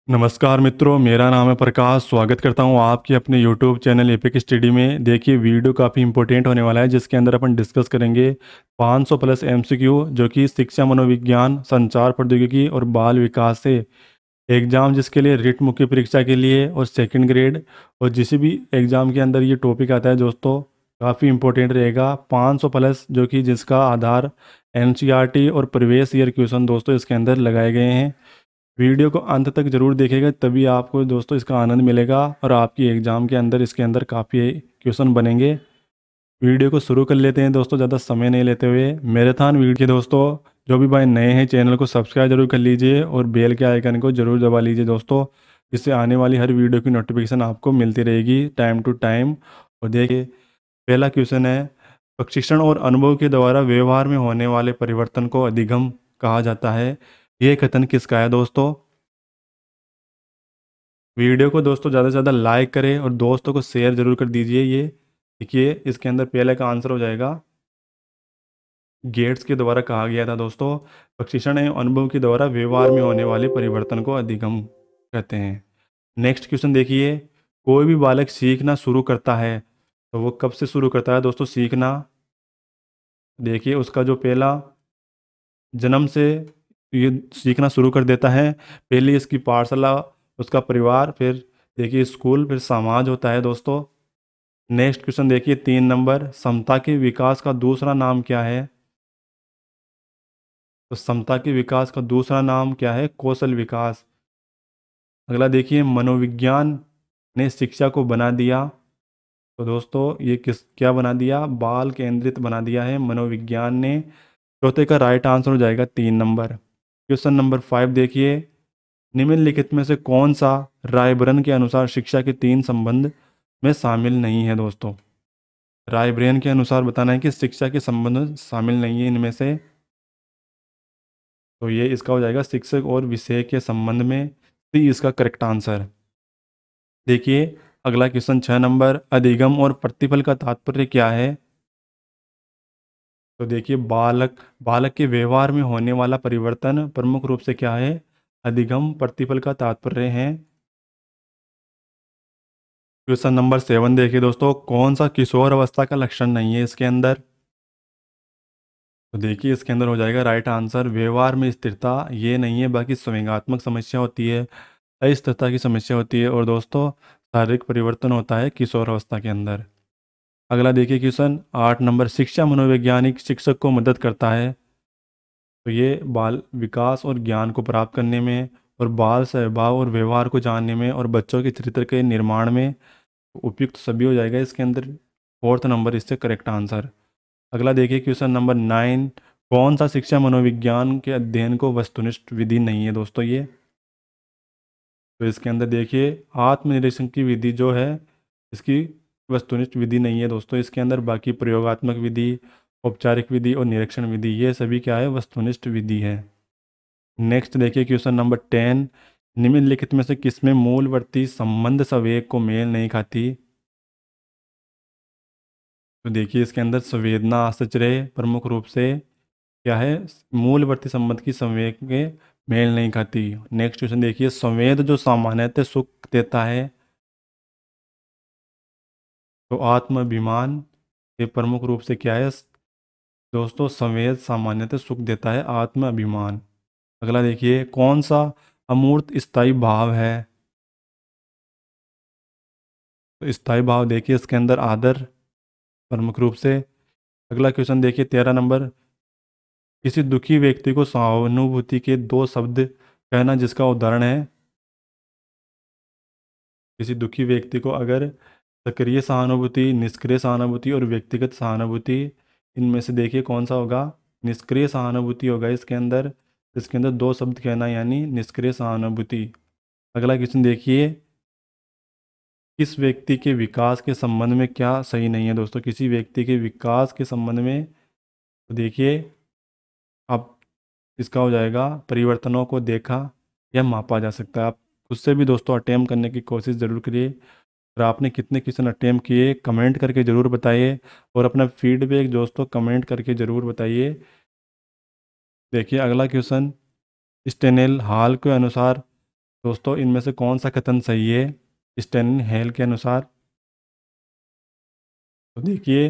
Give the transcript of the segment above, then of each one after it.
नमस्कार मित्रों, मेरा नाम है प्रकाश। स्वागत करता हूं आपके अपने YouTube चैनल एपिक स्टडी में। देखिए, वीडियो काफ़ी इंपॉर्टेंट होने वाला है, जिसके अंदर अपन डिस्कस करेंगे 500 प्लस MCQ, जो कि शिक्षा, मनोविज्ञान, संचार प्रौद्योगिकी और बाल विकास से एग्जाम, जिसके लिए रिट मुख्य परीक्षा के लिए और सेकंड ग्रेड और जिस भी एग्ज़ाम के अंदर ये टॉपिक आता है दोस्तों, काफ़ी इंपॉर्टेंट रहेगा। 500 प्लस, जो कि जिसका आधार NCERT और प्रीवियस ईयर क्वेश्चन दोस्तों इसके अंदर लगाए गए हैं। वीडियो को अंत तक जरूर देखेगा, तभी आपको दोस्तों इसका आनंद मिलेगा और आपकी एग्ज़ाम के अंदर इसके अंदर काफ़ी क्वेश्चन बनेंगे। वीडियो को शुरू कर लेते हैं दोस्तों, ज़्यादा समय नहीं लेते हुए। मैराथन वीडियो के दोस्तों, जो भी भाई नए हैं, चैनल को सब्सक्राइब जरूर कर लीजिए और बेल के आइकन को जरूर दबा लीजिए दोस्तों, जिससे आने वाली हर वीडियो की नोटिफिकेशन आपको मिलती रहेगी टाइम टू टाइम। और देखिए, पहला क्वेश्चन है, प्रशिक्षण और अनुभव के द्वारा व्यवहार में होने वाले परिवर्तन को अधिगम कहा जाता है। ये कथन किसका है दोस्तों? वीडियो को दोस्तों ज़्यादा से ज़्यादा लाइक करें और दोस्तों को शेयर जरूर कर दीजिए। ये देखिए, इसके अंदर पहले का आंसर हो जाएगा, गेट्स के द्वारा कहा गया था दोस्तों। प्रशिक्षण एवं अनुभव के द्वारा व्यवहार में होने वाले परिवर्तन को अधिगम कहते हैं। नेक्स्ट क्वेश्चन देखिए, कोई भी बालक सीखना शुरू करता है तो वो कब से शुरू करता है दोस्तों सीखना? देखिए, उसका जो पहला जन्म से ये सीखना शुरू कर देता है। पहले इसकी पाठशाला, उसका परिवार, फिर देखिए स्कूल, फिर समाज होता है दोस्तों। नेक्स्ट क्वेश्चन देखिए, 3 नंबर, समता के विकास का दूसरा नाम क्या है? तो समता के विकास का दूसरा नाम क्या है? कौशल विकास। अगला देखिए, मनोविज्ञान ने शिक्षा को बना दिया। तो दोस्तों ये क्या बना दिया? बाल केंद्रित बना दिया है मनोविज्ञान ने। चौथे का राइट आंसर हो जाएगा 3 नंबर। क्वेश्चन नंबर 5 देखिए, निम्नलिखित में से कौन सा रायबरन के अनुसार शिक्षा के 3 संबंध में शामिल नहीं है दोस्तों? रायब्रेन के अनुसार बताना है कि शिक्षा के संबंध शामिल नहीं है इनमें से। तो ये इसका हो जाएगा शिक्षक और विषय के संबंध में, सी इसका करेक्ट आंसर। देखिए, अगला क्वेश्चन 6 नंबर, अधिगम और प्रतिफल का तात्पर्य क्या है? तो देखिए, बालक बालक के व्यवहार में होने वाला परिवर्तन प्रमुख रूप से क्या है? अधिगम प्रतिफल का तात्पर्य है। क्वेश्चन नंबर 7 देखिए दोस्तों, कौन सा किशोर अवस्था का लक्षण नहीं है इसके अंदर? तो देखिए, इसके अंदर हो जाएगा राइट आंसर, व्यवहार में स्थिरता ये नहीं है, बाकी संवेगात्मक समस्या होती है, अस्थिरता की समस्या होती है और दोस्तों शारीरिक परिवर्तन होता है किशोर अवस्था के अंदर। अगला देखिए, क्वेश्चन 8 नंबर, शिक्षा मनोवैज्ञानिक शिक्षक को मदद करता है। तो ये बाल विकास और ज्ञान को प्राप्त करने में और बाल स्वभाव और व्यवहार को जानने में और बच्चों के चरित्र के निर्माण में उपयुक्त सभी हो जाएगा इसके अंदर। 4th नंबर इससे करेक्ट आंसर। अगला देखिए, क्वेश्चन नंबर 9, कौन सा शिक्षा मनोविज्ञान के अध्ययन को वस्तुनिष्ठ विधि नहीं है दोस्तों ये? तो इसके अंदर देखिए, आत्मनिरीक्षण की विधि जो है, इसकी वस्तुनिष्ठ विधि नहीं है दोस्तों इसके अंदर। बाकी प्रयोगात्मक विधि, औपचारिक विधि और निरीक्षण विधि, ये सभी क्या है? वस्तुनिष्ठ विधि है। नेक्स्ट देखिए, क्वेश्चन नंबर 10, निम्नलिखित में से किसमें मूलवर्ती संबंध संवेग को मेल नहीं खाती? तो देखिए, इसके अंदर संवेदना आश्चर्य प्रमुख रूप से क्या है? मूलवर्ती संबंध की संवेग के मेल नहीं खाती। नेक्स्ट क्वेश्चन देखिए, संवेद जो सामान्यतः सुख देता है, तो आत्माभिमान, ये प्रमुख रूप से क्या है दोस्तों? संवेद सामान्यतः सुख देता है, आत्माभिमान। अगला देखिए, कौन सा अमूर्त स्थायी भाव है? तो स्थायी भाव देखिए, इसके अंदर आदर प्रमुख रूप से। अगला क्वेश्चन देखिए, 13 नंबर, किसी दुखी व्यक्ति को सहानुभूति के 2 शब्द कहना जिसका उदाहरण है। किसी दुखी व्यक्ति को अगर सक्रिय सहानुभूति, निष्क्रिय सहानुभूति और व्यक्तिगत सहानुभूति, इनमें से देखिए कौन सा होगा? निष्क्रिय सहानुभूति होगा इसके अंदर। इसके अंदर 2 शब्द कहना, यानी निष्क्रिय सहानुभूति। अगला क्वेश्चन देखिए, किस व्यक्ति के विकास के संबंध में क्या सही नहीं है दोस्तों? किसी व्यक्ति के विकास के संबंध में, तो देखिए अब इसका हो जाएगा, परिवर्तनों को देखा या मापा जा सकता है। आप खुद से भी दोस्तों अटेम्प्ट करने की कोशिश ज़रूर करिए। और आपने कितने क्वेश्चन अटेम्प्ट किए कमेंट करके ज़रूर बताइए और अपना फीडबैक दोस्तों कमेंट करके ज़रूर बताइए। देखिए, अगला क्वेश्चन, स्टेनेल हॉल के अनुसार दोस्तों इनमें से कौन सा कथन सही है स्टेन हेल के अनुसार? तो देखिए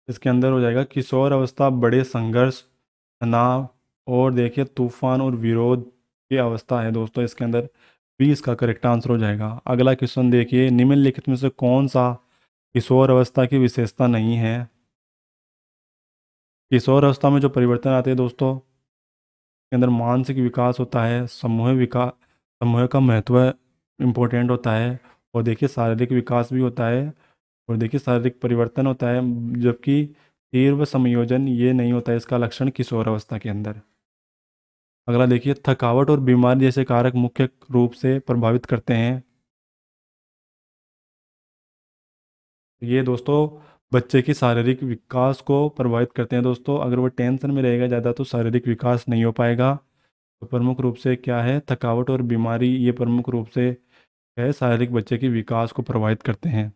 इसके अंदर हो जाएगा किशोर अवस्था बड़े संघर्ष, तनाव और देखिए तूफान और विरोध की अवस्था है दोस्तों। इसके अंदर 20 का करेक्ट आंसर हो जाएगा। अगला क्वेश्चन देखिए, निम्नलिखित में से कौन सा किशोर अवस्था की विशेषता नहीं है? किशोर अवस्था में जो परिवर्तन आते हैं दोस्तों, के अंदर मानसिक विकास होता है, समूह का महत्व इम्पोर्टेंट होता है, और देखिए शारीरिक विकास भी होता है, और देखिए शारीरिक परिवर्तन होता है, जबकि तीव्र समायोजन ये नहीं होता है इसका लक्षण किशोर अवस्था के अंदर। अगला देखिए, थकावट और बीमारी जैसे कारक मुख्य रूप से प्रभावित करते हैं। ये दोस्तों बच्चे की शारीरिक विकास को प्रभावित करते हैं दोस्तों। अगर वो टेंशन में रहेगा ज़्यादा तो शारीरिक विकास नहीं हो पाएगा। तो प्रमुख रूप से क्या है, थकावट और बीमारी, ये प्रमुख रूप से क्या है, शारीरिक बच्चे के विकास को प्रभावित करते हैं।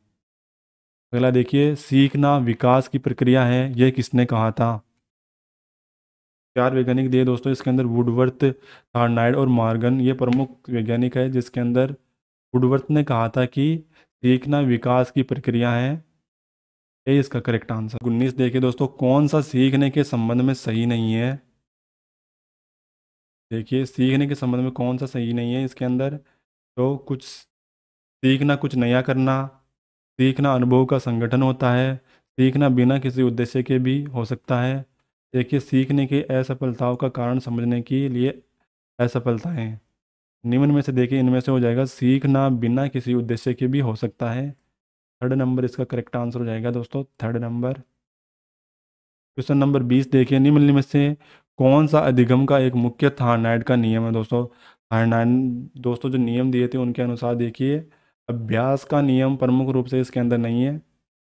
अगला देखिए, सीखना विकास की प्रक्रिया है, ये किसने कहा था? चार वैज्ञानिक दिए दोस्तों इसके अंदर, वुडवर्थ, थार्नाइड और मॉर्गन, ये प्रमुख वैज्ञानिक है जिसके अंदर वुडवर्थ ने कहा था कि सीखना विकास की प्रक्रिया है। ये इसका करेक्ट आंसर। 19 देखिए दोस्तों, कौन सा सीखने के संबंध में सही नहीं है? देखिए सीखने के संबंध में कौन सा सही नहीं है इसके अंदर, तो कुछ सीखना कुछ नया करना, सीखना अनुभव का संगठन होता है, सीखना बिना किसी उद्देश्य के भी हो सकता है। देखिए सीखने की असफलताओं का कारण समझने के लिए असफलताएं, निम्न में से देखिए इनमें से हो जाएगा सीखना बिना किसी उद्देश्य के भी हो सकता है। थर्ड नंबर इसका करेक्ट आंसर हो जाएगा दोस्तों, थर्ड नंबर। क्वेश्चन नंबर 20 देखिए, निम्न में से कौन सा अधिगम का एक मुख्य थायराइड का नियम है दोस्तों? थायराइड दोस्तों जो नियम दिए थे उनके अनुसार देखिए, अभ्यास का नियम प्रमुख रूप से इसके अंदर नहीं है,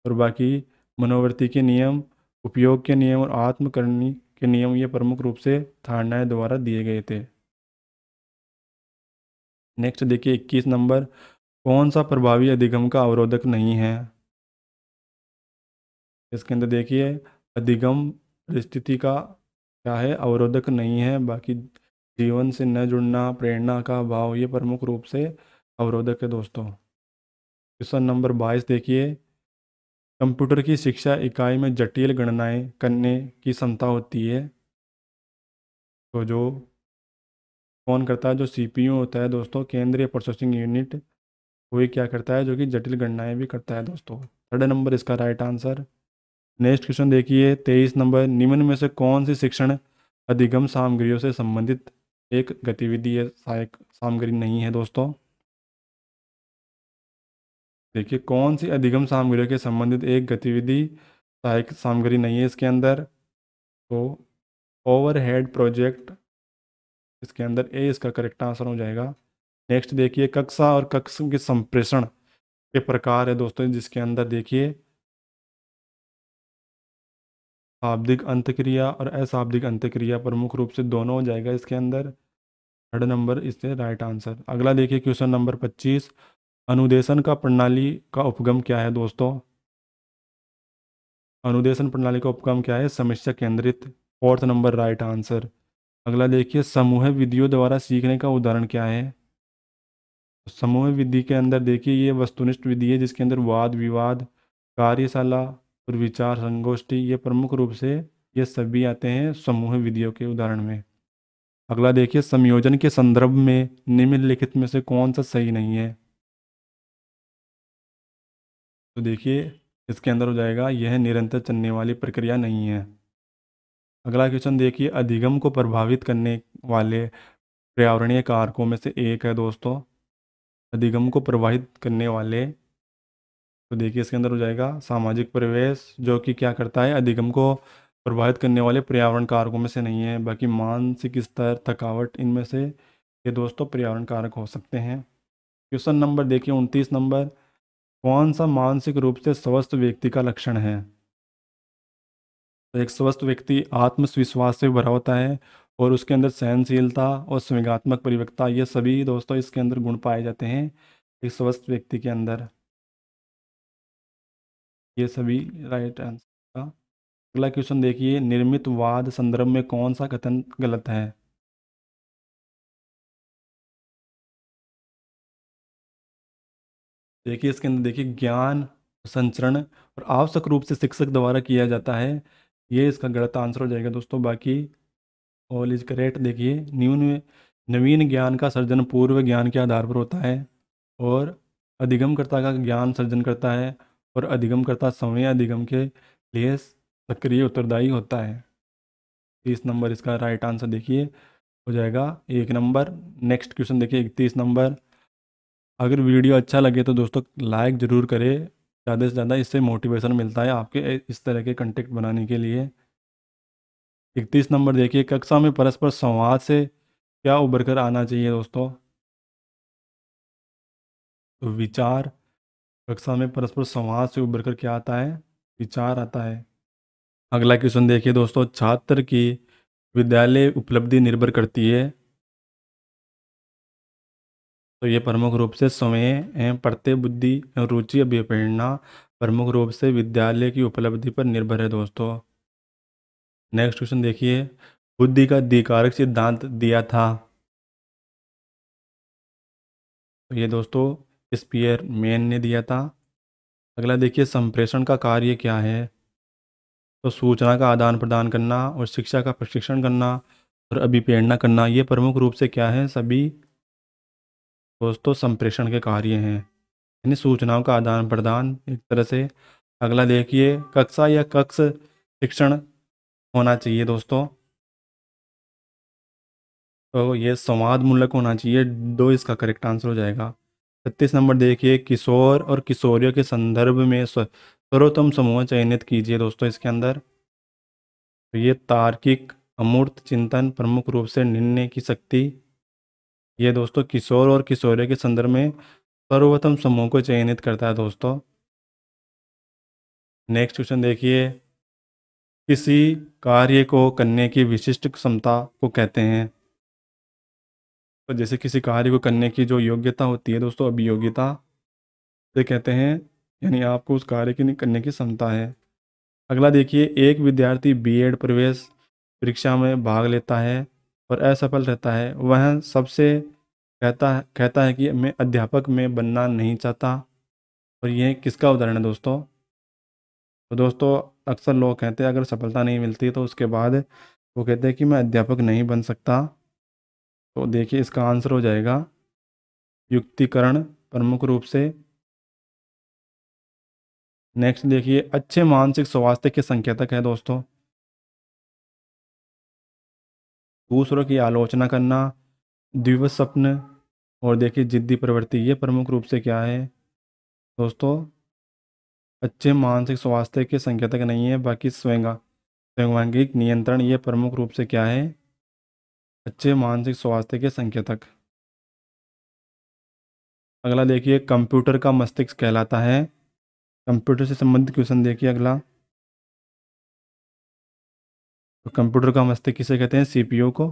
और बाकी मनोवृत्ति के नियम, उपयोग के नियम और आत्मकरणी के नियम ये प्रमुख रूप से थायराइड द्वारा दिए गए थे। नेक्स्ट देखिए 21 नंबर, कौन सा प्रभावी अधिगम का अवरोधक नहीं है? इसके अंदर देखिए अधिगम परिस्थिति का क्या है, अवरोधक नहीं है, बाकी जीवन से न जुड़ना, प्रेरणा का अभाव, ये प्रमुख रूप से अवरोधक है दोस्तों। क्वेश्चन नंबर 22 देखिए, कंप्यूटर की शिक्षा इकाई में जटिल गणनाएं करने की क्षमता होती है, तो जो कौन करता है, जो सीपीयू होता है दोस्तों, केंद्रीय प्रोसेसिंग यूनिट, वही क्या करता है, जो कि जटिल गणनाएं भी करता है दोस्तों। थर्ड नंबर इसका राइट आंसर। नेक्स्ट क्वेश्चन देखिए 23 नंबर, निम्न में से कौन सी शिक्षण अधिगम सामग्रियों से संबंधित एक गतिविधि या सहायक सामग्री नहीं है दोस्तों? देखिए कौन सी अधिगम सामग्रियों के संबंधित एक गतिविधि सहायक सामग्री नहीं है इसके अंदर, तो ओवरहेड प्रोजेक्ट, इसके अंदर ए इसका करेक्ट आंसर हो जाएगा। नेक्स्ट देखिए, कक्षा और कक्षा के संप्रेषण के प्रकार है दोस्तों, जिसके अंदर देखिए शाब्दिक अंतक्रिया और अशाब्दिक अंतक्रिया प्रमुख रूप से दोनों हो जाएगा इसके अंदर। थर्ड नंबर इससे राइट आंसर। अगला देखिए क्वेश्चन नंबर 25, अनुदेशन का प्रणाली का उपगम क्या है दोस्तों? अनुदेशन प्रणाली का उपगम क्या है, समस्या केंद्रित। Fourth number right answer. अगला देखिए, समूह विधियों द्वारा सीखने का उदाहरण क्या है? समूह विधि के अंदर देखिए ये वस्तुनिष्ठ विधि है जिसके अंदर वाद विवाद, कार्यशाला और विचार संगोष्ठी, ये प्रमुख रूप से ये सभी आते हैं समूह विधियों के उदाहरण में। अगला देखिए, संयोजन के संदर्भ में निम्नलिखित में से कौन सा सही नहीं है? तो देखिए इसके अंदर हो जाएगा, यह निरंतर चलने वाली प्रक्रिया नहीं है। अगला क्वेश्चन देखिए, अधिगम को प्रभावित करने वाले पर्यावरणीय कारकों में से एक है दोस्तों, अधिगम को प्रभावित करने वाले, तो देखिए इसके अंदर हो जाएगा सामाजिक परिवेश, जो कि क्या करता है, अधिगम को प्रभावित करने वाले पर्यावरण कारकों में से नहीं है। बाकी मानसिक स्तर, थकावट, इनमें से ये दोस्तों पर्यावरण कारक हो सकते हैं। क्वेश्चन नंबर देखिए 29 नंबर, कौन सा मानसिक रूप से स्वस्थ व्यक्ति का लक्षण है? तो एक स्वस्थ व्यक्ति आत्मविश्वास से भरा होता है, और उसके अंदर सहनशीलता और संवेगात्मक परिपक्वता, ये सभी दोस्तों इसके अंदर गुण पाए जाते हैं एक स्वस्थ व्यक्ति के अंदर। ये सभी राइट आंसर का। अगला क्वेश्चन देखिए, निर्मित वाद संदर्भ में कौन सा कथन गलत है? देखिए इसके अंदर देखिए ज्ञान संचरण और आवश्यक रूप से शिक्षक द्वारा किया जाता है, ये इसका गलत आंसर हो जाएगा दोस्तों। बाकी ऑल इज करेक्ट। देखिए नवीन ज्ञान का सर्जन पूर्व ज्ञान के आधार पर होता है, और अधिगमकर्ता का ज्ञान सर्जन करता है, और अधिगमकर्ता स्वयं अधिगम के लिए सक्रिय उत्तरदायी होता है। 30 नंबर इसका राइट आंसर देखिए हो जाएगा 1 नंबर। नेक्स्ट क्वेश्चन देखिए 31 नंबर। अगर वीडियो अच्छा लगे तो दोस्तों लाइक ज़रूर करें, ज़्यादा से ज़्यादा इससे मोटिवेशन मिलता है आपके इस तरह के कंटेंट बनाने के लिए। 31 नंबर देखिए, कक्षा में परस्पर संवाद से क्या उभर कर आना चाहिए दोस्तों? तो विचार। कक्षा में परस्पर संवाद से उभर कर क्या आता है? विचार आता है। अगला क्वेश्चन देखिए दोस्तों, छात्र की विद्यालय उपलब्धि निर्भर करती है, तो ये प्रमुख रूप से समय एवं प्रत्यय बुद्धि एवं रुचि अभिप्रेरणा प्रमुख रूप से विद्यालय की उपलब्धि पर निर्भर है दोस्तों। नेक्स्ट क्वेश्चन देखिए, बुद्धि का द्विकारक सिद्धांत दिया था, तो ये दोस्तों स्पीयर मैन ने दिया था। अगला देखिए, संप्रेषण का कार्य क्या है? तो सूचना का आदान प्रदान करना और शिक्षा का प्रशिक्षण करना और अभिप्रेरणा करना, ये प्रमुख रूप से क्या है? सभी दोस्तों संप्रेषण के कार्य हैं, यानी सूचनाओं का आदान प्रदान एक तरह से। अगला देखिए, कक्षा या कक्ष शिक्षण होना चाहिए दोस्तों, तो ये संवाद मूलक होना चाहिए, दो इसका करेक्ट आंसर हो जाएगा। 36 नंबर देखिए, किशोर और किशोरियों के संदर्भ में सर्वोत्तम समूह चयनित कीजिए दोस्तों इसके अंदर। तो ये तार्किक अमूर्त चिंतन प्रमुख रूप से निर्णय की शक्ति, ये दोस्तों किशोर और किशोरियों के संदर्भ में सर्वोत्तम समूह को चयनित करता है दोस्तों। नेक्स्ट क्वेश्चन देखिए, किसी कार्य को करने की विशिष्ट क्षमता को कहते हैं? तो जैसे किसी कार्य को करने की जो योग्यता होती है दोस्तों, अभियोग्यता से कहते हैं, यानी आपको उस कार्य की करने की क्षमता है। अगला देखिए, एक विद्यार्थी बीएड प्रवेश परीक्षा में भाग लेता है और असफल रहता है, वह सबसे कहता है कि मैं अध्यापक में बनना नहीं चाहता, और यह किसका उदाहरण है दोस्तों? तो दोस्तों अक्सर लोग कहते हैं अगर सफलता नहीं मिलती तो उसके बाद वो कहते हैं कि मैं अध्यापक नहीं बन सकता, तो देखिए इसका आंसर हो जाएगा युक्तिकरण प्रमुख रूप से। नेक्स्ट देखिए, अच्छे मानसिक स्वास्थ्य के संकेतक है दोस्तों, दूसरों की आलोचना करना, द्विव स्वप्न, और देखिए जिद्दी प्रवृत्ति, ये प्रमुख रूप से क्या है दोस्तों? अच्छे मानसिक स्वास्थ्य के संकेतक नहीं है, बाकी स्वैंगिक नियंत्रण, ये प्रमुख रूप से क्या है? अच्छे मानसिक स्वास्थ्य के संकेतक। अगला देखिए, कंप्यूटर का मस्तिष्क कहलाता है। कंप्यूटर से संबंधित क्वेश्चन देखिए अगला। तो कंप्यूटर का मस्तिष्क किसे कहते हैं? सीपीयू को।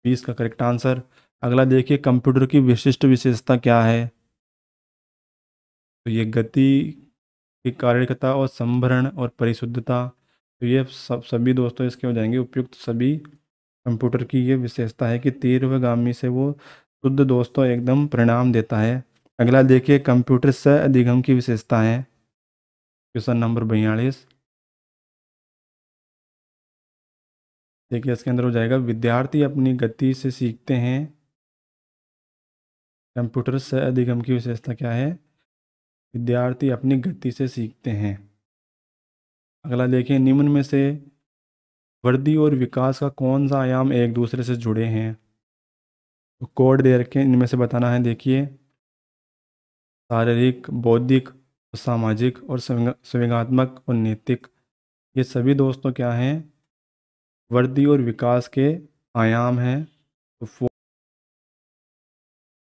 20 का करेक्ट आंसर। अगला देखिए, कंप्यूटर की विशिष्ट विशेषता क्या है? तो ये गति की कार्यक्षमता और संभरण और परिशुद्धता, तो ये सभी दोस्तों इसके हो जाएंगे उपयुक्त सभी। कंप्यूटर की ये विशेषता है कि तीव्रगामी से वो शुद्ध दोस्तों एकदम परिणाम देता है। अगला देखिए, कंप्यूटर सह अधिगम की विशेषता है, क्वेश्चन नंबर 42। देखिए इसके अंदर हो जाएगा, विद्यार्थी अपनी गति से सीखते हैं, कंप्यूटर सह अधिगम की विशेषता क्या है? विद्यार्थी अपनी गति से सीखते हैं। अगला देखिए, निम्न में से वृद्धि और विकास का कौन सा आयाम एक दूसरे से जुड़े हैं? तो कोड दे रखे हैं, इनमें से बताना है। देखिए, शारीरिक, बौद्धिक, सामाजिक और संवेगात्मक और नैतिक, ये सभी दोस्तों क्या हैं? वृद्धि और विकास के आयाम हैं। तो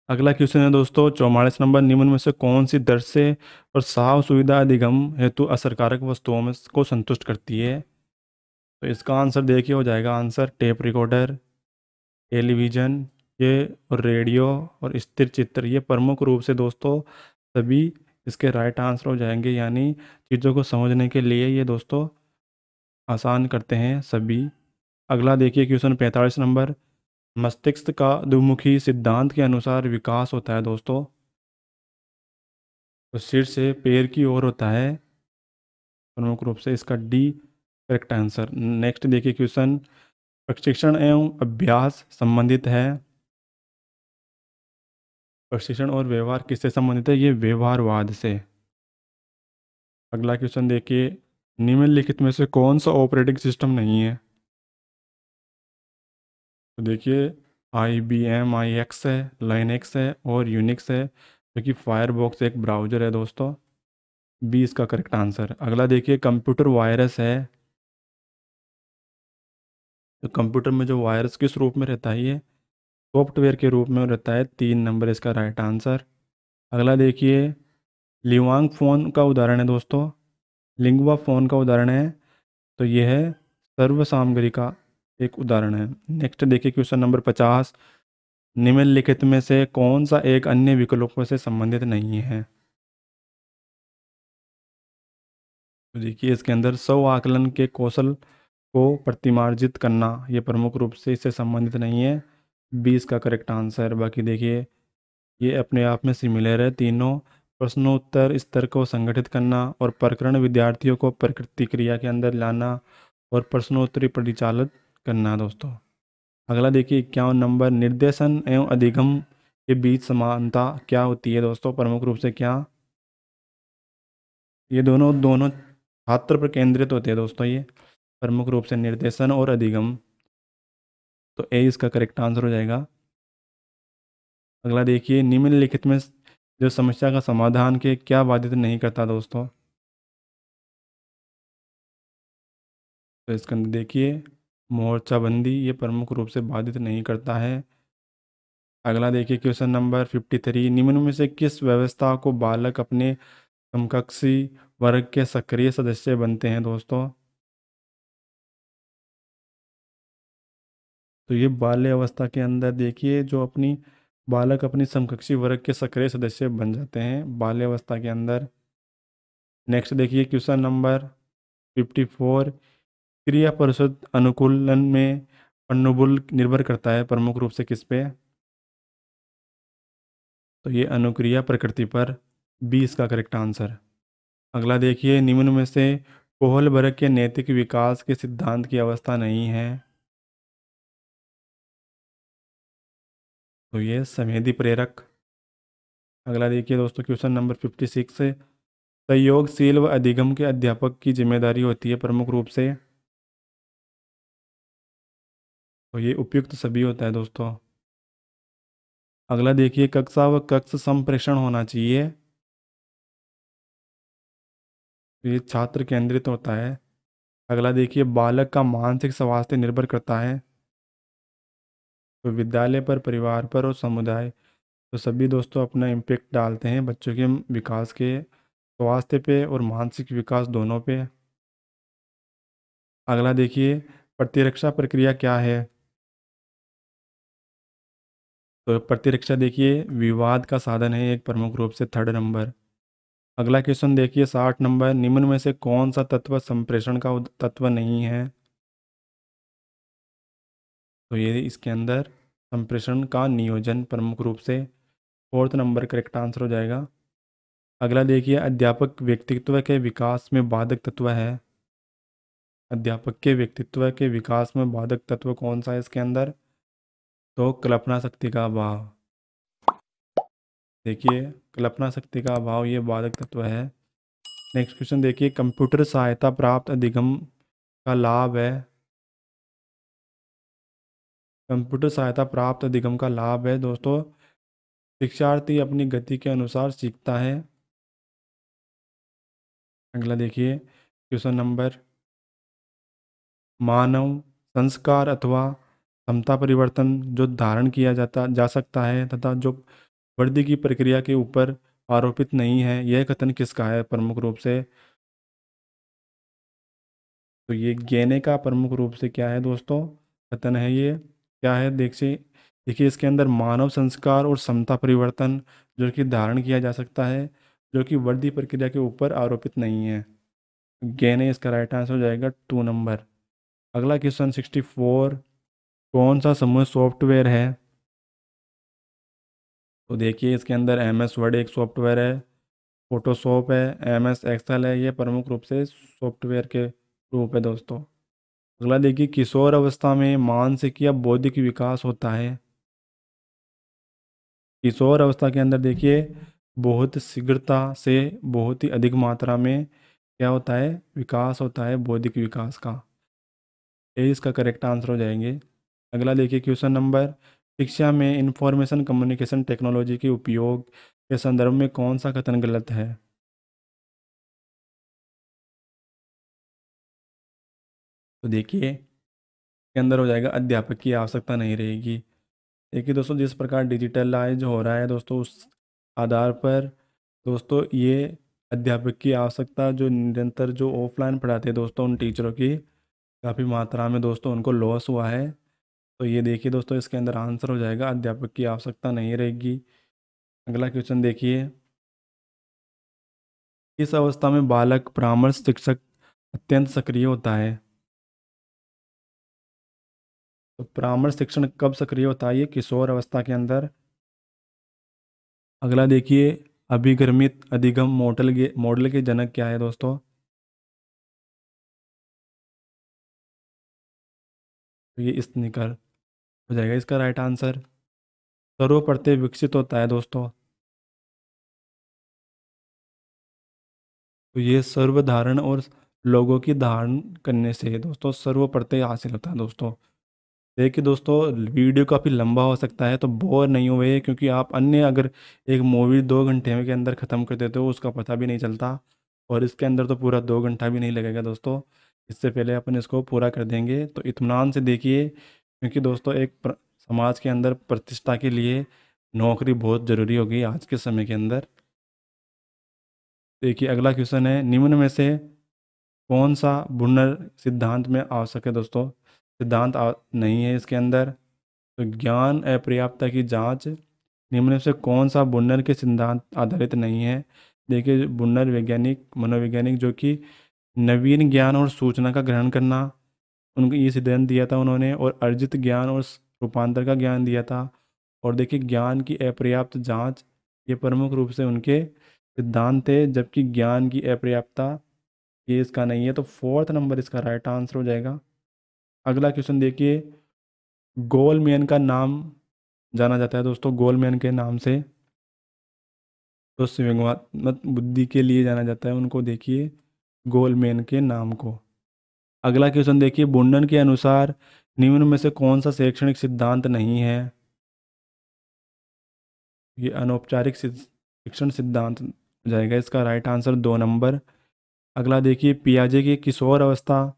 अगला क्वेश्चन है दोस्तों 44 नंबर, निम्न में से कौन सी दर से और साव सुविधा अधिगम हेतु असरकारक वस्तुओं में को संतुष्ट करती है? तो इसका आंसर देखिए हो जाएगा आंसर टेप रिकॉर्डर, टेलीविज़न, ये और रेडियो और स्थिर चित्र, ये प्रमुख रूप से दोस्तों सभी इसके राइट आंसर हो जाएंगे, यानी चीज़ों को समझने के लिए ये दोस्तों आसान करते हैं सभी। अगला देखिए क्वेश्चन 45 नंबर, मस्तिष्क का द्विमुखी सिद्धांत के अनुसार विकास होता है दोस्तों, तो सिर से पैर की ओर होता है, प्रमुख रूप से इसका डी करेक्ट आंसर। नेक्स्ट देखिए क्वेश्चन, प्रशिक्षण एवं अभ्यास संबंधित है। प्रशिक्षण और व्यवहार किससे संबंधित है? ये व्यवहारवाद से। अगला क्वेश्चन देखिए, निम्नलिखित में से कौन सा ऑपरेटिंग सिस्टम नहीं है? तो देखिए IBM iX है, लाइनक्स है और यूनिक्स है, जो कि फायरबॉक्स एक ब्राउज़र है दोस्तों। बी इसका करेक्ट आंसर। अगला देखिए, कंप्यूटर वायरस है। तो कंप्यूटर में जो वायरस किस रूप में रहता है? ये सॉफ्टवेयर के रूप में रहता है। 3 नंबर इसका राइट आंसर। अगला देखिए, लिवांग फोन का उदाहरण है दोस्तों, लिंगुआ फोन का उदाहरण है। तो यह है सर्व सामग्री का एक उदाहरण है। नेक्स्ट देखिए क्वेश्चन नंबर 50, निम्नलिखित में से कौन सा एक अन्य विकल्पों से संबंधित नहीं है? तो देखिए इसके अंदर स्व आकलन के कौशल को प्रतिमार्जित करना, ये प्रमुख रूप से इससे संबंधित नहीं है। 20 का करेक्ट आंसर। बाकी देखिए ये अपने आप में सिमिलर है तीनों। प्रश्नोत्तर स्तर को संगठित करना और प्रकरण विद्यार्थियों को प्रकृति क्रिया के अंदर लाना और प्रश्नोत्तरी परिचालित करना दोस्तों। अगला देखिए 51 नंबर, निर्देशन एवं अधिगम के बीच समानता क्या होती है दोस्तों? प्रमुख रूप से क्या? ये दोनों दोनों छात्र पर केंद्रित होते हैं दोस्तों, ये प्रमुख रूप से निर्देशन और अधिगम। तो ए इसका करेक्ट आंसर हो जाएगा। अगला देखिए, निम्नलिखित में जो समस्या का समाधान के क्या बाधित नहीं करता दोस्तों? तो इसके अंदर देखिए मोर्चाबंदी ये प्रमुख रूप से बाधित नहीं करता है। अगला देखिए क्वेश्चन नंबर 53, निम्न में से किस व्यवस्था को बालक अपने समकक्षी वर्ग के सक्रिय सदस्य बनते हैं दोस्तों? तो ये बाल्य अवस्था के अंदर देखिए जो अपनी बालक अपनी समकक्षी वर्ग के सक्रिय सदस्य बन जाते हैं बाल्य अवस्था के अंदर। नेक्स्ट देखिए क्वेश्चन नंबर 54, क्रिया परिषद अनुकूलन में अनुबल निर्भर करता है प्रमुख रूप से किस पे? तो ये अनुक्रिया प्रकृति पर। 20 का करेक्ट आंसर। अगला देखिए, निम्न में से कोहलबर्ग के नैतिक विकास के सिद्धांत की अवस्था नहीं है। तो ये संवेदी प्रेरक। अगला देखिए दोस्तों क्वेश्चन नंबर 56, सहयोगशील व अधिगम के अध्यापक की जिम्मेदारी होती है प्रमुख रूप से? तो ये उपयुक्त सभी होता है दोस्तों। अगला देखिए, कक्षा व कक्ष संप्रेषण होना चाहिए। तो ये छात्र केंद्रित होता है। अगला देखिए, बालक का मानसिक स्वास्थ्य निर्भर करता है। तो विद्यालय पर, परिवार पर और समुदाय, तो सभी दोस्तों अपना इम्पेक्ट डालते हैं बच्चों के विकास के, स्वास्थ्य पे और मानसिक विकास दोनों पे। अगला देखिए, प्रतिरक्षा प्रक्रिया क्या है? तो प्रतिरक्षा देखिए विवाद का साधन है एक प्रमुख रूप से। 3rd number. अगला क्वेश्चन देखिए 60 नंबर, निम्न में से कौन सा तत्व संप्रेषण का तत्व नहीं है? तो ये इसके अंदर संप्रेषण का नियोजन प्रमुख रूप से। 4th नंबर करेक्ट आंसर हो जाएगा। अगला देखिए, अध्यापक व्यक्तित्व के विकास में बाधक तत्व है। अध्यापक के व्यक्तित्व के विकास में बाधक तत्व कौन सा है इसके अंदर? तो कल्पना शक्ति का अभाव। देखिए कल्पना शक्ति का अभाव ये बाधक तत्व है। नेक्स्ट क्वेश्चन देखिए, कंप्यूटर सहायता प्राप्त अधिगम का लाभ है। कंप्यूटर सहायता प्राप्त अधिगम का लाभ है दोस्तों, शिक्षार्थी अपनी गति के अनुसार सीखता है। अगला देखिए क्वेश्चन नंबर, मानव संस्कार अथवा क्षमता परिवर्तन जो धारण किया जा सकता है तथा जो वृद्धि की प्रक्रिया के ऊपर आरोपित नहीं है, यह कथन किसका है प्रमुख रूप से? तो ये गेने का प्रमुख रूप से क्या है दोस्तों? कथन है ये। क्या है देखिए, देखिए इसके अंदर मानव संस्कार और समता परिवर्तन जो कि धारण किया जा सकता है, जो कि वृद्धि प्रक्रिया के ऊपर आरोपित नहीं है। गेने इसका राइट आंसर हो जाएगा 2 नंबर। अगला क्वेश्चन 64, कौन सा समूह सॉफ्टवेयर है? तो देखिए इसके अंदर MS वर्ड एक सॉफ्टवेयर है, फोटोशॉप है, MS एक्सेल है, ये प्रमुख रूप से सॉफ्टवेयर के रूप है दोस्तों। अगला देखिए, किशोर अवस्था में मानसिक या बौद्धिक विकास होता है। किशोर अवस्था के अंदर देखिए बहुत शीघ्रता से, बहुत ही अधिक मात्रा में क्या होता है, विकास होता है बौद्धिक विकास का। ये इसका करेक्ट आंसर हो जाएंगे। अगला देखिए क्वेश्चन नंबर, शिक्षा में इंफॉर्मेशन कम्युनिकेशन टेक्नोलॉजी के उपयोग के संदर्भ में कौन सा कथन गलत है। तो देखिए के अंदर हो जाएगा अध्यापक की आवश्यकता नहीं रहेगी। देखिए दोस्तों, जिस प्रकार डिजिटलाइज हो रहा है दोस्तों, उस आधार पर दोस्तों ये अध्यापक की आवश्यकता, जो निरंतर जो ऑफलाइन पढ़ाते हैं दोस्तों उन टीचरों की काफ़ी मात्रा में दोस्तों उनको लॉस हुआ है। तो ये देखिए दोस्तों, इसके अंदर आंसर हो जाएगा अध्यापक की आवश्यकता नहीं रहेगी। अगला क्वेश्चन देखिए, इस अवस्था में बालक परामर्श शिक्षक अत्यंत सक्रिय होता है। तो परामर्श शिक्षण कब सक्रिय होता है, ये किशोर अवस्था के अंदर। अगला देखिए, अभिगर्मित अधिगम मॉडल के जनक क्या है दोस्तों। तो ये स्निकर हो जाएगा इसका राइट आंसर। सर्वप्रत्य विकसित होता है दोस्तों। तो ये सर्वधारण और लोगों की धारण करने से दोस्तों सर्वप्रत्यय हासिल होता है दोस्तों। देखिए दोस्तों, वीडियो काफ़ी लंबा हो सकता है, तो बोर नहीं हुए, क्योंकि आप अन्य अगर एक मूवी 2 घंटे के अंदर ख़त्म कर देते हो उसका पता भी नहीं चलता, और इसके अंदर तो पूरा 2 घंटा भी नहीं लगेगा दोस्तों। इससे पहले अपन इसको पूरा कर देंगे, तो इत्मीनान से देखिए, क्योंकि दोस्तों समाज के अंदर प्रतिष्ठा के लिए नौकरी बहुत ज़रूरी होगी आज के समय के अंदर। देखिए अगला क्वेश्चन है, निम्न में से कौन सा बुनर सिद्धांत में आवश्यक है दोस्तों। नहीं है इसके अंदर। तो ज्ञान अपर्याप्तता की जांच, निम्न में से कौन सा बुनर के सिद्धांत आधारित नहीं है। देखिए बुनर वैज्ञानिक मनोवैज्ञानिक जो कि नवीन ज्ञान और सूचना का ग्रहण करना, उनको ये सिद्धांत दिया था उन्होंने, और अर्जित ज्ञान और रूपांतर का ज्ञान दिया था। और देखिए ज्ञान की अपर्याप्त जांच, ये प्रमुख रूप से उनके सिद्धांत थे, जबकि ज्ञान की अपर्याप्तता ये इसका नहीं है। तो फोर्थ नंबर इसका राइट आंसर हो जाएगा। अगला क्वेश्चन देखिए, गोलमैन का नाम जाना जाता है दोस्तों गोलमैन के नाम से, तो संवेगात्मक बुद्धि के लिए जाना जाता है उनको, देखिए गोलमैन के नाम को। अगला क्वेश्चन देखिए, बुंडन के अनुसार निम्न में से कौन सा शैक्षणिक सिद्धांत नहीं है। ये अनौपचारिक शिक्षण सिद्धांत हो जाएगा इसका राइट आंसर, 2 नंबर। अगला देखिए, पियाजे की किशोर अवस्था,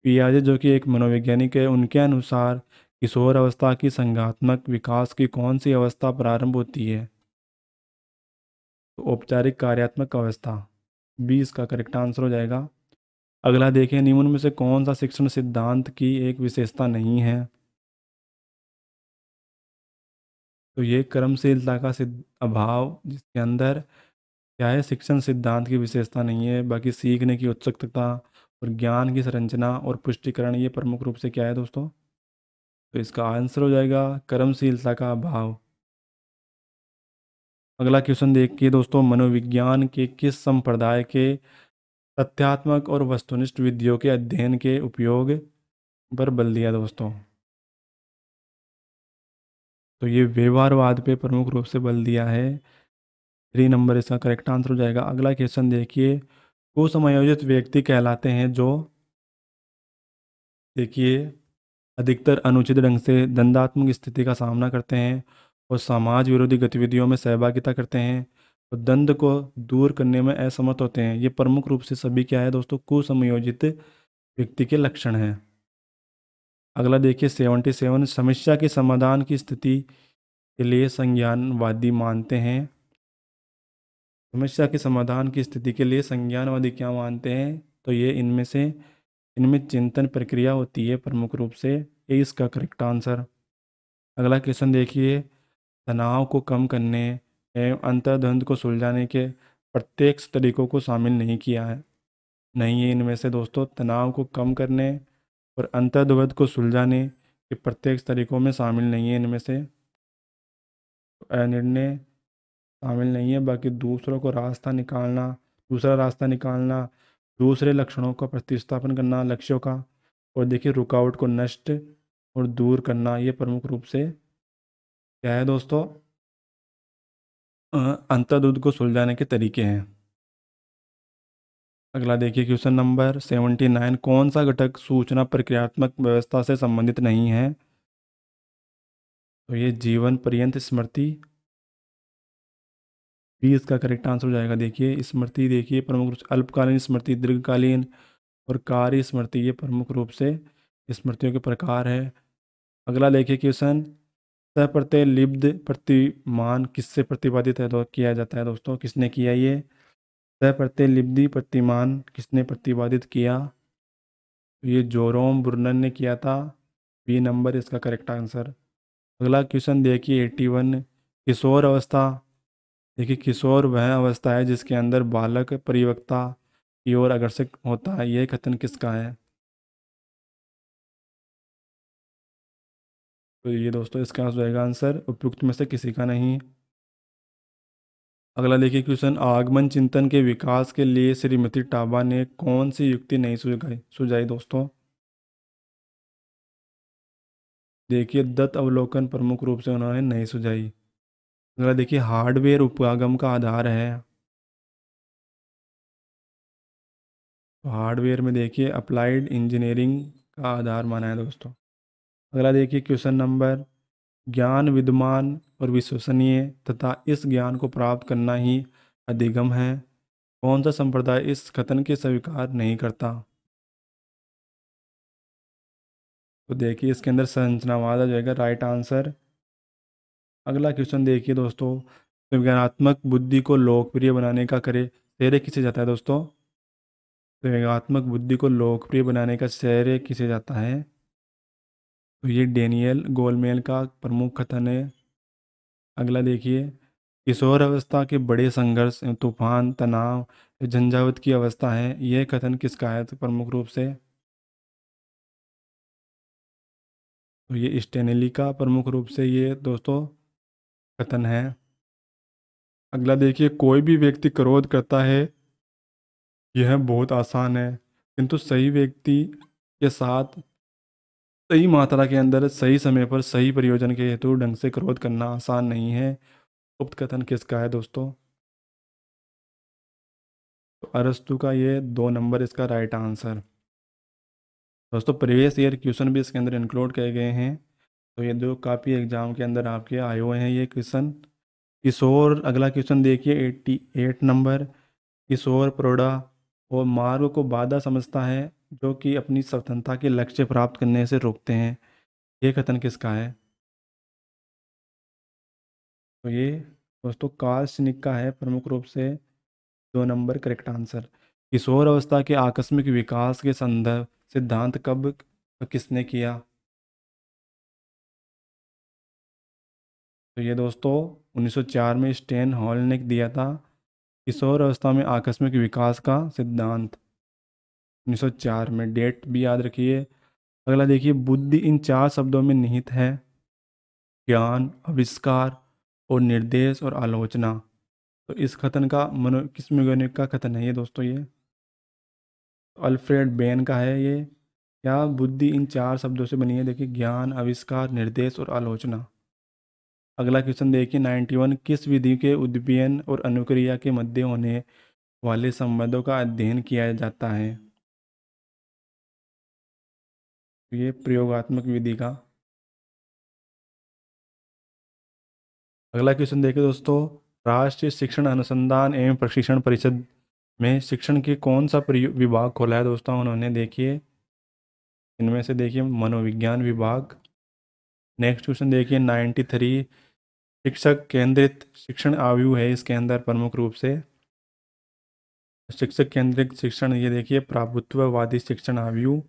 पियाजे जो कि एक मनोवैज्ञानिक है, उनके अनुसार किशोर अवस्था की संज्ञानात्मक विकास की कौन सी अवस्था प्रारंभ होती है। तो औपचारिक कार्यात्मक अवस्था, 20 का करेक्ट आंसर हो जाएगा। अगला देखें, निम्न में से कौन सा शिक्षण सिद्धांत की एक विशेषता नहीं है। तो ये कर्मशीलता का अभाव, जिसके अंदर क्या है, शिक्षण सिद्धांत की विशेषता नहीं है, बाकी सीखने की उत्सुकता और ज्ञान की संरचना और पुष्टिकरण, ये प्रमुख रूप से क्या है दोस्तों। तो इसका आंसर हो जाएगा कर्मशीलता का अभाव। अगला क्वेश्चन देखिए दोस्तों, मनोविज्ञान के किस संप्रदाय के तथ्यात्मक और वस्तुनिष्ठ विधियों के अध्ययन के उपयोग पर बल दिया दोस्तों। तो ये व्यवहारवाद पे प्रमुख रूप से बल दिया है। 3 नंबर इसका करेक्ट आंसर हो जाएगा। अगला क्वेश्चन देखिए, कुसमयोजित व्यक्ति कहलाते हैं जो, देखिए अधिकतर अनुचित ढंग से दंडात्मक स्थिति का सामना करते हैं और समाज विरोधी गतिविधियों में सहभागिता करते हैं और दंड को दूर करने में असमर्थ होते हैं। ये प्रमुख रूप से सभी क्या है दोस्तों, कुसमयोजित व्यक्ति के लक्षण हैं। अगला देखिए 77, समस्या के समाधान की स्थिति के लिए संज्ञानवादी मानते हैं। समस्या के समाधान की स्थिति के लिए संज्ञानवादी क्या मानते हैं। तो ये इनमें चिंतन प्रक्रिया होती है प्रमुख रूप से, ये इसका करेक्ट आंसर। अगला क्वेश्चन देखिए, तनाव को कम करने एवं अंतर्द्वंद को सुलझाने के प्रत्येक तरीकों को शामिल नहीं किया है। नहीं है इनमें से दोस्तों, तनाव को कम करने और अंतर्द्वंद को सुलझाने के प्रत्येक तरीकों में शामिल नहीं है इनमें से। निर्णय शामिल नहीं है। बाकी दूसरों को रास्ता निकालना, दूसरा रास्ता निकालना, दूसरे लक्षणों का प्रतिस्थापन करना लक्ष्यों का, और देखिए रुकावट को नष्ट और दूर करना, ये प्रमुख रूप से क्या है दोस्तों, अंतर्दुद को सुलझाने के तरीके हैं। अगला देखिए क्वेश्चन नंबर 79, कौन सा घटक सूचना प्रक्रियात्मक व्यवस्था से संबंधित नहीं है? तो ये जीवन पर्यंत स्मृति भी इसका करेक्ट आंसर हो जाएगा। देखिए स्मृति, देखिए प्रमुख रूप से अल्पकालीन स्मृति, दीर्घकालीन और कार्य स्मृति, ये प्रमुख रूप से स्मृतियों के प्रकार है। अगला देखिए क्वेश्चन, सप्रतिलिप्त प्रतिमान किससे प्रतिपादित है तो किया जाता है दोस्तों? किसने किया ये सप्रतिलिप्त प्रतिमान, किसने प्रतिपादित किया? तो ये जोरोम ब्रुनन ने किया था। बी नंबर इसका करेक्ट आंसर। अगला क्वेश्चन देखिए 81, किशोर अवस्था। देखिए किशोर वह अवस्था है जिसके अंदर बालक परिपक्वता की ओर अग्रसर होता है, यह कथन किसका है? तो ये दोस्तों इसका हो जाएगा आंसर उपयुक्त में से किसी का नहीं। अगला देखिए क्वेश्चन, आगमन चिंतन के विकास के लिए श्रीमती टाबा ने कौन सी युक्ति नहीं सुझाई दोस्तों? देखिए दत्त अवलोकन प्रमुख रूप से उन्होंने नहीं सुझाई। अगला देखिए हार्डवेयर उपागम का आधार है। तो हार्डवेयर में देखिए अप्लाइड इंजीनियरिंग का आधार माना है दोस्तों। अगला देखिए क्वेश्चन नंबर, ज्ञान विद्यमान और विश्वसनीय तथा इस ज्ञान को प्राप्त करना ही अधिगम है, कौन सा संप्रदाय इस कथन के स्वीकार नहीं करता? तो देखिए इसके अंदर संरचनावाद आ जाएगा राइट आंसर। अगला क्वेश्चन देखिए दोस्तों, विज्ञानात्मक बुद्धि को लोकप्रिय बनाने का श्रेय किसे जाता है दोस्तों? विज्ञानात्मक बुद्धि को लोकप्रिय बनाने का श्रेय किसे जाता है? तो ये डेनियल गोलमेल का प्रमुख कथन है। अगला देखिए, किशोर अवस्था के बड़े संघर्ष तूफान तनाव झंझावत की अवस्था है, यह कथन किसका है तो प्रमुख रूप से? तो ये स्टेनली का प्रमुख रूप से ये दोस्तों कथन है। अगला देखिए, कोई भी व्यक्ति क्रोध करता है, यह बहुत आसान है, किंतु सही व्यक्ति के साथ सही मात्रा के अंदर सही समय पर सही प्रयोजन के हेतु ढंग से क्रोध करना आसान नहीं है, उक्त कथन किसका है दोस्तों? तो अरस्तु का, ये 2 नंबर इसका राइट आंसर। दोस्तों प्रीवियस ईयर क्वेश्चन भी इसके अंदर इंक्लूड किए गए हैं, तो ये दो काफ़ी एग्जाम के अंदर आपके आए हुए हैं ये क्वेश्चन। किशोर, अगला क्वेश्चन देखिए 88 नंबर, किशोर प्रौढ़ा और मार्ग को बाधा समझता है जो कि अपनी स्वतंत्रता के लक्ष्य प्राप्त करने से रोकते हैं, ये कथन किसका है? तो ये दोस्तों काल्सनिक का है प्रमुख रूप से। 2 नंबर करेक्ट आंसर। किशोर अवस्था के आकस्मिक विकास के संदर्भ सिद्धांत कब किसने किया? तो ये दोस्तों 1904 में स्टेन हॉल ने दिया था, किशोर अवस्था में आकस्मिक विकास का सिद्धांत, 1904 में। डेट भी याद रखिए। अगला देखिए, बुद्धि इन 4 शब्दों में निहित है, ज्ञान, आविष्कार और निर्देश और आलोचना। तो इस कथन का किस वैज्ञानिक का कथन है ये दोस्तों? ये अल्फ्रेड बेन का है ये। क्या बुद्धि इन 4 शब्दों से बनी है? देखिए ज्ञान, आविष्कार, निर्देश और आलोचना। अगला क्वेश्चन देखिए 91, किस विधि के उद्दीपन और अनुक्रिया के मध्य होने वाले संबंधों का अध्ययन किया जाता है? ये प्रयोगात्मक विधि का। अगला क्वेश्चन देखिए दोस्तों, राष्ट्रीय शिक्षण अनुसंधान एवं प्रशिक्षण परिषद में शिक्षण के कौन सा विभाग खोला है दोस्तों उन्होंने? देखिए इनमें से देखिए मनोविज्ञान विभाग। नेक्स्ट क्वेश्चन देखिए 93, शिक्षक केंद्रित शिक्षण आयु है इसके अंदर प्रमुख रूप से? शिक्षक केंद्रित शिक्षण, ये देखिए प्रभुत्ववादी शिक्षण आयु।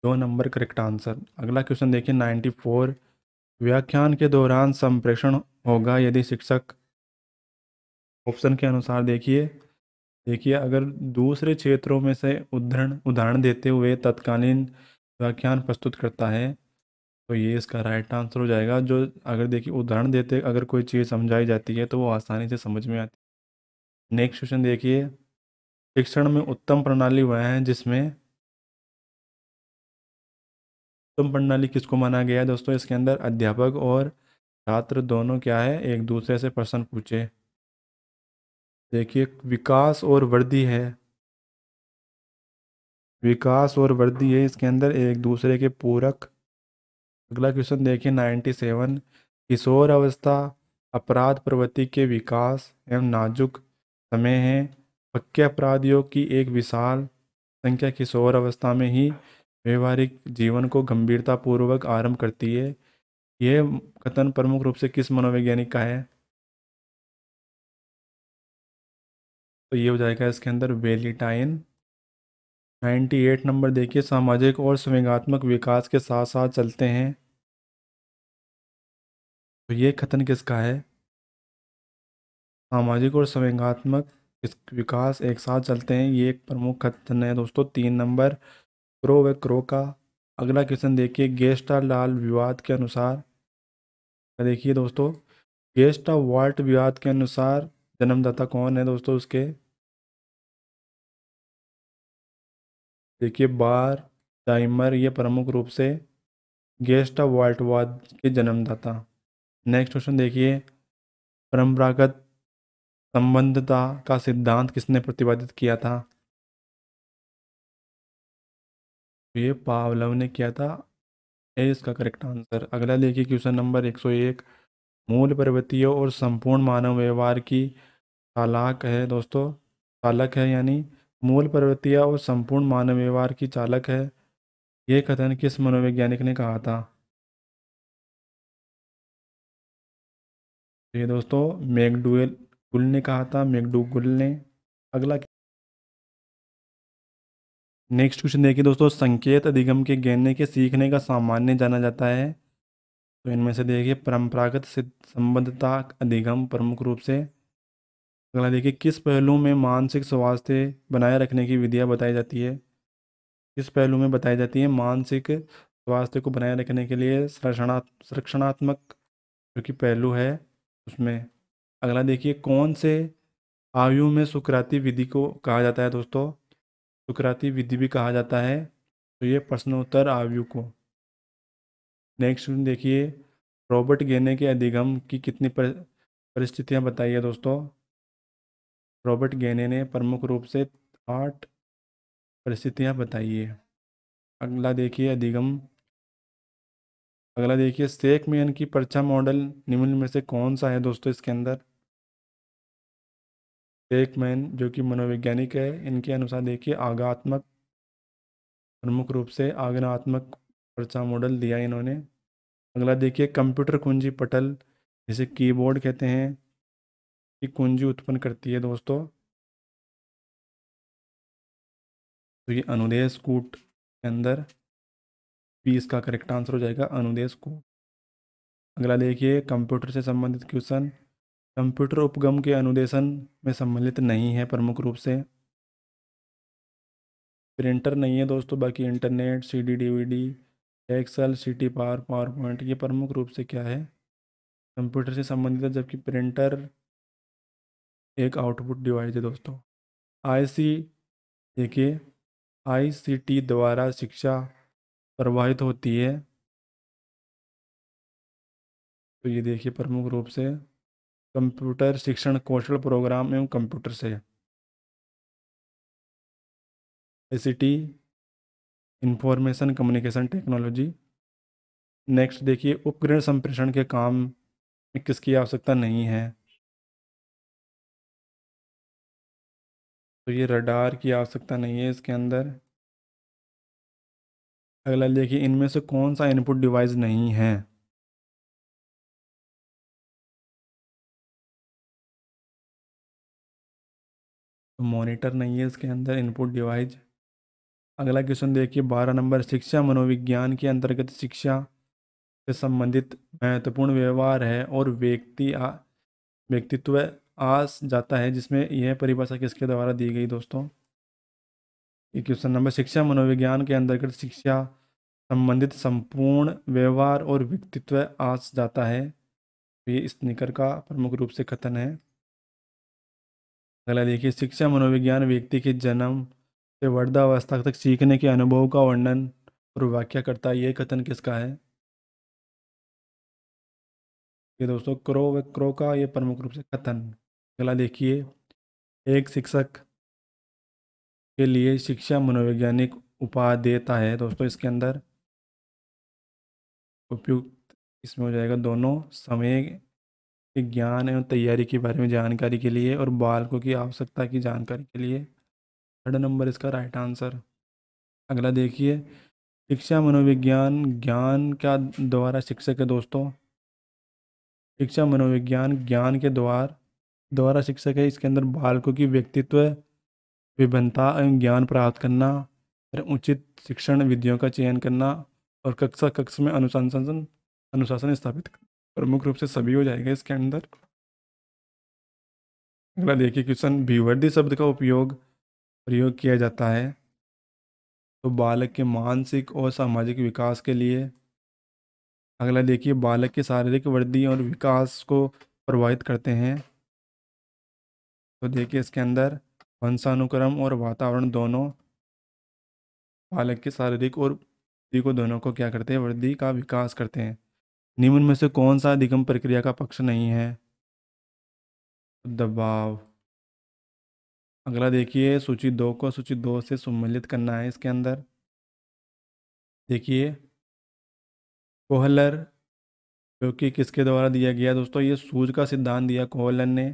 2 नंबर करेक्ट आंसर। अगला क्वेश्चन देखिए 94, व्याख्यान के दौरान संप्रेषण होगा यदि शिक्षक, ऑप्शन के अनुसार देखिए, अगर दूसरे क्षेत्रों में से उदाहरण देते हुए तत्कालीन व्याख्यान प्रस्तुत करता है तो ये इसका राइट आंसर हो जाएगा। जो अगर देखिए उदाहरण देते अगर कोई चीज़ समझाई जाती है तो वो आसानी से समझ में आती है। नेक्स्ट क्वेश्चन देखिए, शिक्षण में उत्तम प्रणाली वह है जिसमें, उत्तम प्रणाली किसको माना गया है दोस्तों? इसके अंदर अध्यापक और छात्र दोनों क्या है, एक दूसरे से प्रश्न पूछे। देखिए विकास और वृद्धि है, विकास और वृद्धि है इसके अंदर एक दूसरे के पूरक। अगला क्वेश्चन देखिए 97, किशोर अवस्था अपराध प्रवृत्ति के विकास एवं नाजुक समय है। पक्के अपराधियों की एक विशाल संख्या किशोर अवस्था में ही व्यवहारिक जीवन को गंभीरतापूर्वक आरंभ करती है। यह कथन प्रमुख रूप से किस मनोवैज्ञानिक का है? तो ये हो जाएगा इसके अंदर वेलिटाइन। 98 नंबर देखिए, सामाजिक और संवेगात्मक विकास के साथ साथ चलते हैं। तो ये कथन किसका है? सामाजिक और संवेगात्मक इस विकास एक साथ चलते हैं, ये एक प्रमुख कथन है दोस्तों। 3 नंबर क्रो व क्रो का। अगला क्वेश्चन देखिए, गेस्टालाल विवाद के अनुसार, देखिए दोस्तों गेस्टावाल्ट विवाद के अनुसार जन्मदाता कौन है दोस्तों उसके? देखिए बार डाइमर, ये प्रमुख रूप से गेस्टावाल्टवाद के जन्मदाता। नेक्स्ट क्वेश्चन देखिए, परंपरागत संबंधता का सिद्धांत किसने प्रतिपादित किया था? तो ये पावलोव ने किया था, ये इसका करेक्ट आंसर। अगला देखिए क्वेश्चन नंबर 101, मूल प्रवृत्तियों और संपूर्ण मानव व्यवहार की चालक है दोस्तों, चालक है यानी मूल प्रवृत्तियाँ और संपूर्ण मानव व्यवहार की चालक है, ये कथन किस मनोवैज्ञानिक ने कहा था? ये दोस्तों मैकडूगल ने कहा था, मैकडूगल ने। अगला नेक्स्ट क्वेश्चन देखिए दोस्तों, संकेत अधिगम के गहने के सीखने का सामान्य जाना जाता है। तो इनमें से देखिए परंपरागत संबद्धता अधिगम प्रमुख रूप से। अगला देखिए, किस पहलू में मानसिक स्वास्थ्य बनाए रखने की विधियाँ बताई जाती है? किस पहलू में बताई जाती है मानसिक स्वास्थ्य को बनाए रखने के लिए संरक्षणात्मक जो कि पहलू है उसमें? अगला देखिए, कौन से आयु में सुकराती विधि को कहा जाता है दोस्तों? सुकराती विधि भी कहा जाता है, तो ये प्रश्नोत्तर आयु को। नेक्स्ट देखिए, रॉबर्ट गेने के अधिगम की कितनी परिस्थितियां बताई है दोस्तों? रॉबर्ट गेने ने प्रमुख रूप से 8 परिस्थितियां बताई है। अगला देखिए अधिगम, अगला देखिए सेकमैन की परीक्षा मॉडल निम्न में से कौन सा है दोस्तों? इसके अंदर सेकमैन जो कि मनोवैज्ञानिक है, इनके अनुसार देखिए आगात्मक, प्रमुख रूप से आगनात्मक परीक्षा मॉडल दिया है इन्होंने। अगला देखिए कंप्यूटर कुंजी पटल, जिसे कीबोर्ड कहते हैं, की कुंजी उत्पन्न करती है दोस्तों। तो ये अनुदेश कूट के अंदर भी इसका करेक्ट आंसर हो जाएगा, अनुदेश कूट। अगला देखिए कंप्यूटर से संबंधित क्वेश्चन, कंप्यूटर उपगम के अनुदेशन में सम्मिलित नहीं है प्रमुख रूप से। प्रिंटर नहीं है दोस्तों, बाकी इंटरनेट, सीडी डीवीडी, एक्सेल, सीटी पावर, पावर पॉइंट, ये प्रमुख रूप से क्या है, कंप्यूटर से संबंधित है, जबकि प्रिंटर एक आउटपुट डिवाइस है दोस्तों। आईसी देखिए, आईसीटी द्वारा शिक्षा प्रवाहित होती है, तो ये देखिए प्रमुख रूप से कंप्यूटर शिक्षण कौशल प्रोग्राम एवं कंप्यूटर से। ICT information communication technology. Next देखिए, उपग्रह संप्रेषण के काम में किसकी आवश्यकता नहीं है? तो ये रडार की आवश्यकता नहीं है इसके अंदर। अगला देखिए, इनमें से कौन सा इनपुट डिवाइस नहीं है? तो मॉनिटर नहीं है इसके अंदर इनपुट डिवाइस। अगला क्वेश्चन देखिए 12 नंबर, शिक्षा मनोविज्ञान के अंतर्गत शिक्षा से संबंधित महत्वपूर्ण व्यवहार है और व्यक्तित्व आ जाता है, जिसमें यह परिभाषा किसके द्वारा दी गई दोस्तों? ये क्वेश्चन नंबर, शिक्षा मनोविज्ञान के अंतर्गत शिक्षा संबंधित संपूर्ण व्यवहार और व्यक्तित्व आ जाता है। तो ये स्निकर का प्रमुख रूप से कथन है। अगला देखिए, शिक्षा मनोविज्ञान व्यक्ति के जन्म से वृद्धावस्था तक सीखने के अनुभव का वर्णन और व्याख्या करता है। ये कथन किसका है? ये दोस्तों क्रो का ये प्रमुख रूप से कथन। अगला देखिए, एक शिक्षक के लिए शिक्षा मनोवैज्ञानिक उपाधि देता है। दोस्तों इसके अंदर उपयुक्त इसमें हो जाएगा दोनों, समय के ज्ञान एवं तैयारी के बारे में जानकारी के लिए और बालकों की आवश्यकता की जानकारी के लिए। थर्ड नंबर इसका राइट आंसर। अगला देखिए, शिक्षा मनोविज्ञान ज्ञान का द्वारा शिक्षक है। दोस्तों शिक्षा मनोविज्ञान ज्ञान के द्वारा शिक्षक है। इसके अंदर बालकों की व्यक्तित्व विभिन्नता एवं ज्ञान प्राप्त करना और उचित शिक्षण विधियों का चयन करना और कक्षा कक्ष में अनुशासन अनुशासन स्थापित करना प्रमुख रूप से सभी हो जाएगा इसके अंदर। अगला देखिए क्वेश्चन, विवर्धी शब्द का प्रयोग किया जाता है तो बालक के मानसिक और सामाजिक विकास के लिए। अगला देखिए, बालक के शारीरिक वृद्धि और विकास को प्रभावित करते हैं। तो देखिए इसके अंदर वंशानुक्रम और वातावरण दोनों बालक के शारीरिक और बुद्धि को दोनों को क्या करते हैं? वृद्धि का विकास करते हैं। निम्न में से कौन सा अधिगम प्रक्रिया का पक्ष नहीं है? दबाव। अगला देखिए, सूची 2 को सूची 2 से सम्मिलित करना है। इसके अंदर देखिए, कोहलर जो कि किसके द्वारा दिया गया? दोस्तों ये सूझ का सिद्धांत दिया कोहलर ने।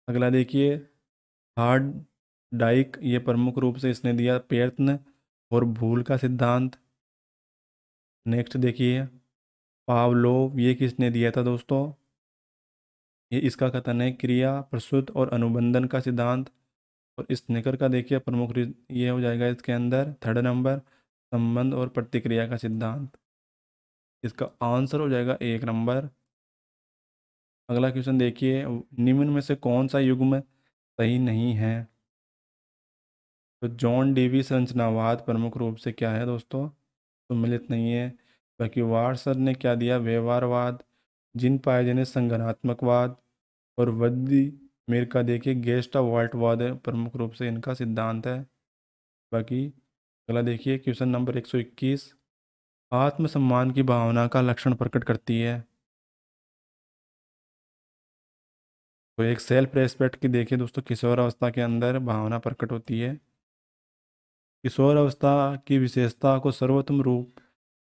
अगला देखिए, हार्ड डाइक ये प्रमुख रूप से इसने दिया प्रयत्न और भूल का सिद्धांत। नेक्स्ट देखिए, पावलोव ये किसने दिया था? दोस्तों ये इसका कथन है क्रिया प्रसूत और अनुबंधन का सिद्धांत। और स्नेकर का देखिए प्रमुख ये हो जाएगा इसके अंदर थर्ड नंबर, संबंध और प्रतिक्रिया का सिद्धांत। इसका आंसर हो जाएगा 1 नंबर। अगला क्वेश्चन देखिए, निम्न में से कौन सा युग्म सही नहीं है? तो जॉन डेवी संरचनावाद प्रमुख रूप से क्या है? दोस्तों सम्मिलित नहीं है। बाकी वार्सर ने क्या दिया? व्यवहारवाद। जिन पाएजे ने संगठनात्मकवाद और वद्दी मेर का देखिए गेस्टा वाल्टवाद है प्रमुख रूप से इनका सिद्धांत है। बाकी अगला देखिए क्वेश्चन नंबर 121, आत्मसम्मान की भावना का लक्षण प्रकट करती है। तो एक सेल्फ रेस्पेक्ट की देखिए दोस्तों किशोर अवस्था के अंदर भावना प्रकट होती है। किशोर अवस्था की विशेषता को सर्वोत्तम रूप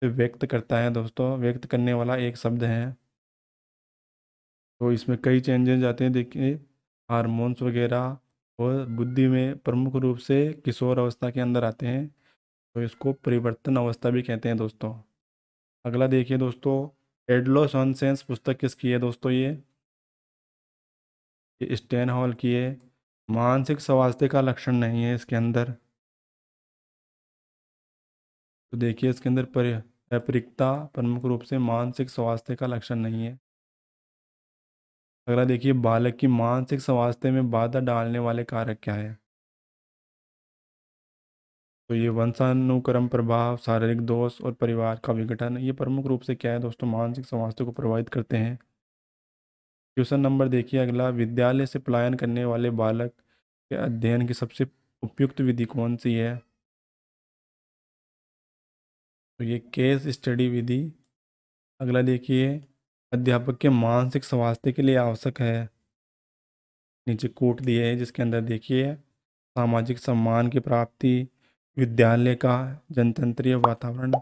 से व्यक्त करता है। दोस्तों व्यक्त करने वाला एक शब्द है। तो इसमें कई चेंजेस आते हैं देखिए, हार्मोन्स वगैरह और बुद्धि में प्रमुख रूप से किशोर अवस्था के अंदर आते हैं। तो इसको परिवर्तन अवस्था भी कहते हैं दोस्तों। अगला देखिए दोस्तों, एडलोसॉनसेंस पुस्तक किसकी है? दोस्तों ये स्टेन हॉल की है। मानसिक स्वास्थ्य का लक्षण नहीं है इसके अंदर। तो देखिए इसके अंदर अपरिकता प्रमुख रूप से मानसिक स्वास्थ्य का लक्षण नहीं है। अगला देखिए, बालक की मानसिक स्वास्थ्य में बाधा डालने वाले कारक क्या है? तो ये वंशानुक्रम प्रभाव, शारीरिक दोष और परिवार का विघटन ये प्रमुख रूप से क्या है दोस्तों? मानसिक स्वास्थ्य को प्रभावित करते हैं। क्वेश्चन नंबर देखिए अगला, विद्यालय से पलायन करने वाले बालक के अध्ययन की सबसे उपयुक्त विधि कौन सी है? तो ये केस स्टडी विधि। अगला देखिए, अध्यापक के मानसिक स्वास्थ्य के लिए आवश्यक है। नीचे कोट दिए है जिसके अंदर देखिए, सामाजिक सम्मान की प्राप्ति, विद्यालय का जनतंत्रीय वातावरण,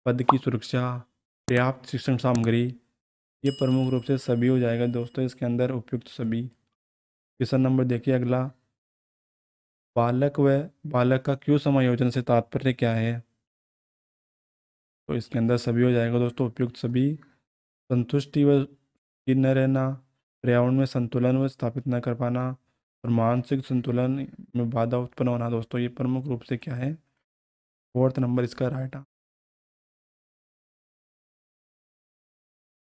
पद की सुरक्षा, पर्याप्त शिक्षण सामग्री ये प्रमुख रूप से सभी हो जाएगा दोस्तों इसके अंदर उपयुक्त सभी। क्वेश्चन नंबर देखिए अगला, बालक का क्यों समायोजन से तात्पर्य क्या है? तो इसके अंदर सभी हो जाएगा दोस्तों उपयुक्त सभी। संतुष्टि व स्थिर न रहना, पर्यावरण में संतुलन व स्थापित न कर पाना और मानसिक संतुलन में बाधा उत्पन्न होना दोस्तों ये प्रमुख रूप से क्या है? 4th नंबर इसका राइट।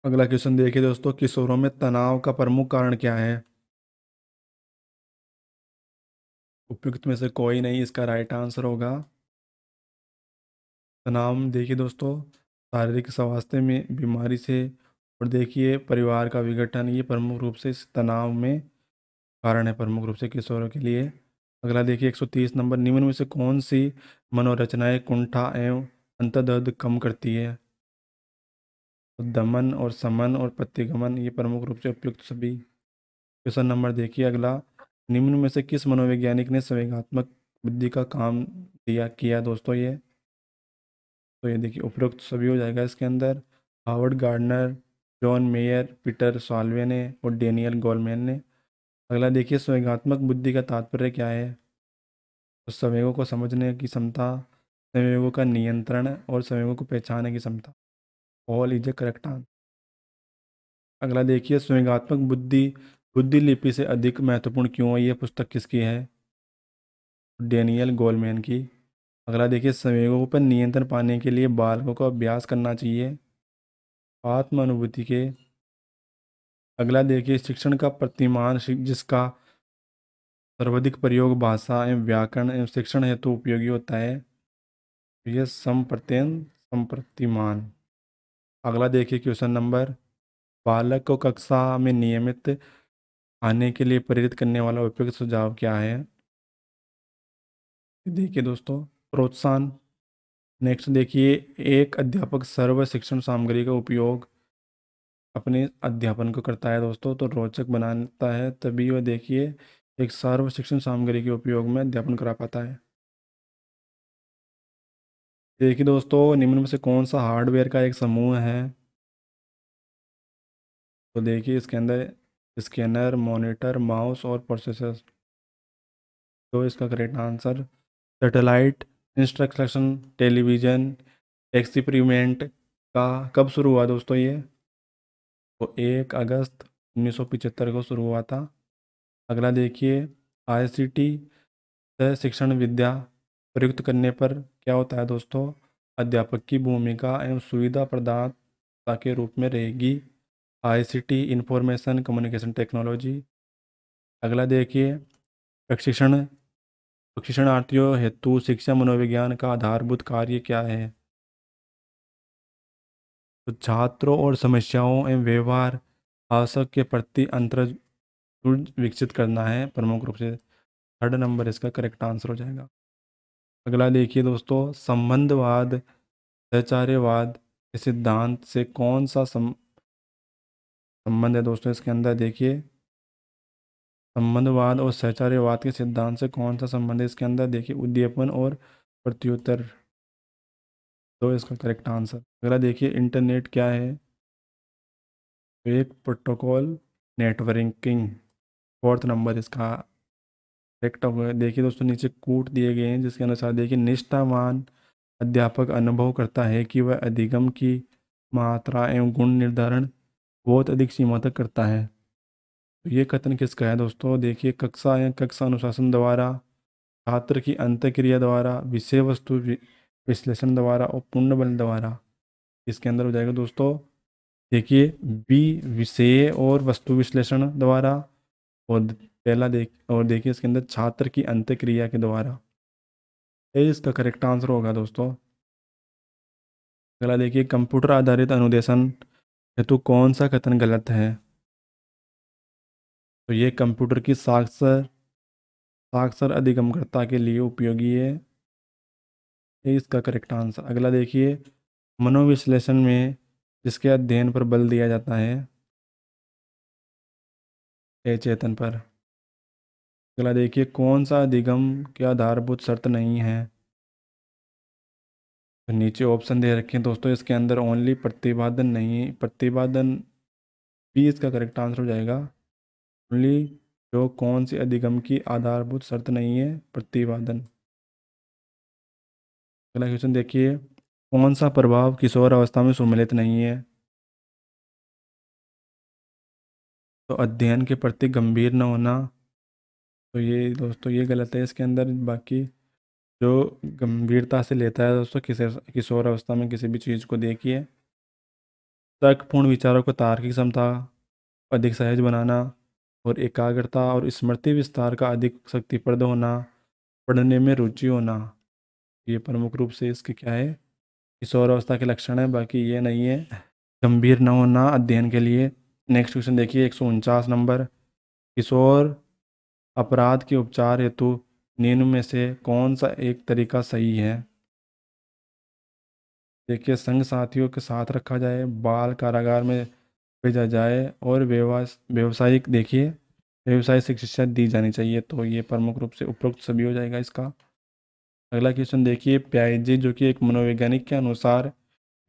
अगला क्वेश्चन देखिए दोस्तों, किशोरों में तनाव का प्रमुख कारण क्या है? उपयुक्त में से कोई नहीं इसका राइट आंसर होगा। तनाव में देखिए दोस्तों, शारीरिक स्वास्थ्य में बीमारी से और देखिए परिवार का विघटन, ये प्रमुख रूप से इस तनाव में कारण है, प्रमुख रूप से किशोरों के लिए। अगला देखिए 130 नंबर, निम्न में से कौन सी मनोरचनाएं कुंठा एवं अंतर्दर्द कम करती है? तो दमन और समन और प्रतिगमन, ये प्रमुख रूप से उपयुक्त सभी। क्वेश्चन नंबर देखिए अगला, निम्न में से किस मनोवैज्ञानिक ने संवेगात्मक बुद्धि का काम दिया किया दोस्तों? ये तो ये देखिए उपरोक्त सभी हो जाएगा इसके अंदर। Howard Gardner, John Mayer, Peter Salovey ने और डेनियल गोलमैन ने। अगला देखिए संवेगात्मक बुद्धि का तात्पर्य क्या है? तो संवेगों को समझने की क्षमता, संवेगों का नियंत्रण और संवेगों को पहचानने की क्षमता। All is A correct answer. अगला देखिए संवेगात्मक बुद्धि बुद्धि लिपि से अधिक महत्वपूर्ण क्यों है? यह पुस्तक किसकी है? डेनियल गोलमैन की। अगला देखिए संवेगों पर नियंत्रण पाने के लिए बालकों को अभ्यास करना चाहिए आत्म अनुभूति के। अगला देखिए शिक्षण का प्रतिमान जिसका सर्वाधिक प्रयोग भाषा एवं व्याकरण एवं शिक्षण हेतु उपयोगी होता है, तो यह संप्रत्यन संप्रतिमान। अगला देखिए क्वेश्चन नंबर, बालक को कक्षा में नियमित आने के लिए प्रेरित करने वाला उपयुक्त सुझाव क्या है? देखिए दोस्तों प्रोत्साहन। नेक्स्ट देखिए, एक अध्यापक सर्व शिक्षण सामग्री का उपयोग अपने अध्यापन को करता है दोस्तों, तो रोचक बनाता है, तभी वह देखिए एक सर्व शिक्षण सामग्री के उपयोग में अध्यापन करा पाता है। देखिए दोस्तों निम्न में से कौन सा हार्डवेयर का एक समूह है? तो देखिए इसके अंदर स्कैनर, मॉनिटर, माउस और प्रोसेसर। तो इसका correct answer satellite instruction television experiment का कब शुरू हुआ दोस्तों? ये तो 1 अगस्त 1975 को शुरू हुआ था। अगला देखिए आईसीटी से शिक्षण विद्या प्रयुक्त करने पर क्या होता है दोस्तों? अध्यापक की भूमिका एवं सुविधा प्रदाता के रूप में रहेगी आईसीटी, इंफॉर्मेशन कम्युनिकेशन टेक्नोलॉजी। अगला देखिए प्रशिक्षण प्रशिक्षणार्थियों हेतु शिक्षा मनोविज्ञान का आधारभूत कार्य क्या है? तो छात्रों और समस्याओं एवं व्यवहार आवश्यक के प्रति अंतर विकसित करना है प्रमुख रूप से। थर्ड नंबर इसका करेक्ट आंसर हो जाएगा। अगला देखिए दोस्तों संबंधवाद सहचार्यवाद के सिद्धांत से कौन सा संबंध है दोस्तों? इसके अंदर देखिए संबंधवाद और सहचार्यवाद के सिद्धांत से कौन सा संबंध है? इसके अंदर देखिए उद्दीपन और प्रत्युत्तर। तो इसका करेक्ट आंसर। अगला देखिए इंटरनेट क्या है? एक प्रोटोकॉल नेटवर्किंग। फोर्थ नंबर इसका करेक्ट होगा। देखिए दोस्तों नीचे कूट दिए गए हैं जिसके अनुसार देखिए निष्ठावान अध्यापक अनुभव करता है कि वह अधिगम की मात्रा एवं गुण निर्धारण बहुत अधिक सीमा तक करता है। तो ये कथन किसका है दोस्तों? देखिए कक्षा या कक्षा अनुशासन द्वारा, छात्र की अंतःक्रिया द्वारा, विषय वस्तु विश्लेषण द्वारा और पूर्ण बल द्वारा। इसके अंदर हो जाएगा दोस्तों देखिए बी विषय और वस्तु विश्लेषण द्वारा, और पहला और देखिए इसके अंदर छात्र की अंतःक्रिया के द्वारा। ये इसका करेक्ट आंसर होगा दोस्तों। अगला देखिए कंप्यूटर आधारित अनुदेशन हेतु कौन सा कथन गलत है? तो ये कंप्यूटर की साक्षर साक्षर अधिगमकर्ता के लिए उपयोगी है, ये इसका करेक्ट आंसर। अगला देखिए मनोविश्लेषण में जिसके अध्ययन पर बल दिया जाता है, चेतन पर। अगला देखिए कौन सा अधिगम के आधारभूत शर्त नहीं है? तो नीचे ऑप्शन दे रखे हैं दोस्तों, इसके अंदर ओनली प्रतिपादन नहीं, प्रतिपादन भी इसका करेक्ट आंसर हो जाएगा। ओनली जो कौन सी अधिगम की आधारभूत शर्त नहीं है? प्रतिपादन। अगला क्वेश्चन देखिए कौन सा प्रभाव किशोर अवस्था में सम्मिलित नहीं है? तो अध्ययन के प्रति गंभीर न होना। तो ये दोस्तों ये गलत है इसके अंदर। बाकी जो गंभीरता से लेता है दोस्तों किशोर किशोर अवस्था में किसी भी चीज़ को देखिए। तर्कपूर्ण विचारों को तार्किक क्षमता अधिक सहज बनाना और एकाग्रता और स्मृति विस्तार का अधिक शक्तिप्रद होना, पढ़ने में रुचि होना, ये प्रमुख रूप से इसके क्या है? किशोर अवस्था के लक्षण है, बाकी ये नहीं है। गंभीर न होना अध्ययन के लिए। नेक्स्ट क्वेश्चन देखिए 149 नंबर। किशोर अपराध के उपचार हेतु निम्न में से कौन सा एक तरीका सही है? देखिए, संग साथियों के साथ रखा जाए, बाल कारागार में भेजा जाए, और व्यवसायिक देखिए व्यवसाय शिक्षा दी जानी चाहिए। तो ये प्रमुख रूप से उपरोक्त सभी हो जाएगा इसका। अगला क्वेश्चन देखिए पियाजे, जो कि एक मनोवैज्ञानिक के अनुसार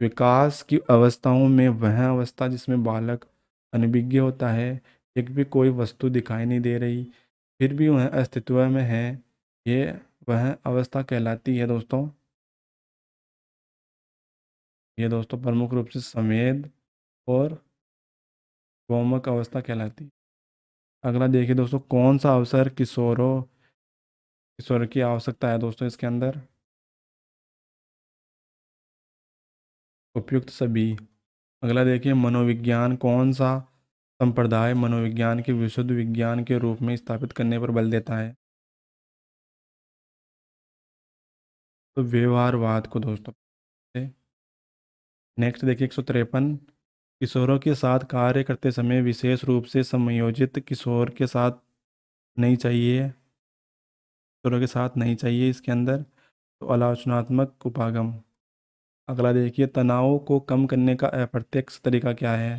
विकास की अवस्थाओं में वह अवस्था जिसमें बालक अनभिज्ञ होता है, एक भी कोई वस्तु दिखाई नहीं दे रही, फिर भी वह अस्तित्व में है, ये वह अवस्था कहलाती है दोस्तों। ये दोस्तों प्रमुख रूप से संवेद और भौमिक अवस्था कहलाती है। अगला देखिए दोस्तों, कौन सा अवसर किशोर की आवश्यकता है दोस्तों इसके अंदर? उपयुक्त सभी। अगला देखिए, मनोविज्ञान कौन सा संप्रदाय मनोविज्ञान के विशुद्ध विज्ञान के रूप में स्थापित करने पर बल देता है? तो व्यवहारवाद को दोस्तों। नेक्स्ट देखिए 153। किशोरों के साथ कार्य करते समय विशेष रूप से समयोजित किशोर के साथ नहीं चाहिए, किशोरों के साथ नहीं चाहिए इसके अंदर। तो आलोचनात्मक उपागम। अगला देखिए, तनाव को कम करने का अप्रत्यक्ष तरीका क्या है?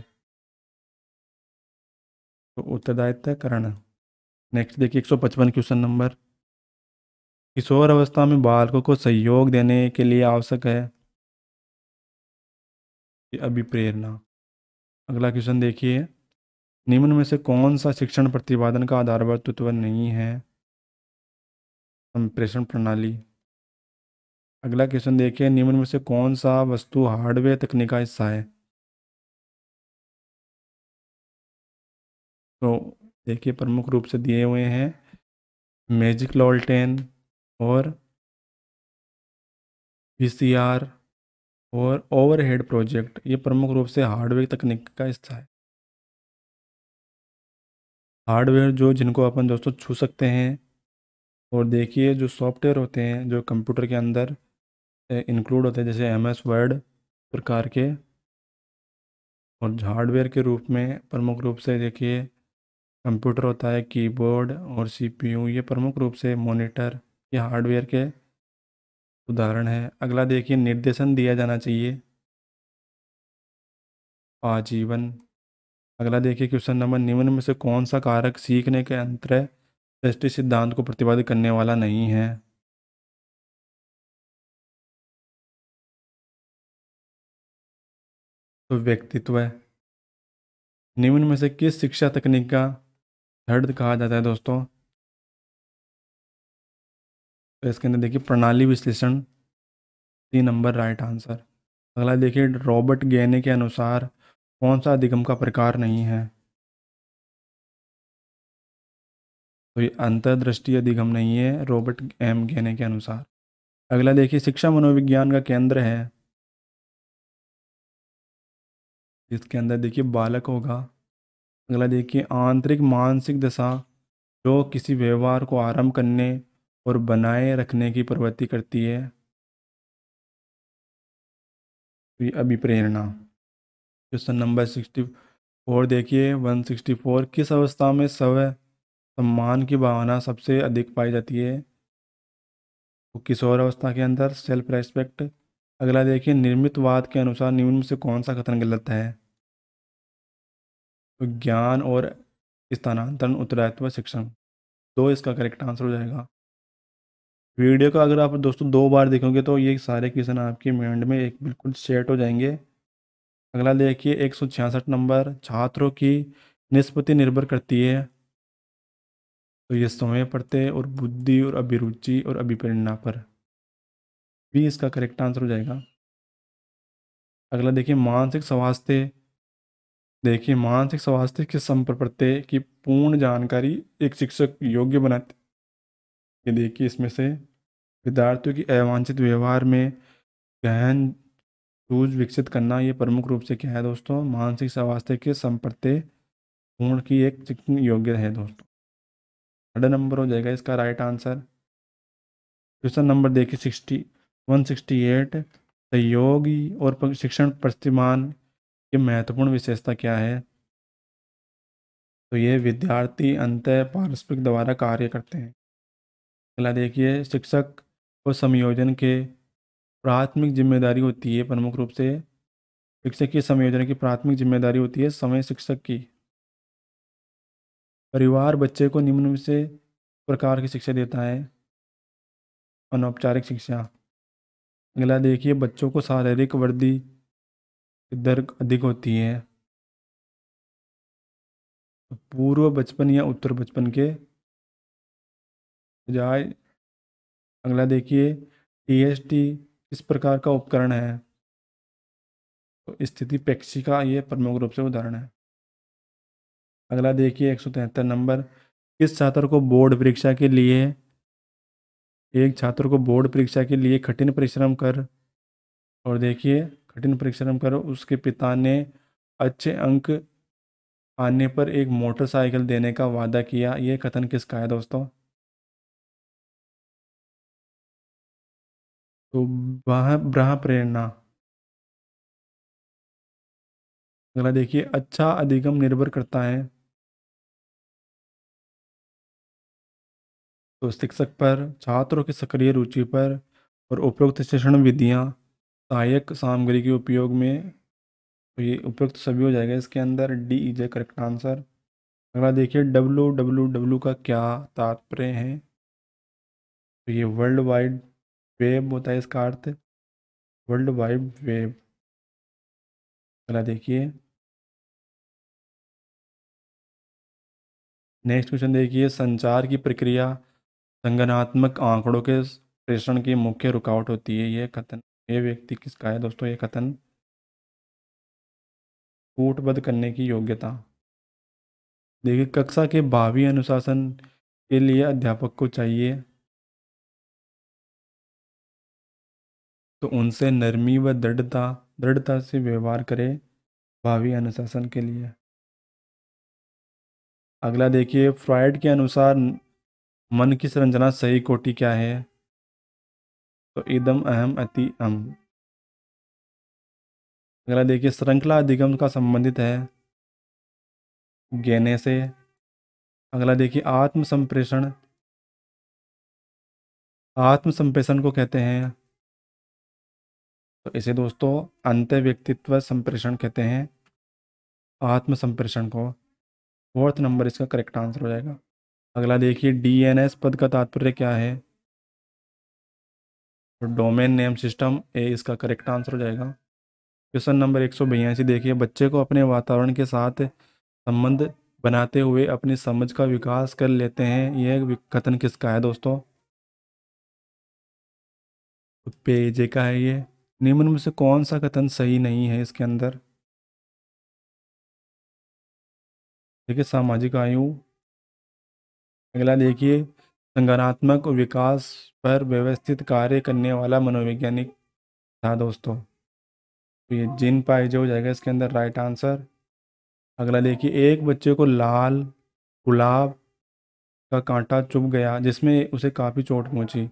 तो उत्तरदायित्वकरण। नेक्स्ट देखिए 155 क्वेश्चन नंबर। किशोर अवस्था में बालकों को सहयोग देने के लिए आवश्यक है कि अभिप्रेरणा। अगला क्वेश्चन देखिए, निम्न में से कौन सा शिक्षण प्रतिपादन का आधारभूत तत्व नहीं है? संप्रेषण प्रणाली। अगला क्वेश्चन देखिए, निम्न में से कौन सा वस्तु हार्डवेयर तकनीक का हिस्सा है? तो देखिए प्रमुख रूप से दिए हुए हैं मैजिक लॉल्टेन और वीसीआर और ओवरहेड प्रोजेक्ट, ये प्रमुख रूप से हार्डवेयर तकनीक का हिस्सा है। हार्डवेयर जो जिनको अपन दोस्तों छू सकते हैं, और देखिए जो सॉफ्टवेयर होते हैं जो कंप्यूटर के अंदर इंक्लूड होते हैं, जैसे एमएस वर्ड प्रकार के। और हार्डवेयर के रूप में प्रमुख रूप से देखिए कंप्यूटर होता है, कीबोर्ड और सीपीयू, ये प्रमुख रूप से मॉनिटर, ये हार्डवेयर के उदाहरण है। अगला देखिए, निर्देशन दिया जाना चाहिए आजीवन। अगला देखिए क्वेश्चन नंबर, निम्न में से कौन सा कारक सीखने के अंतर दृष्टि सिद्धांत को प्रतिपादित करने वाला नहीं है? तो व्यक्तित्व है। निम्न में से किस शिक्षा तकनीक का थर्ड कहा जाता है दोस्तों? तो इसके अंदर देखिए प्रणाली विश्लेषण, 3 नंबर राइट आंसर। अगला देखिए, रॉबर्ट गेने के अनुसार कौन सा अधिगम का प्रकार नहीं है? तो ये अंतर्दृष्टि अधिगम नहीं है रॉबर्ट एम गेने के अनुसार। अगला देखिए, शिक्षा मनोविज्ञान का केंद्र है, जिसके अंदर देखिए बालक होगा। अगला देखिए, आंतरिक मानसिक दशा जो किसी व्यवहार को आरंभ करने और बनाए रखने की प्रवृत्ति करती है, तो ये अभिप्रेरणा। क्वेश्चन नंबर 64 देखिए 164, किस अवस्था में स्व सम्मान की भावना सबसे अधिक पाई जाती है? तो किशोर अवस्था के अंदर सेल्फ रेस्पेक्ट। अगला देखिए, निर्मितवाद के अनुसार निम्न में से कौन सा कथन गलत है? तो ज्ञान और स्थानांतरण उत्तरदायित्व शिक्षण, दो इसका करेक्ट आंसर हो जाएगा। वीडियो को अगर आप दोस्तों 2 बार देखोगे तो ये सारे क्वेश्चन आपके माइंड में एक बिल्कुल सेट हो जाएंगे। अगला देखिए 166 नंबर, छात्रों की निष्पत्ति निर्भर करती है, तो ये समय पढ़ते और बुद्धि और अभिरुचि और अभिप्रेरणा पर, भी इसका करेक्ट आंसर हो जाएगा। अगला देखिए मानसिक स्वास्थ्य। देखिए मानसिक स्वास्थ्य के संप्रत्य की पूर्ण जानकारी एक शिक्षक योग्य बनाते। ये देखिए इसमें से विद्यार्थियों की अवांछित व्यवहार में गहन सूझ विकसित करना, ये प्रमुख रूप से क्या है दोस्तों? मानसिक स्वास्थ्य के संप्रत्य पूर्ण की एक शिक्षण योग्य है दोस्तों। 3 नंबर हो जाएगा इसका राइट आंसर। क्वेश्चन नंबर देखिए 168। सहयोगी और शिक्षण प्रतिमान की महत्वपूर्ण विशेषता क्या है? तो ये विद्यार्थी अंतः पारस्परिक द्वारा कार्य करते हैं। अगला देखिए, शिक्षक को समायोजन के प्राथमिक जिम्मेदारी होती है, प्रमुख रूप से शिक्षक की समायोजन की प्राथमिक जिम्मेदारी होती है समय शिक्षक की। परिवार बच्चे को निम्न से प्रकार की शिक्षा देता है। अनौपचारिक शिक्षा। अगला देखिए, बच्चों को शारीरिक वृद्धि की दर अधिक होती है पूर्व बचपन या उत्तर बचपन के बजाय। अगला देखिए, टीएसटी किस प्रकार का उपकरण है? तो स्थिति पेक्षिका ये प्रमुख रूप से उदाहरण है। अगला देखिए 173 नंबर, किस छात्र को बोर्ड परीक्षा के लिए एक छात्र को बोर्ड परीक्षा के लिए कठिन परिश्रम कर और देखिए कठिन परिश्रम कर उसके पिता ने अच्छे अंक आने पर एक मोटरसाइकिल देने का वादा किया, ये कथन किसका है दोस्तों? तो वह ब्रह प्रेरणा। अगला देखिए, अच्छा अधिगम निर्भर करता है तो शिक्षक पर, छात्रों की सक्रिय रुचि पर और उपयुक्त शिक्षण विधियां, सहायक सामग्री के उपयोग में। तो ये उपयुक्त सभी हो जाएगा इसके अंदर, D is A correct answer. अगला देखिए, डब्लू डब्लू डब्लू का क्या तात्पर्य है? तो ये वर्ल्ड वाइड वेब होता है इसका अर्थ, वर्ल्ड वाइड वेब। अगला देखिए, नेक्स्ट क्वेश्चन देखिए, संचार की प्रक्रिया संगणनात्मक आंकड़ों के प्रेषण की मुख्य रुकावट होती है, ये कथन ये व्यक्ति किसका है दोस्तों? ये कथन, कूटबद्ध करने की योग्यता। देखिए, कक्षा के भावी अनुशासन के लिए अध्यापक को चाहिए तो उनसे नरमी व दृढ़ता से व्यवहार करे भावी अनुशासन के लिए। अगला देखिए, फ्रायड के अनुसार मन की संरचना सही कोटि क्या है? तो इदम अहम अति अहम। अगला देखिए, श्रृंखला अधिगम का संबंधित है ज्ञाने से। अगला देखिए, आत्म संप्रेषण को कहते हैं, तो इसे दोस्तों अंत व्यक्तित्व संप्रेषण कहते हैं, आत्म संप्रेषण को। फोर्थ नंबर इसका करेक्ट आंसर हो जाएगा। अगला देखिए, डीएनएस पद का तात्पर्य क्या है? तो डोमेन नेम सिस्टम, ए इसका करेक्ट आंसर हो जाएगा। क्वेश्चन नंबर 182 देखिए, बच्चे को अपने वातावरण के साथ संबंध बनाते हुए अपनी समझ का विकास कर लेते हैं, यह कथन किसका है दोस्तों? तो पेजे का है ये। निम्न में से कौन सा कथन सही नहीं है इसके अंदर? देखिए, सामाजिक आयु। अगला देखिए, संज्ञानात्मक विकास पर व्यवस्थित कार्य करने वाला मनोवैज्ञानिक था दोस्तों, तो ये जिन पाइजे हो जाएगा इसके अंदर राइट आंसर। अगला देखिए, एक बच्चे को लाल गुलाब का कांटा चुभ गया जिसमें उसे काफ़ी चोट पहुंची।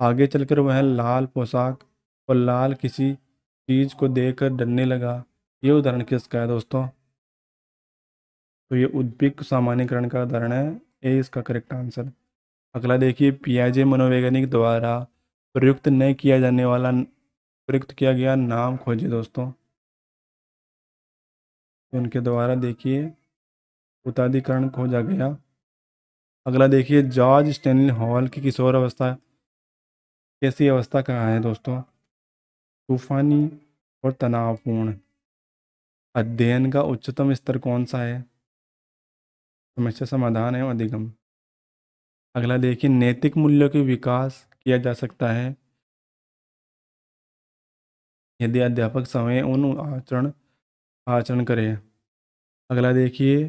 आगे चलकर वह लाल पोशाक और लाल किसी चीज़ को देखकर डरने लगा, ये उदाहरण किसका है दोस्तों? तो ये उद्विग्न सामान्यकरण का उदाहरण है, ए इसका करेक्ट आंसर। अगला देखिए, पियाजे मनोवैज्ञानिक द्वारा प्रयुक्त किया गया नाम खोजिए दोस्तों। तो उनके द्वारा देखिए उताधिकरण खोजा गया। अगला देखिए, जॉर्ज स्टेनली हॉल की किशोर अवस्था कैसी अवस्था कहाँ है दोस्तों? तूफानी और तनावपूर्ण। अध्ययन का उच्चतम स्तर कौन सा है? समस्या समाधान एवं अधिगम। अगला देखिए, नैतिक मूल्यों के विकास किया जा सकता है यदि अध्यापक समय उन आचरण करे। अगला देखिए,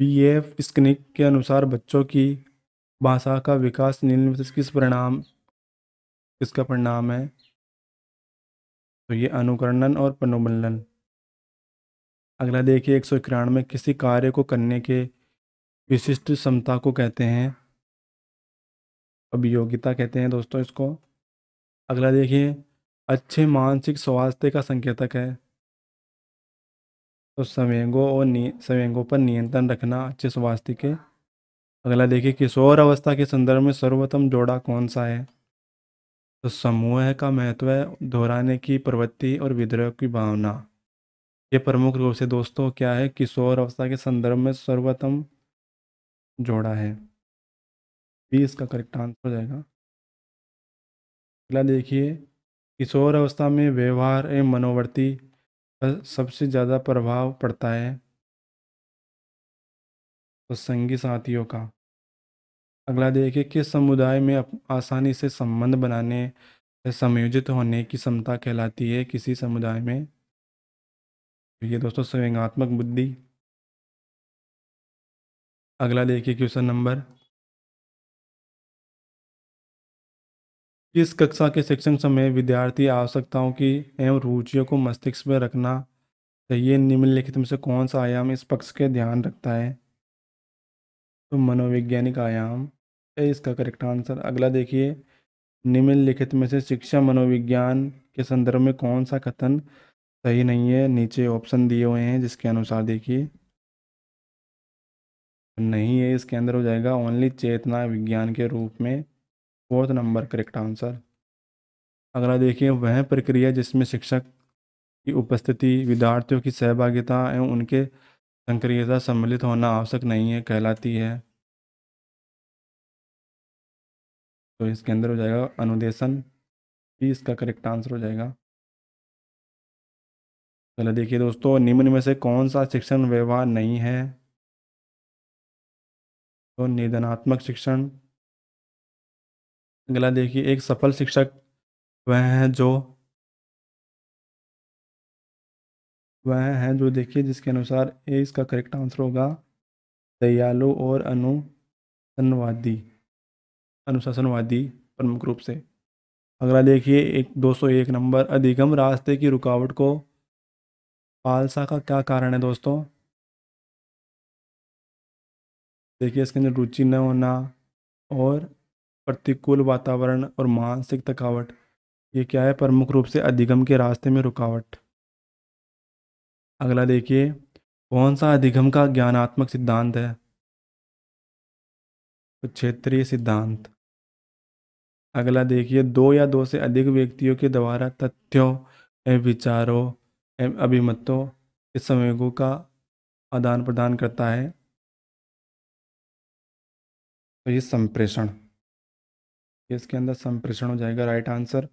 पीएफ स्किनिक के अनुसार बच्चों की भाषा का विकास निम्न में से किसका परिणाम है? तो ये अनुकरणन और पुनर्मूल्यन। अगला देखिए, 191 किसी कार्य को करने के विशिष्ट क्षमता को कहते हैं, अभियोगिता कहते हैं दोस्तों इसको। अगला देखिए, अच्छे मानसिक स्वास्थ्य का संकेतक है। तो संवेगों पर नियंत्रण रखना अच्छे स्वास्थ्य के। अगला देखिए, किशोर अवस्था के संदर्भ में सर्वोत्तम जोड़ा कौन सा है? तो समूह का महत्व है, दोहराने की प्रवृत्ति और विद्रोह की भावना। ये प्रमुख रूप से दोस्तों क्या है, किशोर अवस्था के संदर्भ में सर्वोत्तम जोड़ा है। बी इसका करेक्ट आंसर हो जाएगा। अगला देखिए, किशोर अवस्था में व्यवहार एवं मनोवृत्ति पर सबसे ज़्यादा प्रभाव पड़ता है। तो संगी साथियों का। अगला देखिए, किस समुदाय में आसानी से संबंध बनाने या समायोजित होने की क्षमता कहलाती है किसी समुदाय में? तो ये दोस्तों संवेगात्मक बुद्धि। अगला देखिए क्वेश्चन नंबर, किस कक्षा के शिक्षण समय विद्यार्थी आवश्यकताओं की एवं रुचियों को मस्तिष्क में रखना चाहिए? निम्नलिखित में से कौन सा आयाम इस पक्ष के ध्यान रखता है? तो मनोवैज्ञानिक आयाम है इसका करेक्ट आंसर। अगला देखिए, निम्नलिखित में से शिक्षा मनोविज्ञान के संदर्भ में कौन सा कथन सही नहीं है? नीचे ऑप्शन दिए हुए हैं जिसके अनुसार देखिए। नहीं है, इसके अंदर हो जाएगा ओनली चेतना विज्ञान के रूप में। Fourth number correct answer. अगला देखिए, वह प्रक्रिया जिसमें शिक्षक की उपस्थिति, विद्यार्थियों की सहभागिता एवं उनके सक्रियता सम्मिलित होना आवश्यक नहीं है कहलाती है? तो इसके अंदर हो जाएगा अनुदेशन। भी इसका करेक्ट आंसर हो जाएगा। चलो देखिए दोस्तों, निम्न में से कौन सा शिक्षण व्यवहार नहीं है? तो निदानात्मक शिक्षण। अगला देखिए, एक सफल शिक्षक वह है जो देखिए जिसके अनुसार ए इसका करेक्ट आंसर होगा दयालु और अनुशासनवादी। अनुशासनवादी प्रमुख रूप से। अगला देखिए, एक 201 नंबर, अधिगम रास्ते की रुकावट को पालसा का क्या कारण है दोस्तों? देखिए इसके अंदर रुचि न होना और प्रतिकूल वातावरण और मानसिक थकावट, ये क्या है प्रमुख रूप से अधिगम के रास्ते में रुकावट। अगला देखिए, कौन सा अधिगम का ज्ञानात्मक सिद्धांत है? तो क्षेत्रीय सिद्धांत। अगला देखिए, दो या दो से अधिक व्यक्तियों के द्वारा तथ्यों एवं विचारों एवं अभिमतों के संवेगों का आदान प्रदान करता है। तो ये संप्रेषण, इसके अंदर संप्रेषण हो जाएगा राइट आंसर।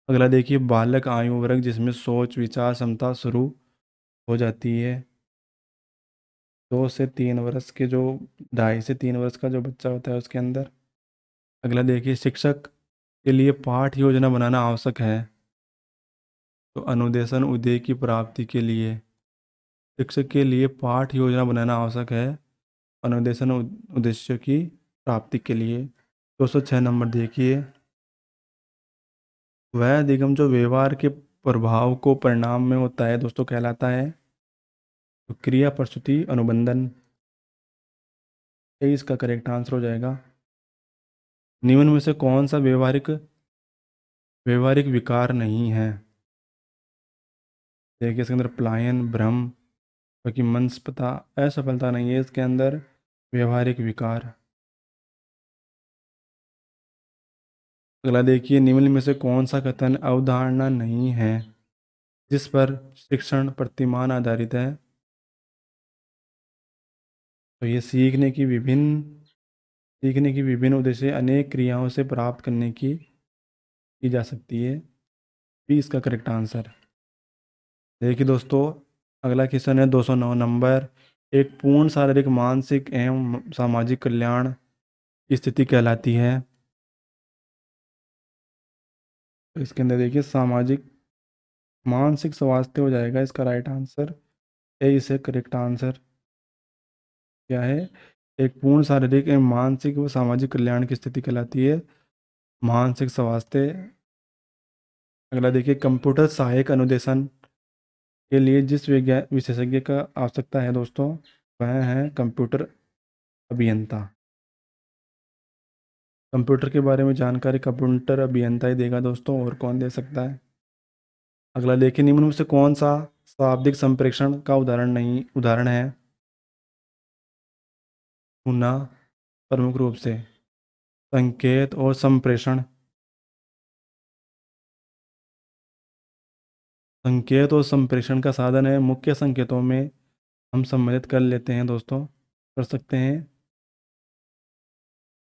अगला देखिए, बालक आयु वर्ग जिसमें सोच विचार क्षमता शुरू हो जाती है। 2 से 3 वर्ष के जो 2.5 से 3 वर्ष का जो बच्चा होता है उसके अंदर। अगला देखिए, शिक्षक के लिए पाठ योजना बनाना आवश्यक है। तो अनुदेशन उद्देश्य की प्राप्ति के लिए, शिक्षक के लिए पाठ योजना बनाना आवश्यक है अनुदेशन उद्देश्य की प्राप्ति के लिए। 206 नंबर देखिए, वह अधिगम जो व्यवहार के प्रभाव को परिणाम में होता है दोस्तों कहलाता है? तो क्रिया प्रस्तुति अनुबंधन, ये इसका करेक्ट आंसर हो जाएगा। निम्न में से कौन सा व्यवहारिक व्यवहारिक विकार नहीं है? देखिए इसके अंदर पलायन, भ्रम, क्योंकि मंसपता, असफलता नहीं है इसके अंदर व्यवहारिक विकार। अगला देखिए, निम्न में से कौन सा कथन अवधारणा नहीं है जिस पर शिक्षण प्रतिमान आधारित है? तो ये सीखने की विभिन्न उद्देश्य अनेक क्रियाओं से प्राप्त करने की जा सकती है। भी इसका करेक्ट आंसर। देखिए दोस्तों, अगला क्वेश्चन है 209 नंबर, एक पूर्ण शारीरिक मानसिक एवं सामाजिक कल्याण की स्थिति कहलाती है? तो इसके अंदर देखिए सामाजिक मानसिक स्वास्थ्य हो जाएगा इसका राइट आंसर। ए इसे करेक्ट आंसर क्या है? एक पूर्ण शारीरिक एवं मानसिक व सामाजिक कल्याण की स्थिति कहलाती है मानसिक स्वास्थ्य। अगला देखिए, कंप्यूटर सहायक अनुदेशन के लिए जिस विशेषज्ञ का आवश्यकता है दोस्तों, वह है कंप्यूटर अभियंता। कंप्यूटर के बारे में जानकारी कंप्यूटर अभियंता ही देगा दोस्तों, और कौन दे सकता है? अगला देखिए, निम्न में से कौन सा शाब्दिक संप्रेषण का उदाहरण है? पुनः, प्रमुख रूप से, संकेत और संप्रेषण। संकेत और संप्रेषण का साधन है, मुख्य संकेतों में हम सम्मिलित कर लेते हैं दोस्तों, कर सकते हैं।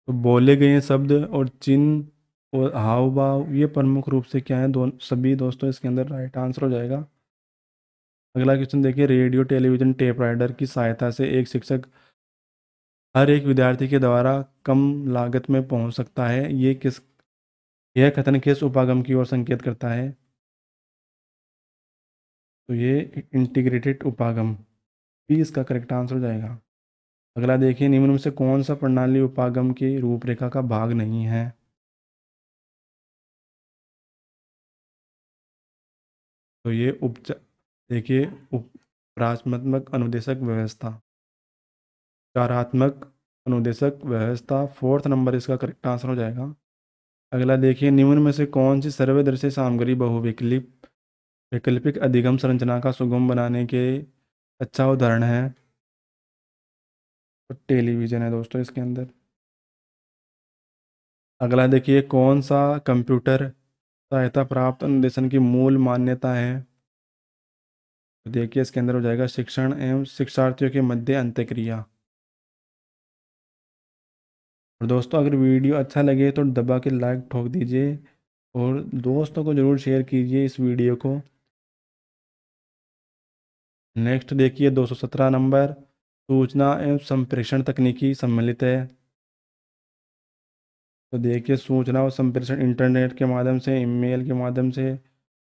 तो बोले गए शब्द और चिन्ह और हाव भाव, ये प्रमुख रूप से क्या है, दोनों सभी दोस्तों इसके अंदर राइट आंसर हो जाएगा। अगला क्वेश्चन देखिए, रेडियो टेलीविजन टेप राइडर की सहायता से एक शिक्षक हर एक विद्यार्थी के द्वारा कम लागत में पहुंच सकता है, यह कथन किस उपागम की ओर संकेत करता है? तो ये इंटीग्रेटेड उपागम भी इसका करेक्ट आंसर हो जाएगा। अगला देखिए, निम्न में से कौन सा प्रणाली उपागम की रूपरेखा का भाग नहीं है? तो ये देखिए, उपराष्ट्रात्मक अनुदेशक व्यवस्था, कार्यात्मक अनुदेशक व्यवस्था, फोर्थ नंबर इसका करेक्ट आंसर हो जाएगा। अगला देखिए, निम्न में से कौन सी सर्वदर्शी सामग्री वैकल्पिक अधिगम संरचना का सुगम बनाने के अच्छा उदाहरण है? तो टेलीविजन है दोस्तों इसके अंदर। अगला देखिए, कौन सा कंप्यूटर सहायता प्राप्त अनुदेशन की मूल मान्यता है? तो देखिए इसके अंदर हो जाएगा शिक्षण एवं शिक्षार्थियों के मध्य अंतःक्रिया। और दोस्तों, अगर वीडियो अच्छा लगे तो दबा के लाइक ठोक दीजिए और दोस्तों को ज़रूर शेयर कीजिए इस वीडियो को। नेक्स्ट देखिए, 217 नंबर, सूचना एवं संप्रेषण तकनीकी सम्मिलित है। तो देखिए, सूचना और संप्रेषण इंटरनेट के माध्यम से, ईमेल के माध्यम से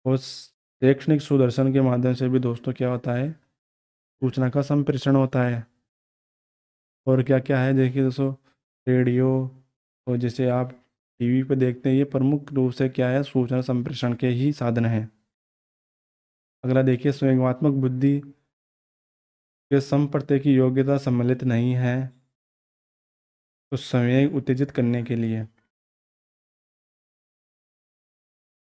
और शैक्षणिक सुदर्शन के माध्यम से भी दोस्तों क्या होता है, सूचना का संप्रेषण होता है। और क्या क्या है देखिए दोस्तों, रेडियो और जैसे आप टीवी पे देखते हैं, ये प्रमुख रूप से क्या है, सूचना संप्रेषण के ही साधन हैं। अगला देखिए, संवेगात्मक बुद्धि के समप्रत्यय की योग्यता सम्मिलित नहीं है। तो संवेग उत्तेजित करने के लिए।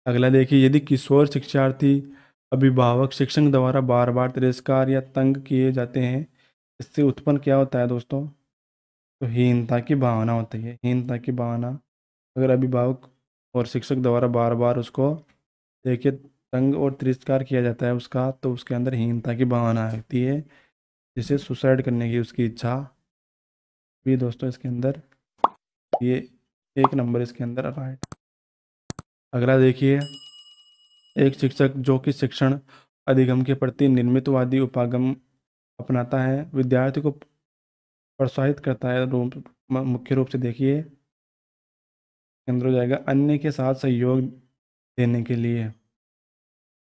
अगला देखिए, यदि किशोर शिक्षार्थी अभिभावक शिक्षक द्वारा बार बार तिरस्कार या तंग किए जाते हैं, इससे उत्पन्न क्या होता है दोस्तों? तो हीनता की भावना होती है, हीनता की भावना। अगर अभिभावक और शिक्षक द्वारा बार बार उसको देखिए तंग और तिरस्कार किया जाता है उसका, तो उसके अंदर हीनता की भावना आती है, जिसे सुसाइड करने की उसकी इच्छा भी दोस्तों इसके अंदर, ये एक नंबर इसके अंदर राइट। अगला देखिए, एक शिक्षक जो कि शिक्षण अधिगम के प्रति निर्मितवादी उपागम अपनाता है, विद्यार्थी को प्रोत्साहित करता है, मुख्य रूप से देखिए केंद्र हो जाएगा अन्य के साथ सहयोग देने के लिए।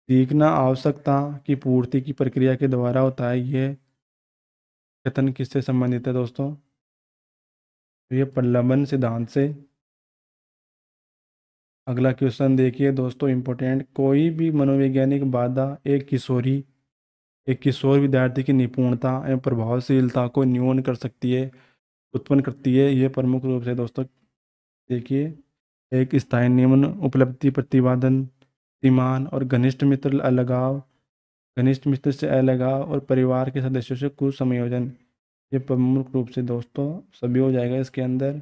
सीखना आवश्यकता की पूर्ति की प्रक्रिया के द्वारा होता है, ये कथन किससे संबंधित है दोस्तों? तो ये प्रलंबन सिद्धांत से। अगला क्वेश्चन देखिए दोस्तों, इम्पोर्टेंट, कोई भी मनोवैज्ञानिक बाधा एक किशोर विद्यार्थी की निपुणता एवं प्रभावशीलता को न्यून कर सकती है, उत्पन्न करती है। ये प्रमुख रूप से दोस्तों देखिए, एक स्थायी निम्न उपलब्धि प्रतिपादन, सीमान और घनिष्ठ मित्र से अलगाव और परिवार के सदस्यों से कुछ संयोजन, ये प्रमुख रूप से दोस्तों सभी हो जाएगा इसके अंदर।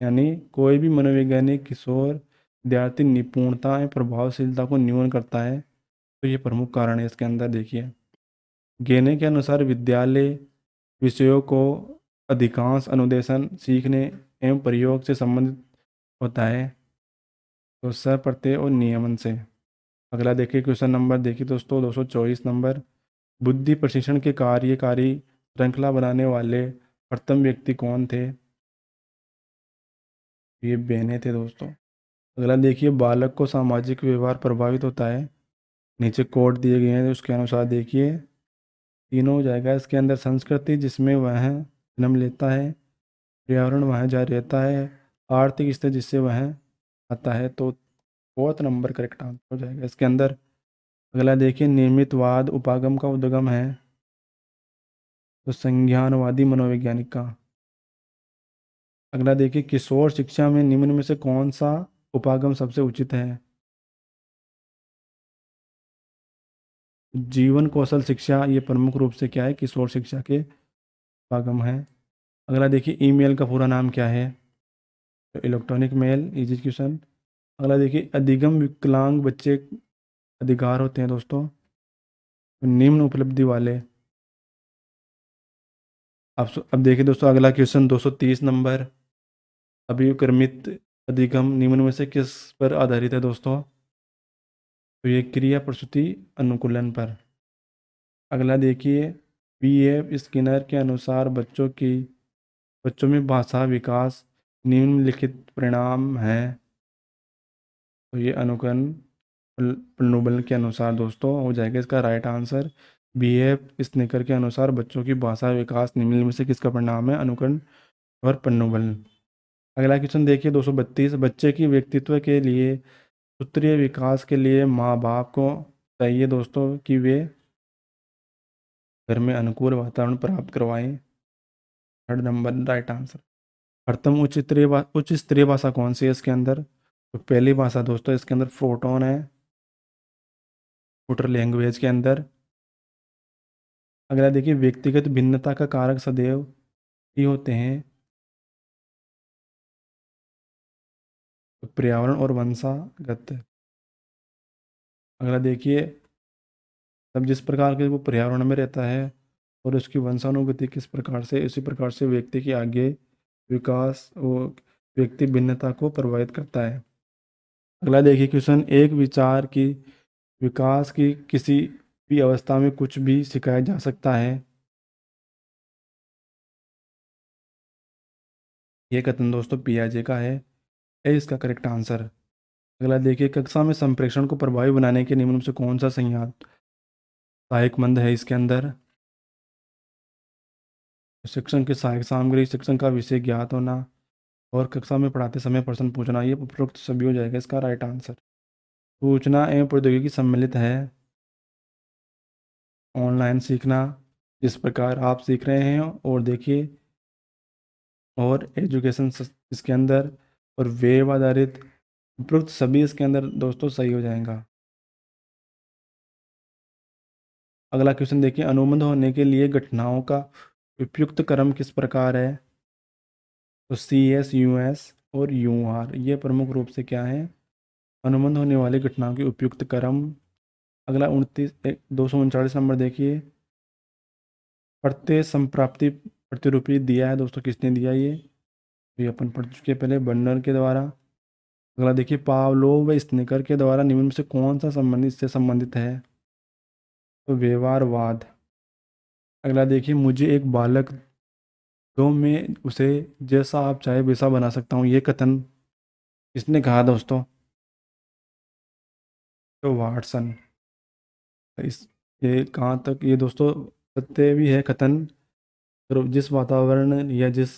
यानी कोई भी मनोवैज्ञानिक किशोर विद्यार्थी निपुणता एवं प्रभावशीलता को न्यून करता है, तो ये प्रमुख कारण है इसके अंदर। देखिए, गेने के अनुसार विद्यालय विषयों को अधिकांश अनुदेशन सीखने एवं प्रयोग से संबंधित होता है, तो सप्रत्यय और नियमन से। अगला देखिए क्वेश्चन नंबर देखिए दोस्तों, 224 नंबर, बुद्धि प्रशिक्षण के कार्यकारी श्रृंखला बनाने वाले प्रथम व्यक्ति कौन थे? ये बेने थे दोस्तों। अगला देखिए, बालक को सामाजिक व्यवहार प्रभावित होता है, नीचे कोड दिए गए हैं उसके अनुसार देखिए, तीनों हो जाएगा इसके अंदर, संस्कृति जिसमें वह जन्म लेता है, पर्यावरण वह जहाँ रहता है, आर्थिक स्थिति जिससे वह आता है, तो फोर्थ नंबर करेक्ट आंसर हो जाएगा इसके अंदर। अगला देखिए, निर्मितवाद उपागम का उद्गम है, तो संज्ञानवादी मनोवैज्ञानिक का। अगला देखिए, किशोर शिक्षा में निम्न में से कौन सा उपागम सबसे उचित है? जीवन कौशल शिक्षा ये प्रमुख रूप से क्या है, किशोर शिक्षा के उपागम है। अगला देखिए ईमेल का पूरा नाम क्या है, तो इलेक्ट्रॉनिक मेल एजुकेशन। अगला देखिए अधिगम विकलांग बच्चे अधिकार होते हैं दोस्तों, तो निम्न उपलब्धि वाले। अब देखिए दोस्तों अगला क्वेश्चन 230 नंबर, अभिक्रमित अधिगम निम्न में से किस पर आधारित है दोस्तों, तो ये क्रिया प्रसूति अनुकूलन पर। अगला देखिए B.F. स्किनर के अनुसार बच्चों में भाषा विकास निम्नलिखित परिणाम हैं, तो ये अनुकरण प्रनोबल के अनुसार दोस्तों हो जाएगा इसका राइट आंसर। B.F. स्निकर के अनुसार बच्चों की भाषा विकास निम्न में से किसका परिणाम है, अनुकरण और प्रनोबल। अगला क्वेश्चन देखिए 232, बच्चे की व्यक्तित्व के लिए सूत्रीय विकास के लिए माँ बाप को चाहिए दोस्तों कि वे घर में अनुकूल वातावरण प्राप्त करवाएं। Third number right answer. प्रथम उच्च स्तरीय भाषा कौन सी है इसके अंदर, तो पहली भाषा दोस्तों इसके अंदर फोटोन है, कंप्यूटर लैंग्वेज के अंदर। अगला देखिए व्यक्तिगत भिन्नता का कारक सदैव ही होते हैं, तो पर्यावरण और वंशागत। अगला देखिए तब जिस प्रकार के वो पर्यावरण में रहता है और उसकी वंशानुगति किस प्रकार से, इसी प्रकार से व्यक्ति के आगे विकास और व्यक्ति भिन्नता को प्रभावित करता है। अगला देखिए क्वेश्चन, एक विचार की विकास की किसी भी अवस्था में कुछ भी सिखाया जा सकता है, ये कथन दोस्तों पियाजे का है इसका करेक्ट आंसर। अगला देखिए कक्षा में संप्रेषण को प्रभावी बनाने के निम्न में से कौन सा संज्ञात सहायकमंद है इसके अंदर, शिक्षण की सहायक सामग्री, शिक्षण का विषय ज्ञात होना और कक्षा में पढ़ाते समय प्रश्न पूछना, ये उपरोक्त सभी हो जाएगा इसका राइट आंसर। सूचना एवं प्रौद्योगिकी सम्मिलित है ऑनलाइन सीखना, जिस प्रकार आप सीख रहे हैं, और देखिए और एजुकेशन इसके अंदर, और वेब आधारित, उपरोक्त सभी इसके अंदर दोस्तों सही हो जाएगा। अगला क्वेश्चन देखिए, अनुबंध होने के लिए घटनाओं का उपयुक्त क्रम किस प्रकार है, तो CS, US और UR ये प्रमुख रूप से क्या है, अनुबंध होने वाली घटनाओं के उपयुक्त क्रम। अगला 239 नंबर देखिए, प्रत्यय संप्राप्ति प्रतिरूपी दिया है दोस्तों, किसने दिया ये अपन पढ़ चुके हैं पहले, बर्नर के द्वारा। अगला देखिए पावलोव व स्नेकर के द्वारा निम्न में से कौन सा संबंधित है, तो व्यवहारवाद। अगला देखिए मुझे एक बालक दो, मैं उसे जैसा आप चाहे वैसा बना सकता हूँ, ये कथन किसने कहा दोस्तों, तो वाटसन। इस ये कहाँ तक ये दोस्तों सत्य भी है कथन, तो जिस वातावरण या जिस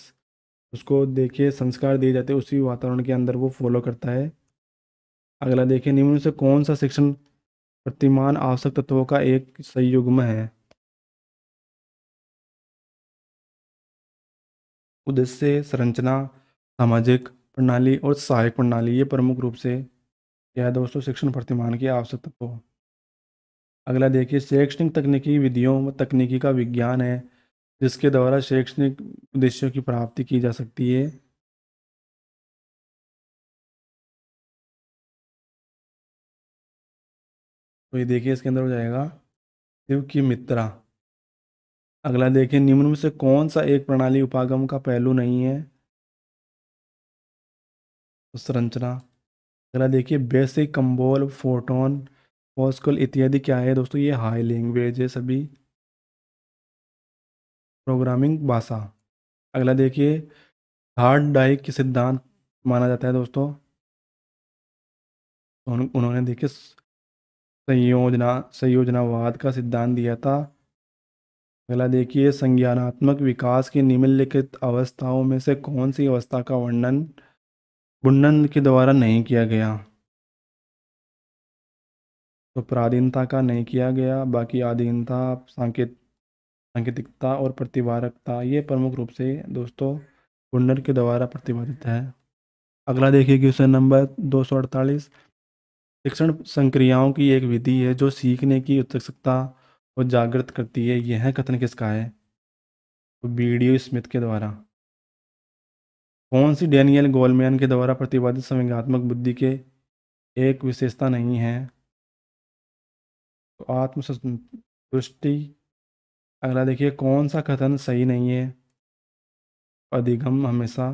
उसको देखिए संस्कार दिए जाते हैं उसी वातावरण के अंदर वो फॉलो करता है। अगला देखिए निम्न से कौन सा शिक्षण प्रतिमान आवश्यक तत्वों का एक संयुग्म है, उद्देश्य, संरचना, सामाजिक प्रणाली और सहायक प्रणाली, ये प्रमुख रूप से क्या है दोस्तों, शिक्षण प्रतिमान की आवश्यक तत्व। अगला देखिए शैक्षणिक तकनीकी विधियों व तकनीकी का विज्ञान है जिसके द्वारा शैक्षणिक उद्देश्यों की प्राप्ति की जा सकती है, तो ये देखिए इसके अंदर हो जाएगा शिव की मित्रा। अगला देखिए निम्न में से कौन सा एक प्रणाली उपागम का पहलू नहीं है, तो संरचना। अगला देखिए बेसिक, कंबोल, फोटोन, पॉस्कल इत्यादि क्या है दोस्तों, ये हाई लैंग्वेज है सभी, प्रोग्रामिंग भाषा। अगला देखिए हार्ड डाइक के सिद्धांत माना जाता है दोस्तों, उन्होंने देखिए संयोजनावाद का सिद्धांत दिया था। अगला देखिए संज्ञानात्मक विकास की निम्नलिखित अवस्थाओं में से कौन सी अवस्था का वर्णन बुन्नन के द्वारा नहीं किया गया, तो पराधीनता का नहीं किया गया, बाकी आधीनता, सांकेतिकता और प्रतिवारकता, ये प्रमुख रूप से दोस्तों बुन्नर के द्वारा प्रतिपादित है। अगला देखिए क्वेश्चन नंबर 248, शिक्षण संक्रियाओं की एक विधि है जो सीखने की उत्सुकता को जागृत करती है। यह कथन किसका है? तो बीडियो स्मिथ के द्वारा। कौन सी डैनियल गोलमैन के द्वारा प्रतिपादित संवेगात्मक बुद्धि के एक विशेषता नहीं है? तो आत्मसंतुष्टि। अगला देखिए, कौन सा कथन सही नहीं है? अधिगम हमेशा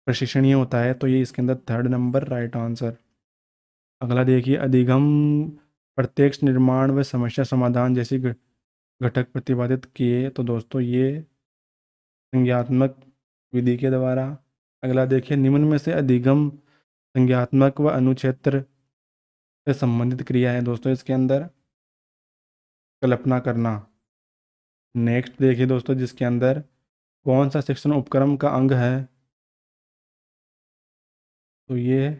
प्रशिक्षणीय होता है, तो ये इसके अंदर थर्ड नंबर राइट आंसर। अगला देखिए, अधिगम प्रत्यक्ष निर्माण व समस्या समाधान जैसी घटक प्रतिपादित किए, तो दोस्तों ये संज्ञात्मक विधि के द्वारा। अगला देखिए, निम्न में से अधिगम संज्ञात्मक व अनुक्षेत्र से संबंधित क्रिया है दोस्तों इसके अंदर? कल्पना करना। नेक्स्ट देखिए दोस्तों, जिसके अंदर कौन सा शिक्षण उपक्रम का अंग है? तो ये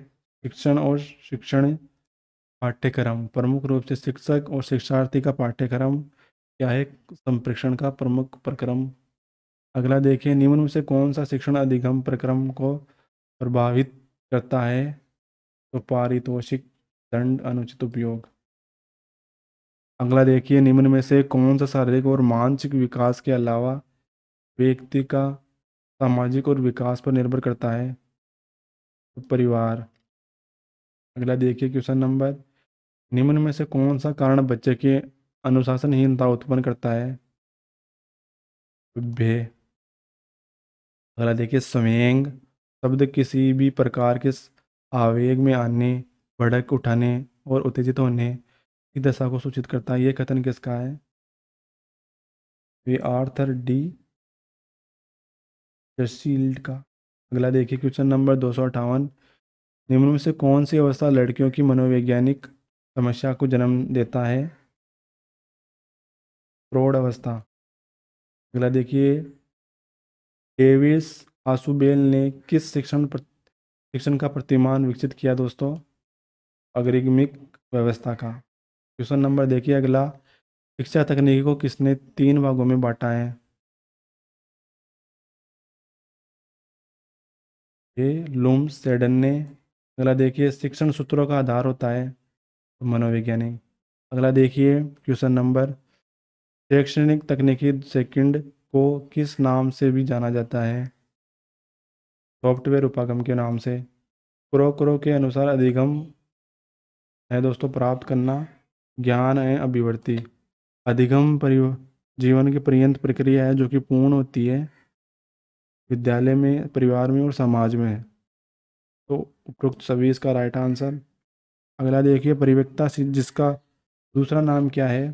शिक्षण और शिक्षण पाठ्यक्रम, प्रमुख रूप से शिक्षक और शिक्षार्थी का पाठ्यक्रम क्या है? संप्रेषण का प्रमुख प्रक्रम। अगला देखिए, निम्न में से कौन सा शिक्षण अधिगम प्रक्रम को प्रभावित करता है? तो पारितोषिक, दंड, अनुचित उपयोग। अगला देखिए, निम्न में से कौन सा शारीरिक और मानसिक विकास के अलावा व्यक्ति का सामाजिक और विकास पर निर्भर करता है? तो परिवार। अगला देखिए क्वेश्चन नंबर, निम्न में से कौन सा कारण बच्चे के अनुशासनहीनता उत्पन्न करता है? भय। अगला देखिए, संवेग शब्द किसी भी प्रकार के आवेग में आने, भड़क उठाने और उत्तेजित होने की दशा को सूचित करता है। ये कथन किसका है? ये आर्थर डी जर्सील्ड का। अगला देखिए क्वेश्चन नंबर 258, निम्न में से कौन सी अवस्था लड़कियों की मनोवैज्ञानिक समस्या को जन्म देता है? प्रौढ़ अवस्था। अगला देखिए, डेविस आसुबेल ने किस शिक्षण का प्रतिमान विकसित किया दोस्तों? अग्रिगमिक व्यवस्था का। क्वेश्चन नंबर देखिए अगला, शिक्षा तकनीकी को किसने 3 भागों में बांटा है? ये लूम्स सेडन ने। अगला देखिए, शिक्षण सूत्रों का आधार होता है मनोवैज्ञानिक। अगला देखिए क्वेश्चन नंबर, शैक्षणिक तकनीकी सेकंड को किस नाम से भी जाना जाता है? सॉफ्टवेयर उपागम के नाम से। क्रो के अनुसार अधिगम है दोस्तों प्राप्त करना, ज्ञान है अभिवृत्ति। अधिगम जीवन की पर्यंत प्रक्रिया है जो कि पूर्ण होती है विद्यालय में, परिवार में और समाज में। तो उपरोक्त सभी इसका राइट आंसर। अगला देखिए, परिपक्वता जिसका दूसरा नाम क्या है?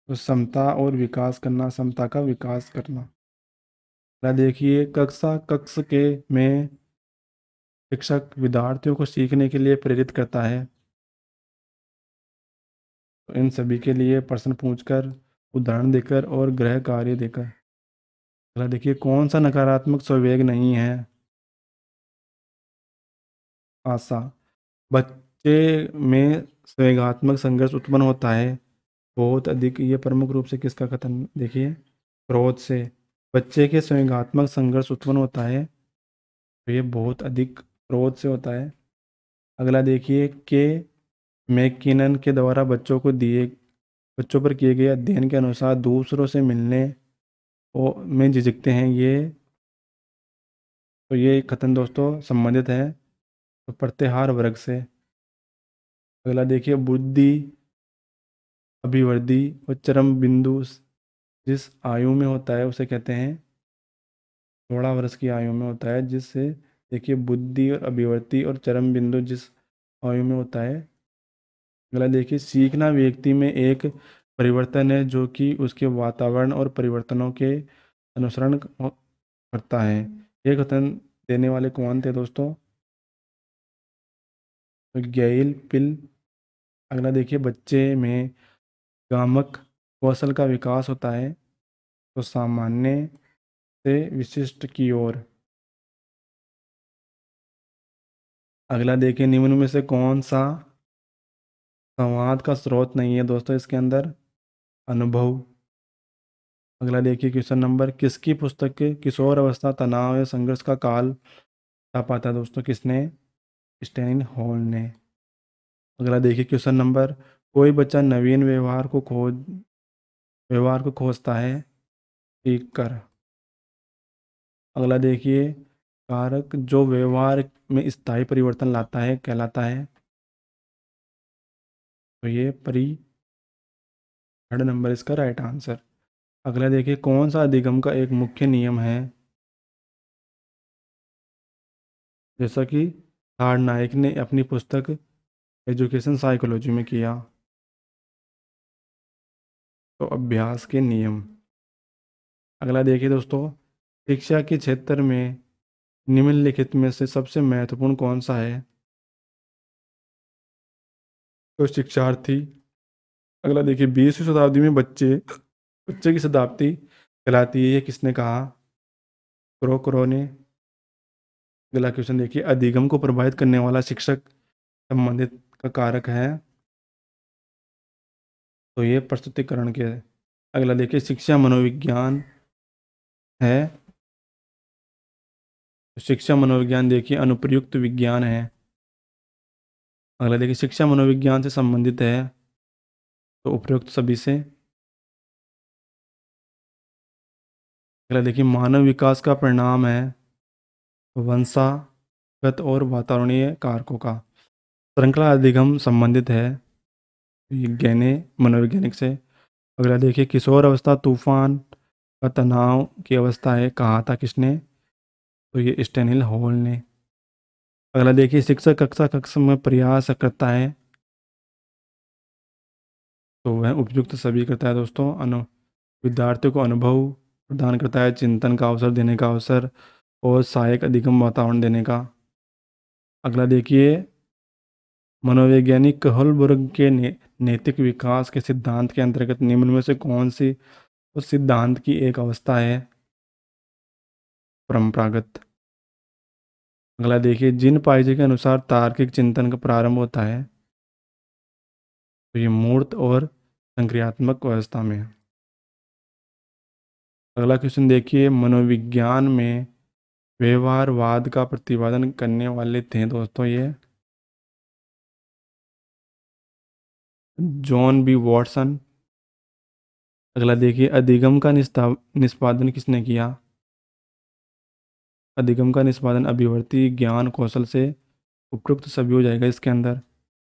तो समता और विकास करना, समता का विकास करना। अगला देखिए, कक्ष के में शिक्षक विद्यार्थियों को सीखने के लिए प्रेरित करता है। तो इन सभी के लिए प्रश्न पूछकर, उदाहरण देकर और गृह कार्य देकर। अगला देखिए, कौन सा नकारात्मक स्ववेग नहीं है? आशा। बच्चे में संवेगात्मक संघर्ष उत्पन्न होता है बहुत अधिक, ये प्रमुख रूप से किसका कथन? देखिए, क्रोध से बच्चे के संवेगात्मक संघर्ष उत्पन्न होता है, तो ये बहुत अधिक क्रोध से होता है। अगला देखिए, के मैकिनन के द्वारा बच्चों पर किए गए अध्ययन के अनुसार दूसरों से मिलने में झिझकते हैं ये, तो ये कथन दोस्तों संबंधित है तो प्रत्याहार वर्ग से। अगला देखिए, बुद्धि अभिवृद्धि और चरम बिंदु जिस आयु में होता है उसे कहते हैं? 16 वर्ष की आयु में होता है, जिससे देखिए बुद्धि और अभिवृद्धि और चरम बिंदु जिस आयु में होता है। अगला देखिए, सीखना व्यक्ति में एक परिवर्तन है जो कि उसके वातावरण और परिवर्तनों के अनुसरण करता है। ये कथन देने वाले कौन थे दोस्तों? तो गेइल पिल। अगला देखिए, बच्चे में गामक कौशल का विकास होता है तो सामान्य से विशिष्ट की ओर। अगला देखिए, निम्न में से कौन सा संवाद का स्रोत नहीं है दोस्तों इसके अंदर? अनुभव। अगला देखिए क्वेश्चन नंबर, किसकी पुस्तक के किशोर अवस्था तनाव या संघर्ष का काल छापा था दोस्तों? किसने? स्टैनिन हॉल ने। अगला देखिए क्वेश्चन नंबर, कोई बच्चा नवीन व्यवहार को खोजता है, ठीक कर। अगला देखिए, कारक जो व्यवहार में स्थायी परिवर्तन लाता है कहलाता है, तो ये परि, थर्ड नंबर इसका राइट आंसर। अगला देखिए, कौन सा अधिगम का एक मुख्य नियम है, जैसा कि थार्ड नाइक ने अपनी पुस्तक एजुकेशन साइकोलॉजी में किया, तो अभ्यास के नियम। अगला देखिए दोस्तों, शिक्षा के क्षेत्र में निम्नलिखित में से सबसे महत्वपूर्ण कौन सा है, तो शिक्षार्थी। अगला देखिए, 20वीं शताब्दी में बच्चे बच्चे की शताब्दी कहलाती है, ये किसने कहा, क्रो ने। अगला क्वेश्चन देखिए, अधिगम को प्रभावित करने वाला शिक्षक संबंधित का कारक है, तो ये प्रस्तुतिकरण के। अगला देखिए, शिक्षा मनोविज्ञान है, तो शिक्षा मनोविज्ञान देखिए अनुप्रयुक्त विज्ञान है। अगला देखिए, शिक्षा मनोविज्ञान से संबंधित है, तो उपयुक्त सभी से। अगला देखिए, मानव विकास का परिणाम है, वंशागत और वातावरणीय कारकों का। श्रृंखला अधिगम संबंधित है विज्ञाने मनोवैज्ञानिक से। अगला देखिए, किशोर अवस्था तूफान का तनाव की अवस्था है, कहा था किसने, तो ये स्टेनिल हॉल ने। अगला देखिए, शिक्षक कक्षा कक्षा में प्रयास करता है, तो वह उपयुक्त सभी करता है दोस्तों। विद्यार्थियों को अनुभव प्रदान करता है, चिंतन का अवसर देने का अवसर और सहायक अधिगम वातावरण देने का। अगला देखिए, मनोवैज्ञानिक होलबर्ग के नैतिक विकास के सिद्धांत के अंतर्गत निम्न में से कौन सी उस सिद्धांत की एक अवस्था है, परंपरागत। अगला देखिए, जिन पाइजे के अनुसार तार्किक चिंतन का प्रारंभ होता है, तो ये मूर्त और संक्रियात्मक अवस्था में। अगला क्वेश्चन देखिए, मनोविज्ञान में व्यवहारवाद का प्रतिपादन करने वाले थे दोस्तों ये जॉन बी वॉटसन। अगला देखिए, अधिगम का निष्पादन किसने किया, अधिगम का निष्पादन अभिवर्ती ज्ञान कौशल से, उपयुक्त सभी हो जाएगा इसके अंदर।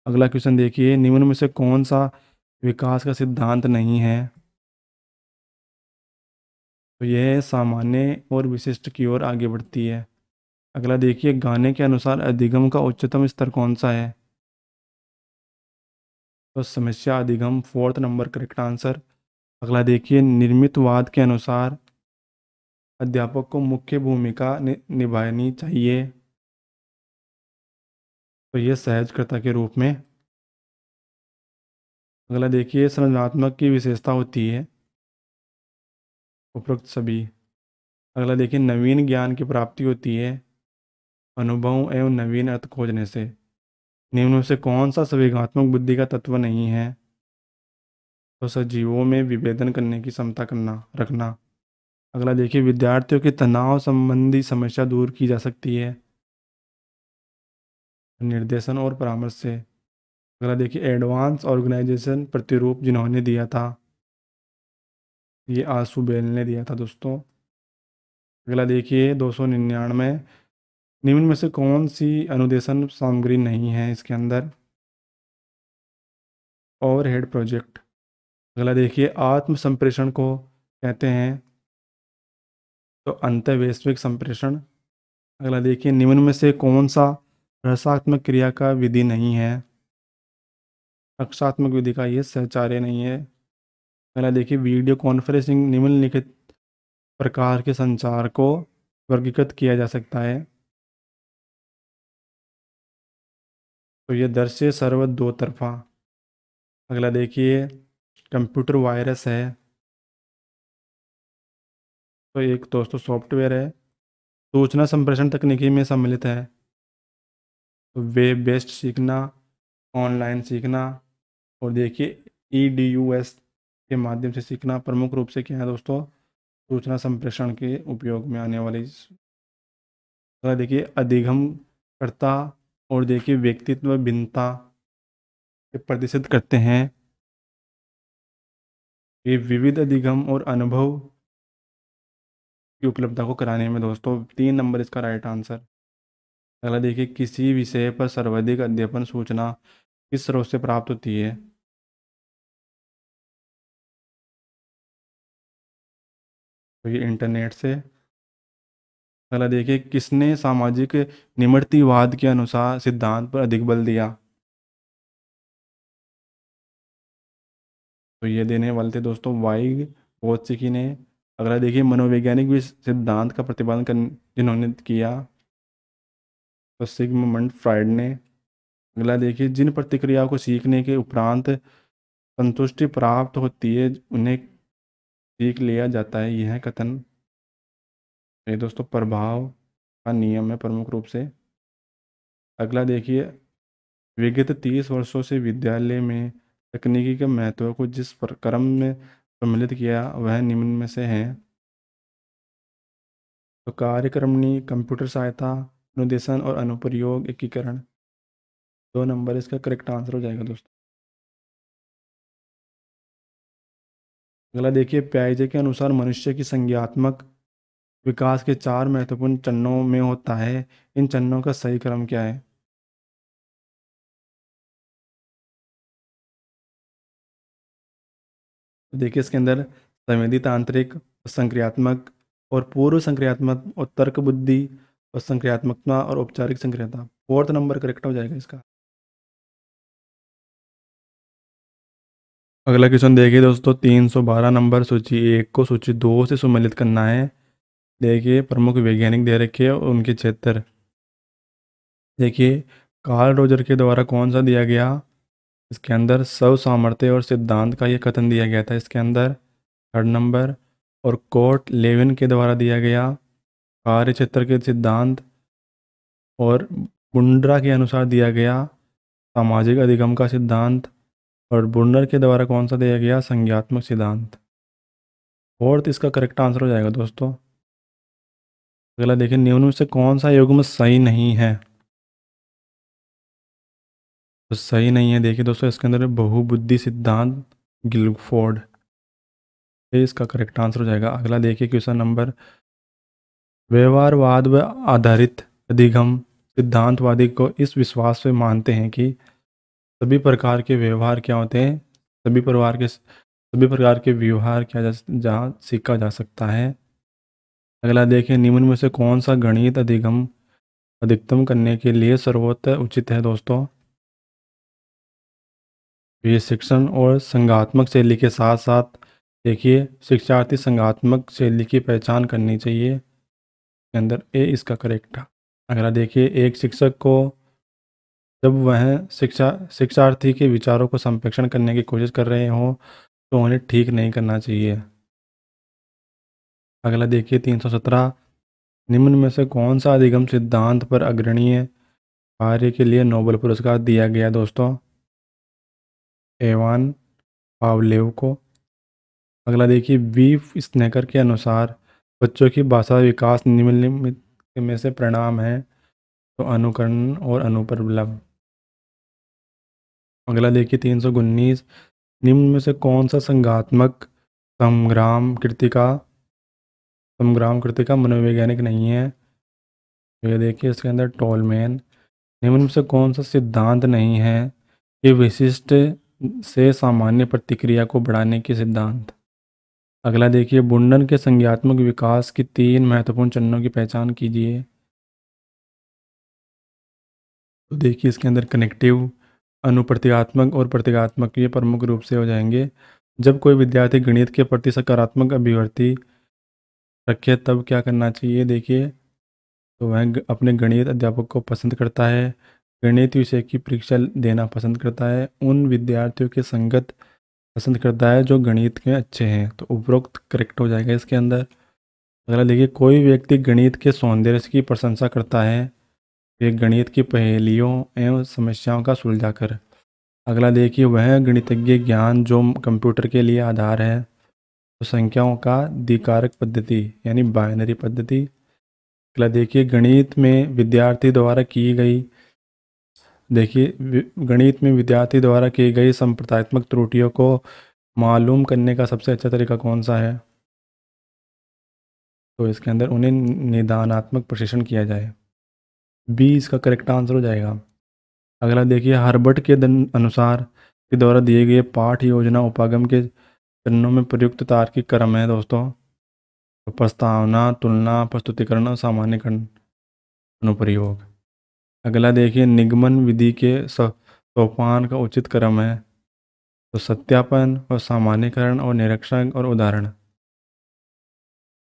अगला क्वेश्चन देखिए, निम्न में से कौन सा विकास का सिद्धांत नहीं है, तो यह सामान्य और विशिष्ट की ओर आगे बढ़ती है। अगला देखिए, गाने के अनुसार अधिगम का उच्चतम स्तर कौन सा है, तो समस्या अधिगम, फोर्थ नंबर करेक्ट आंसर। अगला देखिए, निर्मितवाद के अनुसार अध्यापक को मुख्य भूमिका निभानी चाहिए, तो ये सहजकर्ता के रूप में। अगला देखिए, संरचनात्मक की विशेषता होती है, उपरोक्त सभी। अगला देखिए, नवीन ज्ञान की प्राप्ति होती है अनुभव एवं नवीन अर्थ खोजने से। निम्न में से कौन सा संवेगात्मक बुद्धि का तत्व नहीं है, तो सजीवों में विभेदन करने की क्षमता करना रखना। अगला देखिए, विद्यार्थियों की तनाव संबंधी समस्या दूर की जा सकती है निर्देशन और परामर्श से। अगला देखिए, एडवांस ऑर्गेनाइजेशन प्रतिरूप जिन्होंने दिया था, ये आसू बेल ने दिया था दोस्तों। अगला देखिए, 299, निम्न में से कौन सी अनुदेशन सामग्री नहीं है इसके अंदर, ओवरहेड प्रोजेक्ट। अगला देखिए, आत्म संप्रेषण को कहते हैं, तो अंतर्वैश्विक संप्रेषण। अगला देखिए, निम्न में से कौन सा रसात्मक क्रिया का विधि नहीं है, रक्षात्मक विधि का ये सहचार्य नहीं है। अगला देखिए, वीडियो कॉन्फ्रेंसिंग निम्नलिखित प्रकार के संचार को वर्गीकृत किया जा सकता है, तो ये दृश्य सर्व दो तरफा। अगला देखिए, कंप्यूटर वायरस है, तो एक दोस्तों सॉफ्टवेयर है, सूचना संप्रेषण तकनीकी में सम्मिलित है, तो वेब बेस्ड सीखना, ऑनलाइन सीखना, और देखिए EDUS के माध्यम से सीखना प्रमुख रूप से क्या है दोस्तों, सूचना संप्रेषण के उपयोग में आने वाली। अगला देखिए, अधिगम कर्ता और देखिए व्यक्तित्व भिन्नता के प्रदर्शित करते हैं। ये विविध अधिगम और अनुभव की उपलब्धता को कराने में दोस्तों 3 नंबर इसका राइट आंसर। अगला देखिए किसी विषय पर सर्वाधिक अध्ययन सूचना किस स्रोत से प्राप्त होती है? तो ये इंटरनेट से। अगला देखिए किसने सामाजिक निमृतिवाद के अनुसार सिद्धांत पर अधिक बल दिया? तो ये देने वाले थे दोस्तों वाइग वोत्सिकी ने। अगला देखिए मनोवैज्ञानिक भी सिद्धांत का प्रतिपादन कर जिन्होंने किया, तो सिगमंड फ्राइड ने। अगला देखिए जिन प्रतिक्रिया को सीखने के उपरांत संतुष्टि प्राप्त होती है उन्हें सीख लिया जाता है, यह कथन। ये दोस्तों प्रभाव का नियम है प्रमुख रूप से। अगला देखिए विगत 30 वर्षों से विद्यालय में तकनीकी के महत्व को जिस क्रम में सम्मिलित किया वह निम्न में से है। तो कार्यक्रमणी, कंप्यूटर सहायता, अनुदेशन और अनुप्रयोग एकीकरण। 2 नंबर इसका करेक्ट आंसर हो जाएगा दोस्तों। अगला देखिए प्याजे के अनुसार मनुष्य की संज्ञात्मक विकास के 4 महत्वपूर्ण चरणों में होता है, इन चरणों का सही क्रम क्या है? तो देखिए इसके अंदर संवेदी तांत्रिक, संक्रियात्मक और पूर्व संक्रियात्मक और तर्क बुद्धि और संक्रियात्मकता और औपचारिक संक्रियता। 4th नंबर करेक्ट हो जाएगा इसका। अगला क्वेश्चन देखिए दोस्तों 312 नंबर सूची 1 को सूची 2 से सम्मिलित करना है। देखिए प्रमुख वैज्ञानिक दे रखे हैं और उनके क्षेत्र। देखिए कार्ल रोजर के द्वारा कौन सा दिया गया? इसके अंदर स्व सामर्थ्य और सिद्धांत का ये कथन दिया गया था इसके अंदर। 3rd number. और कोर्ट लेविन के द्वारा दिया गया कार्य क्षेत्र के सिद्धांत। और बुंड्रा के अनुसार दिया गया सामाजिक अधिगम का सिद्धांत। और बुंडर के द्वारा कौन सा दिया गया संज्ञात्मक सिद्धांत। 4th इसका करेक्ट आंसर हो जाएगा दोस्तों। अगला देखिए निम्न में से कौन सा युग्म सही नहीं है? तो सही नहीं है देखिए दोस्तों इसके अंदर बहुबुद्धि सिद्धांत गिलफोर्ड, ये इसका करेक्ट आंसर हो जाएगा। अगला देखिए क्वेश्चन नंबर व्यवहारवाद व आधारित अधिगम सिद्धांतवादी को इस विश्वास से मानते हैं कि सभी प्रकार के व्यवहार क्या होते हैं, सभी प्रकार के व्यवहार क्या जहाँ सीखा जा सकता है। अगला देखिए निम्न में से कौन सा गणित अधिगम अधिकतम करने के लिए सर्वोत्तम उचित है दोस्तों? ये शिक्षण और संज्ञात्मक शैली के साथ साथ देखिए शिक्षार्थी संज्ञात्मक शैली की पहचान करनी चाहिए, के अंदर ए इसका करेक्ट है। अगला देखिए एक शिक्षक को जब वह शिक्षार्थी के विचारों को संप्रेषण करने की कोशिश कर रहे हों तो उन्हें ठीक नहीं करना चाहिए। अगला देखिए 317 निम्न में से कौन सा अधिगम सिद्धांत पर अग्रणीय कार्य के लिए नोबेल पुरस्कार दिया गया दोस्तों? एवान पावलेव को। अगला देखिए वी स्नेकर के अनुसार बच्चों की भाषा विकास निम्नलिखित में से परिणाम है, तो अनुकरण और अनुप्रबलम। अगला देखिए 319 निम्न में से कौन सा संग्राम कृतिका मनोवैज्ञानिक नहीं है? तो ये देखिए इसके अंदर टोलमैन। निम्न में से कौन सा सिद्धांत नहीं है कि विशिष्ट से सामान्य प्रतिक्रिया को बढ़ाने के सिद्धांत? अगला देखिए बुंडन के संज्ञात्मक विकास की 3 महत्वपूर्ण चरणों की पहचान कीजिए। तो देखिए इसके अंदर कनेक्टिव, अनुप्रतीकात्मक और प्रतीकात्मक ये प्रमुख रूप से हो जाएंगे। जब कोई विद्यार्थी गणित के प्रति सकारात्मक अभिव्यक्ति रखे तब क्या करना चाहिए? देखिए तो वह अपने गणित अध्यापक को पसंद करता है, गणित विषय की परीक्षा देना पसंद करता है, उन विद्यार्थियों के संगत पसंद करता है जो गणित में अच्छे हैं, तो उपरोक्त करेक्ट हो जाएगा इसके अंदर। अगला देखिए कोई व्यक्ति गणित के सौंदर्य की प्रशंसा करता है, एक गणित की पहेलियों एवं समस्याओं का सुलझा कर। अगला देखिए वह गणितज्ञ ज्ञान जो कंप्यूटर के लिए आधार है, तो संख्याओं का द्विकारक पद्धति यानी बाइनरी पद्धति। अगला देखिए गणित में विद्यार्थी द्वारा की गई देखिए गणित में विद्यार्थी द्वारा की गई संप्रदायात्मक त्रुटियों को मालूम करने का सबसे अच्छा तरीका कौन सा है? तो इसके अंदर उन्हें निदानात्मक प्रशिक्षण किया जाए। बी इसका करेक्ट आंसर हो जाएगा। अगला देखिए हर्बर्ट के अनुसार के द्वारा दिए गए पाठ योजना उपागम के चरणों में प्रयुक्त तार्किक क्रम है दोस्तों। तो प्रस्तावना, तुलना, प्रस्तुतिकरण और सामान्यकरण अनुप्रयोग। अगला देखिए निगमन विधि के सोपान का उचित क्रम है। तो सत्यापन और सामान्यकरण और निरीक्षण और उदाहरण।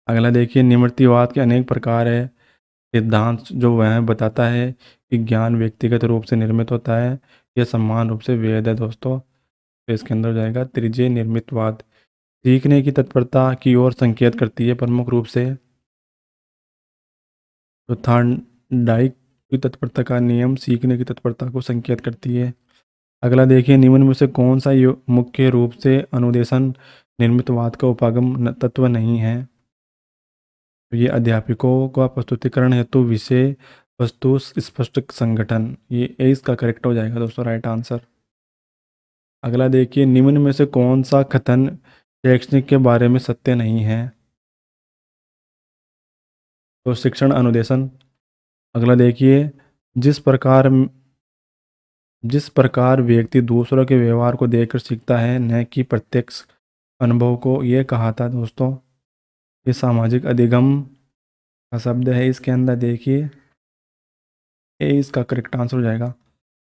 अगला देखिए निवृत्तिवाद के अनेक प्रकार है। सिद्धांत जो वह बताता है कि ज्ञान व्यक्तिगत रूप से निर्मित होता है यह समान रूप से वेद है दोस्तों। तो इसके अंदर हो जाएगा त्रिजय निर्मितवाद। सीखने की तत्परता की ओर संकेत करती है प्रमुख रूप से। तो थॉर्नडाइक की तत्परता का नियम सीखने की तत्परता को संकेत करती है। अगला देखिए निम्न में से कौन सा मुख्य रूप से अनुदेशन निर्मितवाद का उपागम तत्व नहीं है? तो ये अध्यापकों का प्रस्तुतिकरण हेतु विषय वस्तु स्पष्ट संगठन, ये इसका करेक्ट हो जाएगा दोस्तों, राइट आंसर। अगला देखिए निम्न में से कौन सा कथन शैक्षणिक के बारे में सत्य नहीं है? तो शिक्षण अनुदेशन। अगला देखिए जिस प्रकार व्यक्ति दूसरों के व्यवहार को देखकर सीखता है न कि प्रत्यक्ष अनुभव को, ये कहा था दोस्तों। ये सामाजिक अधिगम का शब्द है। इसके अंदर देखिए ए इसका करेक्ट आंसर हो जाएगा।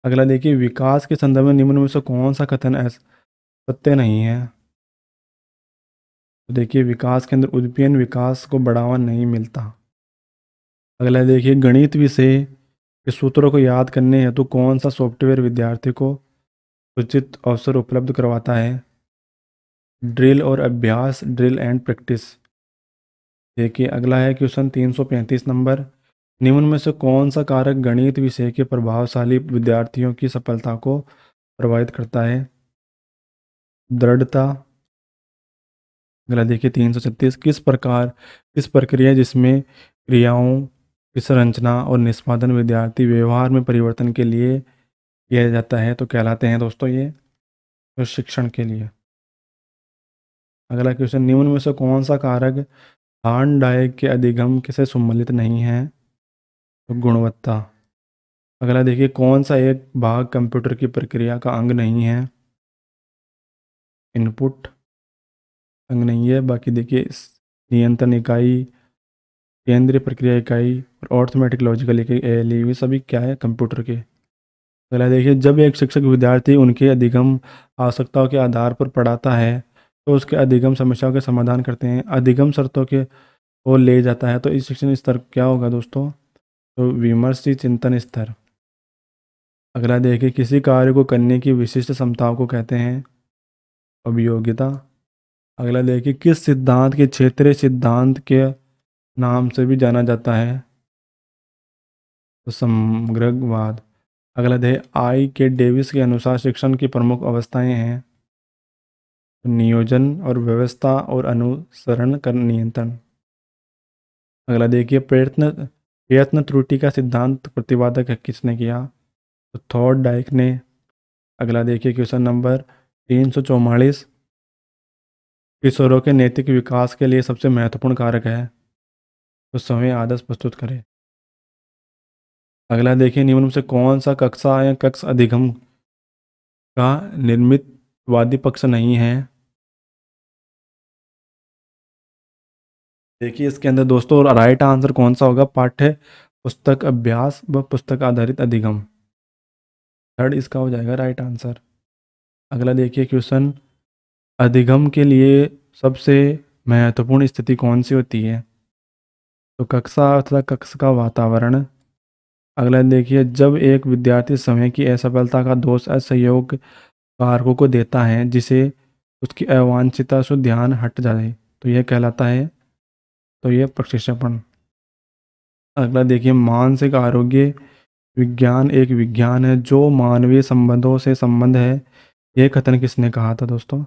अगला देखिए विकास के संदर्भ में निम्न में से कौन सा कथन सत्य नहीं है? तो देखिए विकास के अंदर उद्दीपन विकास को बढ़ावा नहीं मिलता। अगला देखिए गणित विषय के सूत्रों को याद करने हेतु कौन सा सॉफ्टवेयर विद्यार्थी को उचित अवसर उपलब्ध करवाता है? ड्रिल और अभ्यास, ड्रिल एंड प्रैक्टिस। देखिए अगला है क्वेश्चन 335 नंबर। निम्न में से कौन सा कारक गणित विषय के प्रभावशाली विद्यार्थियों की सफलता को प्रभावित करता है? दृढ़ता। अगला देखिए 336 किस प्रक्रिया जिसमें क्रियाओं की संरचना और निष्पादन विद्यार्थी व्यवहार में परिवर्तन के लिए किया जाता है तो कहलाते हैं दोस्तों ये तो शिक्षण के लिए। अगला क्वेश्चन निम्न में से कौन सा कारक थॉर्नडाइक के अधिगम से सम्मिलित नहीं है? तो गुणवत्ता। अगला देखिए कौन सा एक भाग कंप्यूटर की प्रक्रिया का अंग नहीं है? इनपुट अंग नहीं है। बाकी देखिए नियंत्रण इकाई, केंद्रीय प्रक्रिया इकाई और अर्थमेटिक लॉजिकल इकाई ALU सभी क्या है कंप्यूटर के। अगला देखिए जब एक शिक्षक विद्यार्थी उनके अधिगम आवश्यकताओं के आधार पर पढ़ाता है तो उसके अधिगम समस्याओं के समाधान करते हैं, अधिगम शर्तों के वो ले जाता है, तो इस शिक्षण स्तर क्या होगा दोस्तों? तो विमर्शी चिंतन स्तर। अगला देखिए किसी कार्य को करने की विशिष्ट क्षमताओं को कहते हैं अभियोगिता। अगला देखिए किस सिद्धांत के क्षेत्रीय सिद्धांत के नाम से भी जाना जाता है? तो समग्रवाद। अगला देखिए आई के डेविस के अनुसार शिक्षण की प्रमुख अवस्थाएं हैं नियोजन और व्यवस्था और अनुसरण कर नियंत्रण। अगला देखिए प्रयत्न प्रयत्न त्रुटि का सिद्धांत प्रतिपादक किसने किया? तो थॉर्नडाइक ने। अगला देखिए क्वेश्चन नंबर 344 किशोरों के नैतिक विकास के लिए सबसे महत्वपूर्ण कारक है? तो समय आदर्श प्रस्तुत करें। अगला देखिए निम्न में से कौन सा कक्षा या कक्ष अधिगम का निर्मितवादी पक्ष नहीं है? देखिए इसके अंदर दोस्तों राइट आंसर कौन सा होगा? पाठ्य पुस्तक अभ्यास व पुस्तक आधारित अधिगम, थर्ड इसका हो जाएगा राइट आंसर। अगला देखिए क्वेश्चन अधिगम के लिए सबसे महत्वपूर्ण स्थिति कौन सी होती है? तो कक्षा तथा कक्ष का वातावरण। अगला देखिए जब एक विद्यार्थी समय की असफलता का दोष असहयोग कारकों को देता है जिसे उसकी अवांछितता से ध्यान हट जाए तो यह कहलाता है, तो यह प्रशिक्षण। अगला देखिए मानसिक आरोग्य विज्ञान एक विज्ञान है जो मानवीय संबंधों से संबंध है, यह कथन किसने कहा था दोस्तों?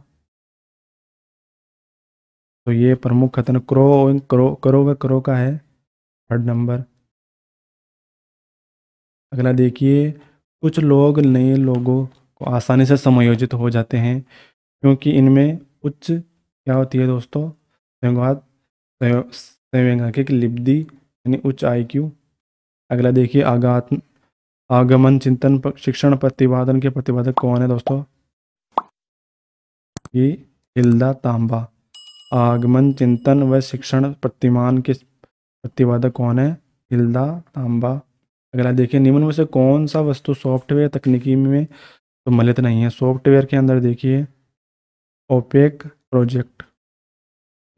तो ये प्रमुख कथन करो का है, थर्ड नंबर। अगला देखिए कुछ लोग नए लोगों को आसानी से समायोजित हो जाते हैं क्योंकि इनमें उच्च क्या होती है दोस्तों, संवैधानिक लिब्धि यानी उच्च आईक्यू। अगला देखिए आगमन चिंतन शिक्षण प्रतिपादन के प्रतिपादक कौन है दोस्तों? ये हिल्दा तांबा। आगमन चिंतन व शिक्षण प्रतिमान के प्रतिपादक कौन है? हिल्दा तांबा। अगला देखिए निम्न में से कौन सा वस्तु सॉफ्टवेयर तकनीकी में सम्मिलित नहीं है? सॉफ्टवेयर के अंदर देखिए ओपेक प्रोजेक्ट।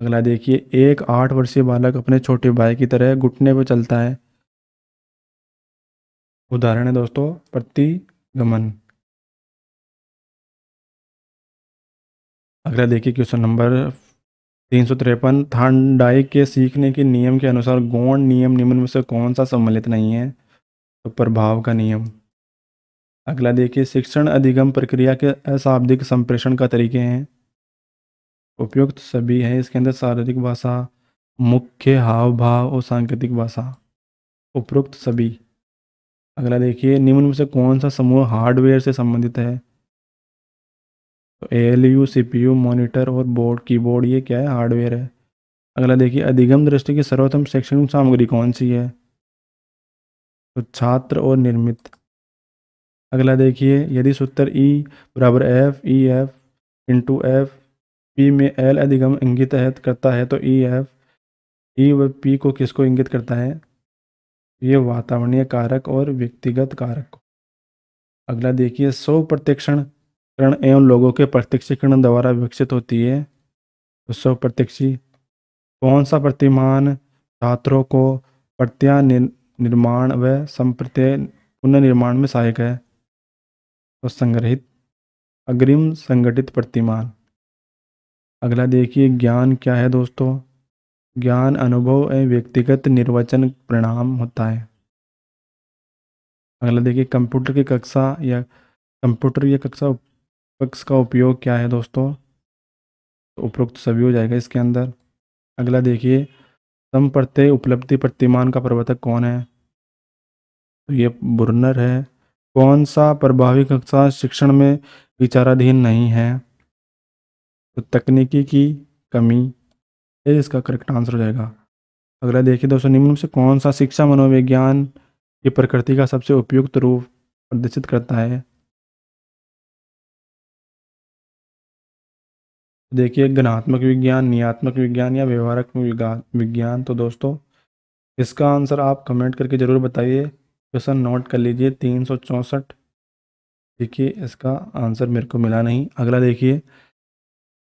अगला देखिए एक 8 वर्षीय बालक अपने छोटे भाई की तरह घुटने पर चलता है। उदाहरण है दोस्तों प्रतिगमन। अगला देखिए क्वेश्चन नंबर 353, थार्नडाइक के सीखने के नियम के अनुसार गौण नियम निम्न में से कौन सा सम्मिलित नहीं है? तो प्रभाव का नियम। अगला देखिए शिक्षण अधिगम प्रक्रिया के अशाब्दिक संप्रेषण का तरीके हैं। उपयुक्त सभी हैं इसके अंदर शारीरिक भाषा, मुख्य हाव भाव और सांकेतिक भाषा। उपयुक्त सभी। अगला देखिए निम्न में से कौन सा समूह हार्डवेयर से संबंधित है? तो एएलयू, सीपीयू, मॉनिटर और बोर्ड कीबोर्ड ये क्या है? हार्डवेयर है। अगला देखिए अधिगम दृष्टि की सर्वोत्तम शैक्षणिक सामग्री कौन सी है? तो छात्र और निर्मित। अगला देखिए यदि सूत्र ई बराबर F E F into F P में एल अधिगम इंगित है करता है तो ई एफ ई व पी को किसको इंगित करता है? ये वातावरणीय कारक और व्यक्तिगत कारक को। अगला देखिए स्व प्रत्यक्षीकरण एवं लोगों के प्रत्यक्षीकरण द्वारा विकसित होती है। तो स्व प्रत्यक्षी कौन सा प्रतिमान छात्रों को प्रत्यय निर्माण व संप्रत्यय पुनर्निर्माण में सहायक है? तो संग्रहित अग्रिम संगठित प्रतिमान। अगला देखिए ज्ञान क्या है दोस्तों? ज्ञान अनुभव एवं व्यक्तिगत निर्वचन परिणाम होता है। अगला देखिए कंप्यूटर या कक्षा कक्ष का उपयोग क्या है दोस्तों? तो उपरोक्त सभी हो जाएगा इसके अंदर। अगला देखिए समप्रत्यय उपलब्धि प्रतिमान का प्रवर्तक कौन है? तो ये बुर्नर है। कौन सा प्रभावी कक्षा शिक्षण में विचाराधीन नहीं है? तो तकनीकी की कमी, ये इसका करेक्ट आंसर हो जाएगा। अगला देखिए दोस्तों निम्न में से कौन सा शिक्षा मनोविज्ञान की प्रकृति का सबसे उपयुक्त रूप प्रदर्शित करता है? देखिए गुणात्मक विज्ञान, नियात्मक विज्ञान या व्यवहारक विज्ञान। तो दोस्तों इसका आंसर आप कमेंट करके ज़रूर बताइए। क्वेश्चन नोट कर लीजिए 364। देखिए इसका आंसर मेरे को मिला नहीं। अगला देखिए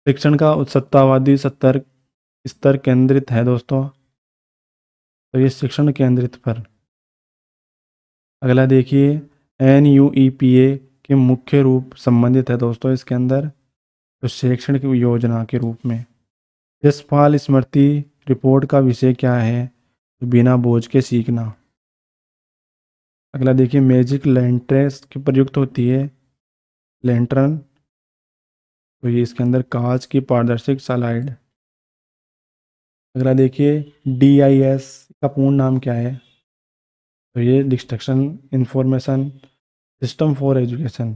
शिक्षण का सत्तावादी स्तर केंद्रित है दोस्तों, तो ये शिक्षण केंद्रित पर। अगला देखिए NUEPA के मुख्य रूप संबंधित है दोस्तों इसके अंदर, तो शैक्षणिक योजना के रूप में। यशपाल स्मृति रिपोर्ट का विषय क्या है? तो बिना बोझ के सीखना। अगला देखिए मैजिक लैंट्रेस की प्रयुक्त होती है लैंट्रन, तो ये इसके अंदर कांच की पारदर्शिक स्लाइड। अगला देखिए DIS का पूर्ण नाम क्या है? तो ये destruction information system for education.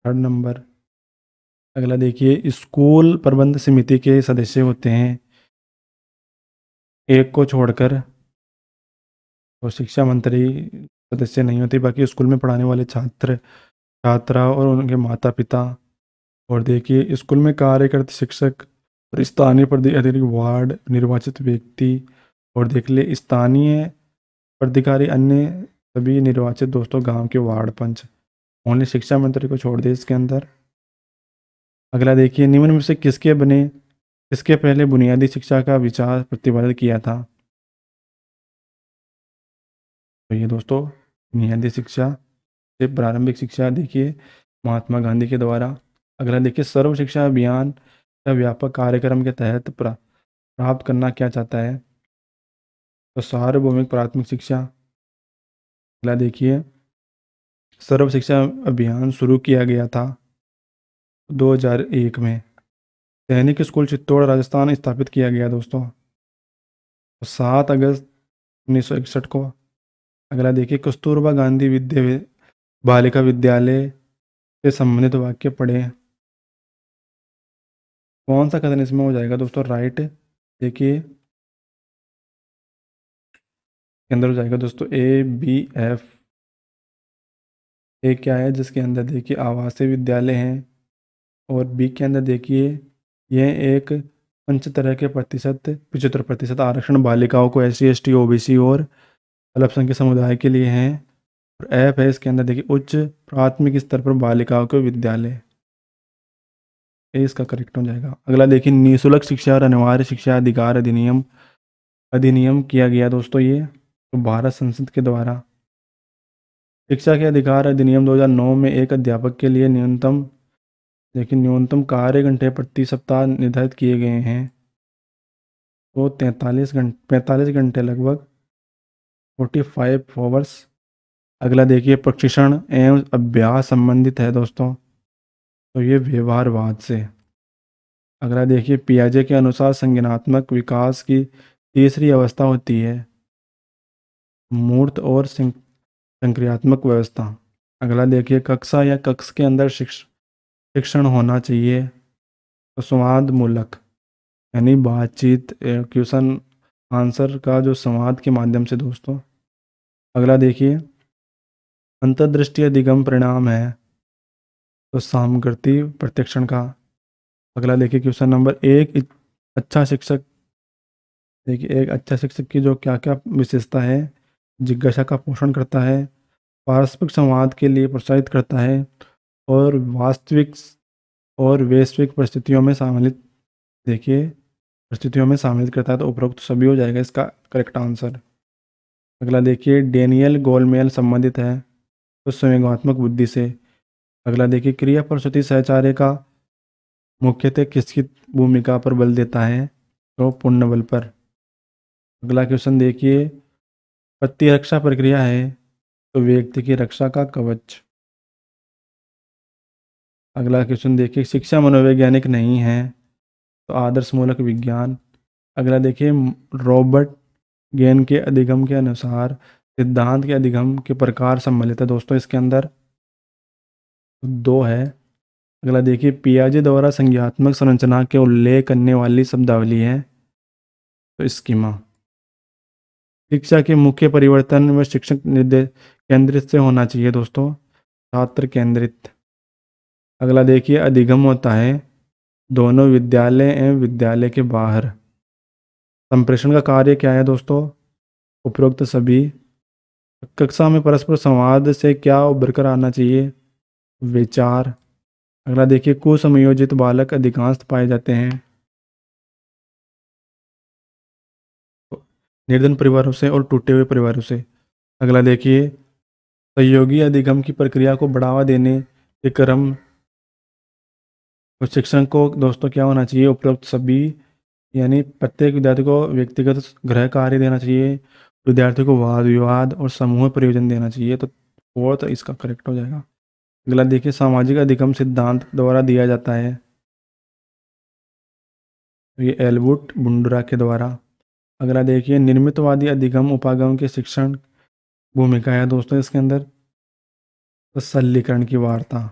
Third number. अगला देखिए स्कूल प्रबंध समिति के सदस्य होते हैं एक को छोड़कर, तो शिक्षा मंत्री सदस्य नहीं होती, बाकी स्कूल में पढ़ाने वाले छात्र छात्रा और उनके माता पिता। और देखिए स्कूल में कार्य करते शिक्षक और स्थानीय अतिरिक्त वार्ड निर्वाचित व्यक्ति। और देख ले स्थानीय प्राधिकारी अन्य सभी निर्वाचित दोस्तों गांव के वार्ड पंच। ओनली शिक्षा मंत्री को छोड़ दे इसके अंदर। अगला देखिए निम्न में से किसके पहले बुनियादी शिक्षा का विचार प्रतिपादित किया था? तो ये दोस्तों बुनियादी शिक्षा से प्रारंभिक शिक्षा देखिए महात्मा गांधी के द्वारा। अगला देखिए सर्व शिक्षा अभियान या व्यापक कार्यक्रम के तहत प्राप्त करना क्या चाहता है? तो सार्वभौमिक प्राथमिक शिक्षा। अगला देखिए सर्व शिक्षा अभियान शुरू किया गया था 2001 में। सैनिक स्कूल चित्तौड़ राजस्थान स्थापित किया गया दोस्तों 7 अगस्त 1961 को। अगला देखिए कस्तूरबा गांधी बालिका विद्यालय से संबंधित वाक्य पढ़े। कौन सा कथन इसमें हो जाएगा दोस्तों राइट। देखिए के अंदर हो जाएगा दोस्तों ABF। ए क्या है जिसके अंदर देखिए आवासीय विद्यालय हैं, और बी के अंदर देखिए यह एक 75% आरक्षण बालिकाओं को SC ST OBC और अल्पसंख्यक समुदाय के लिए हैं। और एफ है इसके अंदर देखिए उच्च प्राथमिक स्तर पर बालिकाओं के विद्यालय। ये इसका करेक्ट हो जाएगा। अगला देखिए निःशुल्क शिक्षा और अनिवार्य शिक्षा अधिकार अधिनियम किया गया दोस्तों ये तो भारत संसद के द्वारा। शिक्षा के अधिकार अधिनियम 2009 में एक अध्यापक के लिए न्यूनतम कार्य घंटे प्रति सप्ताह निर्धारित किए गए हैं। तो 45 घंटे लगभग 45 आवर्स। अगला देखिए प्रशिक्षण एवं अभ्यास संबंधित है दोस्तों, तो ये व्यवहारवाद से। अगला देखिए पियाजे के अनुसार संज्ञानात्मक विकास की तीसरी अवस्था होती है मूर्त और संक्रियात्मक व्यवस्था। अगला देखिए कक्षा या कक्ष के अंदर शिक्षण होना चाहिए तो संवाद मूलक, यानी बातचीत क्वेश्चन आंसर का जो संवाद के माध्यम से दोस्तों। अगला देखिए अंतर्दृष्टि अधिगम परिणाम है तो सामग्री प्रत्यक्षण का। अगला देखिए क्वेश्चन नंबर 1 अच्छा शिक्षक। देखिए एक अच्छा शिक्षक की जो क्या क्या विशेषता है, जिज्ञासा का पोषण करता है, पारस्परिक संवाद के लिए प्रोत्साहित करता है, और वास्तविक और वैश्विक परिस्थितियों में सम्मिलित करता है। तो उपरोक्त सभी हो जाएगा इसका करेक्ट आंसर। अगला देखिए डेनियल गोलमेल संबंधित है तो संवेगात्मक बुद्धि से। अगला देखिए क्रिया प्रसूति सहचार्य का मुख्यतः किसकी भूमिका पर बल देता है तो पुण्य बल पर। अगला क्वेश्चन देखिए प्रतिरक्षा प्रक्रिया है तो व्यक्ति की रक्षा का कवच। अगला क्वेश्चन देखिए शिक्षा मनोवैज्ञानिक नहीं है तो आदर्श मूलक विज्ञान। अगला देखिए रॉबर्ट गेन के अधिगम के अनुसार सिद्धांत के अधिगम के प्रकार सम्मिलित है दोस्तों इसके अंदर 2 है। अगला देखिए पियाजे द्वारा संज्ञात्मक संरचना के उल्लेख करने वाली शब्दावली है तो स्कीमा। शिक्षा के मुख्य परिवर्तन व शिक्षक निर्देश केंद्रित से होना चाहिए दोस्तों, छात्र केंद्रित। अगला देखिए अधिगम होता है दोनों विद्यालय एवं विद्यालय के बाहर। संप्रेषण का कार्य क्या है दोस्तों, उपरोक्त सभी। कक्षा में परस्पर संवाद से क्या उभर कर आना चाहिए, विचार। अगला देखिए कुसंयोजित बालक अधिकांश पाए जाते हैं निर्धन परिवारों से और टूटे हुए परिवारों से। अगला देखिए सहयोगी अधिगम की प्रक्रिया को बढ़ावा देने के क्रम और शिक्षण को दोस्तों क्या होना चाहिए, उपरोक्त सभी, यानी प्रत्येक विद्यार्थी को व्यक्तिगत गृह कार्य देना चाहिए, विद्यार्थी को वाद विवाद और समूह प्रयोजन देना चाहिए। तो 4th इसका करेक्ट हो जाएगा। अगला देखिए सामाजिक अधिगम सिद्धांत द्वारा दिया जाता है तो ये एल्बर्ट बुंडरा के द्वारा। अगला देखिए निर्मितवादी अधिगम उपागम के शिक्षण भूमिका है दोस्तों इसके अंदर तो सरलीकरण की वार्ता।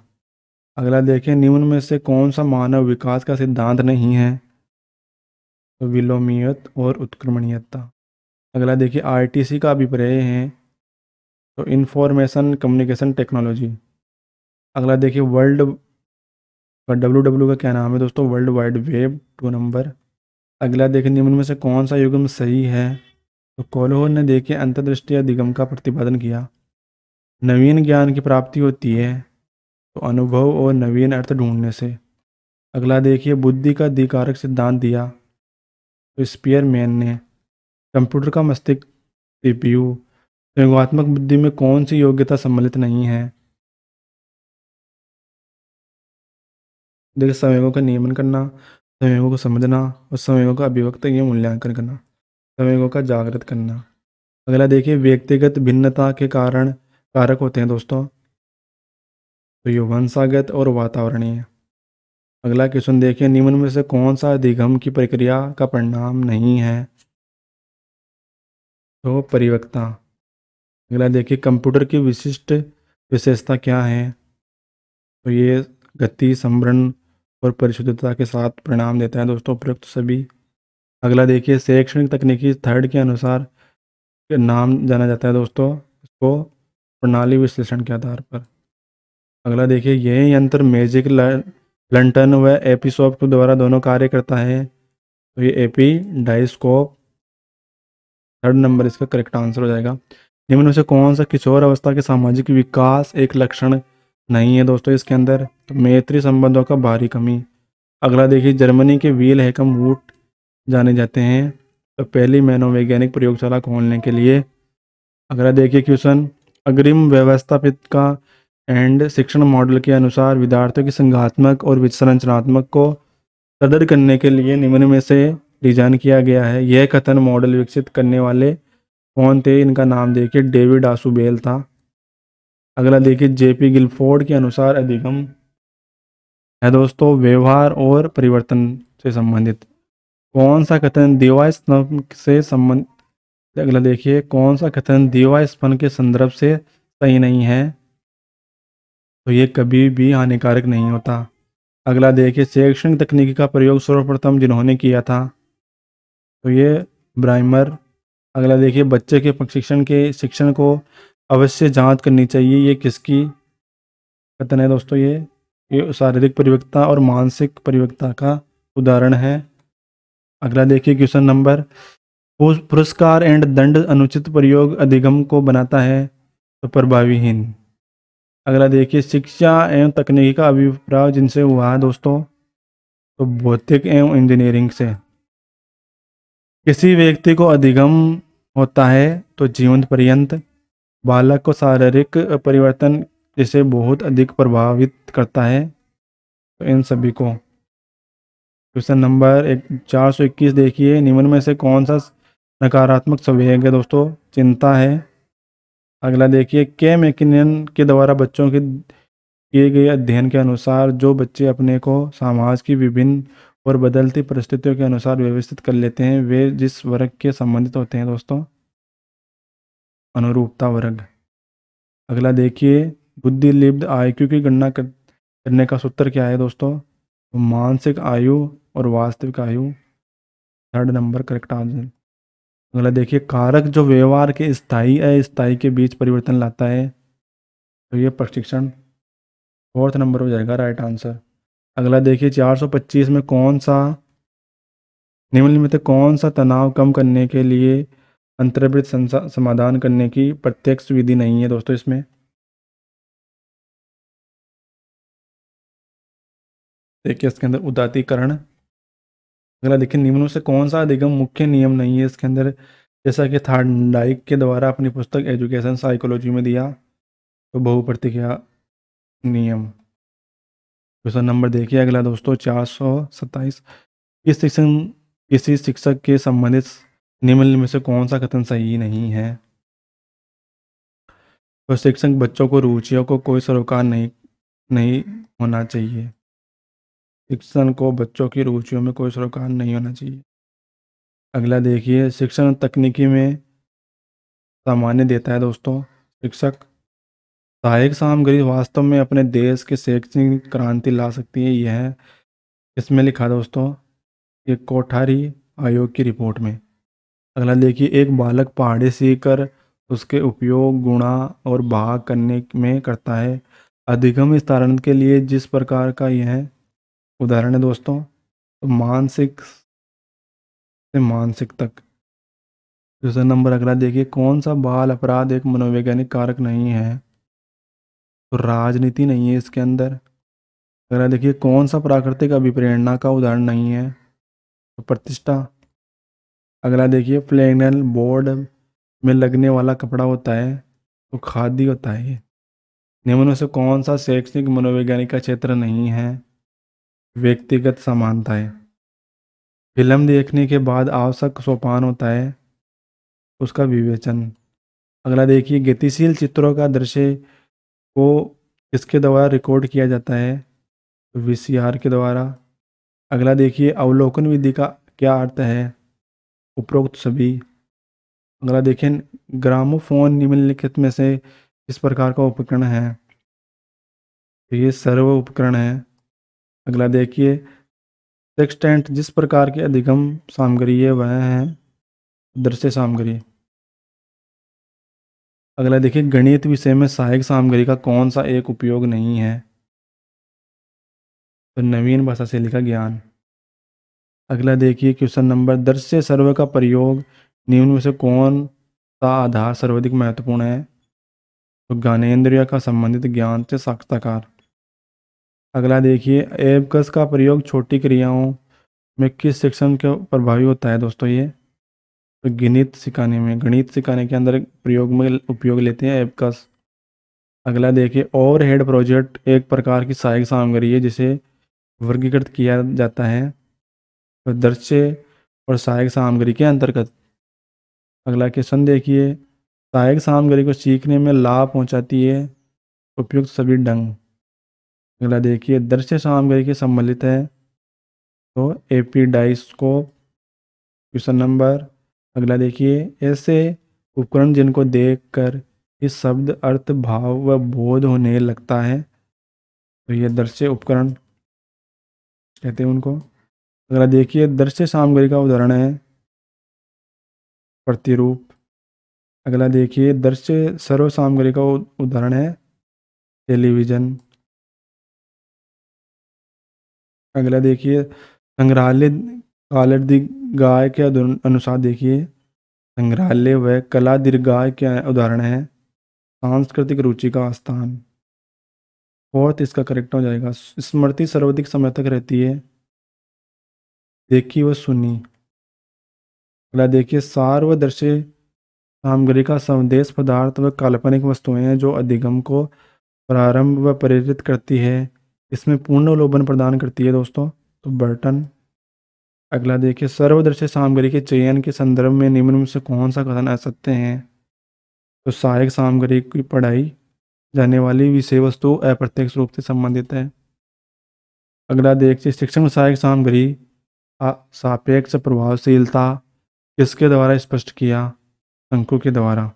अगला देखिए निम्न में से कौन सा मानव विकास का सिद्धांत नहीं है तो विलोमीयत और उत्क्रमणीयता। अगला देखिए RTC का अभिप्राय है तो इंफॉर्मेशन कम्युनिकेशन टेक्नोलॉजी। अगला देखिए वर्ल्ड का WW का क्या नाम है दोस्तों, वर्ल्ड वाइड वेब 2 नंबर। अगला देखिए निम्न में से कौन सा युग्म सही है तो कोल्होर ने देखिए अंतर्दृष्टि अधिगम का प्रतिपादन किया। नवीन ज्ञान की प्राप्ति होती है तो अनुभव और नवीन अर्थ ढूंढने से। अगला देखिए बुद्धि का अधिकारक सिद्धांत दिया तो स्पीयरमैन ने। कंप्यूटर का मस्तिष्क CPU। संयोगात्मक बुद्धि में कौन सी योग्यता सम्मिलित नहीं है, देखिए संयोगों का नियमन करना, संयोगों को समझना और संयोगों का अभिव्यक्त या मूल्यांकन करना, संयोगों का जागृत करना। अगला देखिए व्यक्तिगत भिन्नता के कारण कारक होते हैं दोस्तों तो ये वंशागत और वातावरणीय। अगला क्वेश्चन देखिए निम्न में से कौन सा अधिगम की प्रक्रिया का परिणाम नहीं है तो परिवक्ता। अगला देखिए कंप्यूटर की विशिष्ट विशेषता क्या है। तो ये गति, समरण और परिशुद्धता के साथ परिणाम देता है दोस्तों, उपयुक्त सभी। अगला देखिए शैक्षणिक तकनीकी थर्ड के अनुसार के नाम जाना जाता है दोस्तों इसको, प्रणाली विश्लेषण के आधार पर। अगला देखिए यह यंत्र मैजिक लंटन व एपिस्कोप के द्वारा दोनों कार्य करता है। तो ये एपी डाइस्कोप, थर्ड नंबर इसका करेक्ट आंसर हो जाएगा। निम्न में से कौन सा किशोर अवस्था के सामाजिक विकास एक लक्षण नहीं है दोस्तों इसके अंदर। तो मैत्री संबंधों का भारी कमी। अगला देखिए जर्मनी के व्हील हैकम वुड जाने जाते हैं तो पहली मनोवैज्ञानिक प्रयोगशाला खोलने के लिए। अगला देखिए क्वेश्चन, अग्रिम व्यवस्थापित का एंड शिक्षण मॉडल के अनुसार विद्यार्थियों की संज्ञानात्मक और संरचनात्मक को सुदृढ़ करने के लिए निम्न में से डिजाइन किया गया है। यह कथन मॉडल विकसित करने वाले कौन थे, इनका नाम देखिए डेविड आशुबेल था। अगला देखिए जेपी गिलफोर्ड के अनुसार अधिगम है दोस्तों व्यवहार और परिवर्तन से संबंधित। कौन सा कथन दीवार स्तंभ से संबंध, अगला देखिए कौन सा कथन दीवार स्तंभ के संदर्भ से सही नहीं है। तो ये कभी भी हानिकारक नहीं होता। अगला देखिए शैक्षणिक तकनीकी का प्रयोग सर्वप्रथम जिन्होंने किया था। तो ये ब्राइमर। अगला देखिए बच्चे के शिक्षण को अवश्य जांच करनी चाहिए, ये किसकी कथन है दोस्तों। ये शारीरिक परिपक्वता और मानसिक परिपक्वता का उदाहरण है। अगला देखिए क्वेश्चन नंबर, पुरस्कार एंड दंड अनुचित प्रयोग अधिगम को बनाता है तो प्रभावीहीन। अगला देखिए शिक्षा एवं तकनीकी का अभिप्राय जिनसे हुआ है दोस्तों, तो भौतिक एवं इंजीनियरिंग से। किसी व्यक्ति को अधिगम होता है तो जीवन पर्यंत। बालक को शारीरिक परिवर्तन जिसे बहुत अधिक प्रभावित करता है। तो इन सभी को। क्वेश्चन नंबर 421 देखिए, निम्न में से कौन सा नकारात्मक संवेग है दोस्तों। चिंता है। अगला देखिए के मैकिनियन के द्वारा बच्चों के किए गए अध्ययन के अनुसार जो बच्चे अपने को समाज की विभिन्न और बदलती परिस्थितियों के अनुसार व्यवस्थित कर लेते हैं वे जिस वर्ग के संबंधित होते हैं दोस्तों, अनुरूपता वर्ग। अगला देखिए बुद्धि लिप्त आईक्यू की गणना करने का सूत्र क्या है दोस्तों। तो मानसिक आयु और वास्तविक आयु, थर्ड नंबर करेक्ट आंसर। अगला देखिए कारक जो व्यवहार के स्थायी अस्थायी के बीच परिवर्तन लाता है। तो ये प्रशिक्षण, फोर्थ नंबर हो जाएगा राइट आंसर। अगला देखिए 425 में कौन सा निम्नलिखित में से कौन सा तनाव कम करने के लिए अंतर्वृत्त समाधान करने की प्रत्यक्ष विधि नहीं है दोस्तों इसमें। देखिए इसके अंदर उदात्तीकरण। अगला देखिए निम्नों से कौन सा अधिगम मुख्य नियम नहीं है इसके अंदर, जैसा कि थार्नडाइक के द्वारा अपनी पुस्तक एजुकेशन साइकोलॉजी में दिया। तो बहुप्रतिक्रिया नियम। क्वेश्चन नंबर देखिए अगला दोस्तों 427, किसी शिक्षक के संबंधित निम्न में से कौन सा कथन सही नहीं है। तो शिक्षक बच्चों को रुचियों को कोई सरोकार नहीं होना चाहिए। शिक्षण को बच्चों की रुचियों में कोई सरोकार नहीं होना चाहिए। अगला देखिए शिक्षण तकनीकी में सामान्य देता है दोस्तों। शिक्षक सहायक सामग्री वास्तव में अपने देश के शैक्षणिक क्रांति ला सकती है, यह इसमें लिखा दोस्तों ये कोठारी आयोग की रिपोर्ट में। अगला देखिए एक बालक पहाड़ी सीखकर उसके उपयोग गुणा और भाग करने में करता है। अधिगम विस्तारण के लिए जिस प्रकार का यह उदाहरण है दोस्तों, तो मानसिक से मानसिक तक। दूसरा नंबर अगला देखिए कौन सा बाल अपराध एक मनोवैज्ञानिक कारक नहीं है। तो राजनीति नहीं है इसके अंदर। अगला देखिए कौन सा प्राकृतिक अभिप्रेरणा का उदाहरण नहीं है। तो प्रतिष्ठा। अगला देखिए फ्लैनेल बोर्ड में लगने वाला कपड़ा होता है तो खादी होता है ये। निम्न में से कौन सा शैक्षणिक मनोवैज्ञानिक का क्षेत्र नहीं है। व्यक्तिगत समानताएं। फिल्म देखने के बाद आवश्यक सोपान होता है उसका विवेचन। अगला देखिए गतिशील चित्रों का दृश्य को किसके द्वारा रिकॉर्ड किया जाता है। वीसीआर के द्वारा। अगला देखिए अवलोकन विधि का क्या अर्थ है। उपरोक्त सभी। अगला देखिए, ग्रामोफोन निम्नलिखित में से किस प्रकार का उपकरण है? तो ये सर्व उपकरण है। अगला देखिए, सेक्सटेंट जिस प्रकार की अधिगम सामग्री है वह है दृश्य सामग्री। अगला देखिए, गणित विषय में सहायक सामग्री का कौन सा एक उपयोग नहीं है? तो नवीन भाषा शैली का ज्ञान। अगला देखिए क्वेश्चन नंबर, दृश्य सर्व का प्रयोग निम्न में से कौन सा आधार सर्वाधिक महत्वपूर्ण है? तो ज्ञानेंद्रिय का संबंधित ज्ञान से साक्षात्कार। अगला देखिए, एबकस का प्रयोग छोटी क्रियाओं में किस शिक्षण के प्रभावी होता है दोस्तों? ये तो गणित सिखाने के अंदर प्रयोग में उपयोग लेते हैं एबकस। अगला देखिए, ओवरहेड प्रोजेक्ट एक प्रकार की सहायक सामग्री है जिसे वर्गीकृत किया जाता है तो दृश्य और सहायक सामग्री के अंतर्गत। अगला क्वेश्चन देखिए, सहायक सामग्री को सीखने में लाभ पहुंचाती है उपयुक्त सभी ढंग। अगला देखिए, दृश्य सामग्री के सम्मिलित है तो एपीडाइस्कोप। क्वेश्चन नंबर अगला देखिए, ऐसे उपकरण जिनको देखकर इस शब्द अर्थ भाव व बोध होने लगता है तो ये दृश्य उपकरण कहते हैं उनको। अगला देखिए, दृश्य सामग्री का उदाहरण है प्रतिरूप। अगला देखिए, दृश्य सर्व सामग्री का उदाहरण है टेलीविजन। अगला देखिए, संग्रहालय कालर दीर्घाय के अनुसार देखिए, संग्रहालय व कला दीर्घाय के उदाहरण है सांस्कृतिक रुचि का स्थान। फोर्थ इसका करेक्ट हो जाएगा, स्मृति सर्वाधिक समय तक रहती है देखी व सुनी। अगला देखिए, सार व दृश्य सामग्री का संदेश पदार्थ व काल्पनिक वस्तुएं हैं जो अधिगम को प्रारंभ व प्रेरित करती है, इसमें पूर्ण अवलोकन प्रदान करती है दोस्तों तो बर्टन। अगला देखिए, सर्वदृश्य सामग्री के चयन के संदर्भ में निम्न में से कौन सा कथन आ सकते हैं? तो सहायक सामग्री की पढ़ाई जाने वाली विषय वस्तु अप्रत्यक्ष रूप से संबंधित है। अगला देखिए, शिक्षण में सहायक सामग्री सापेक्ष प्रभावशीलता किसके द्वारा स्पष्ट किया? शंकु के द्वारा।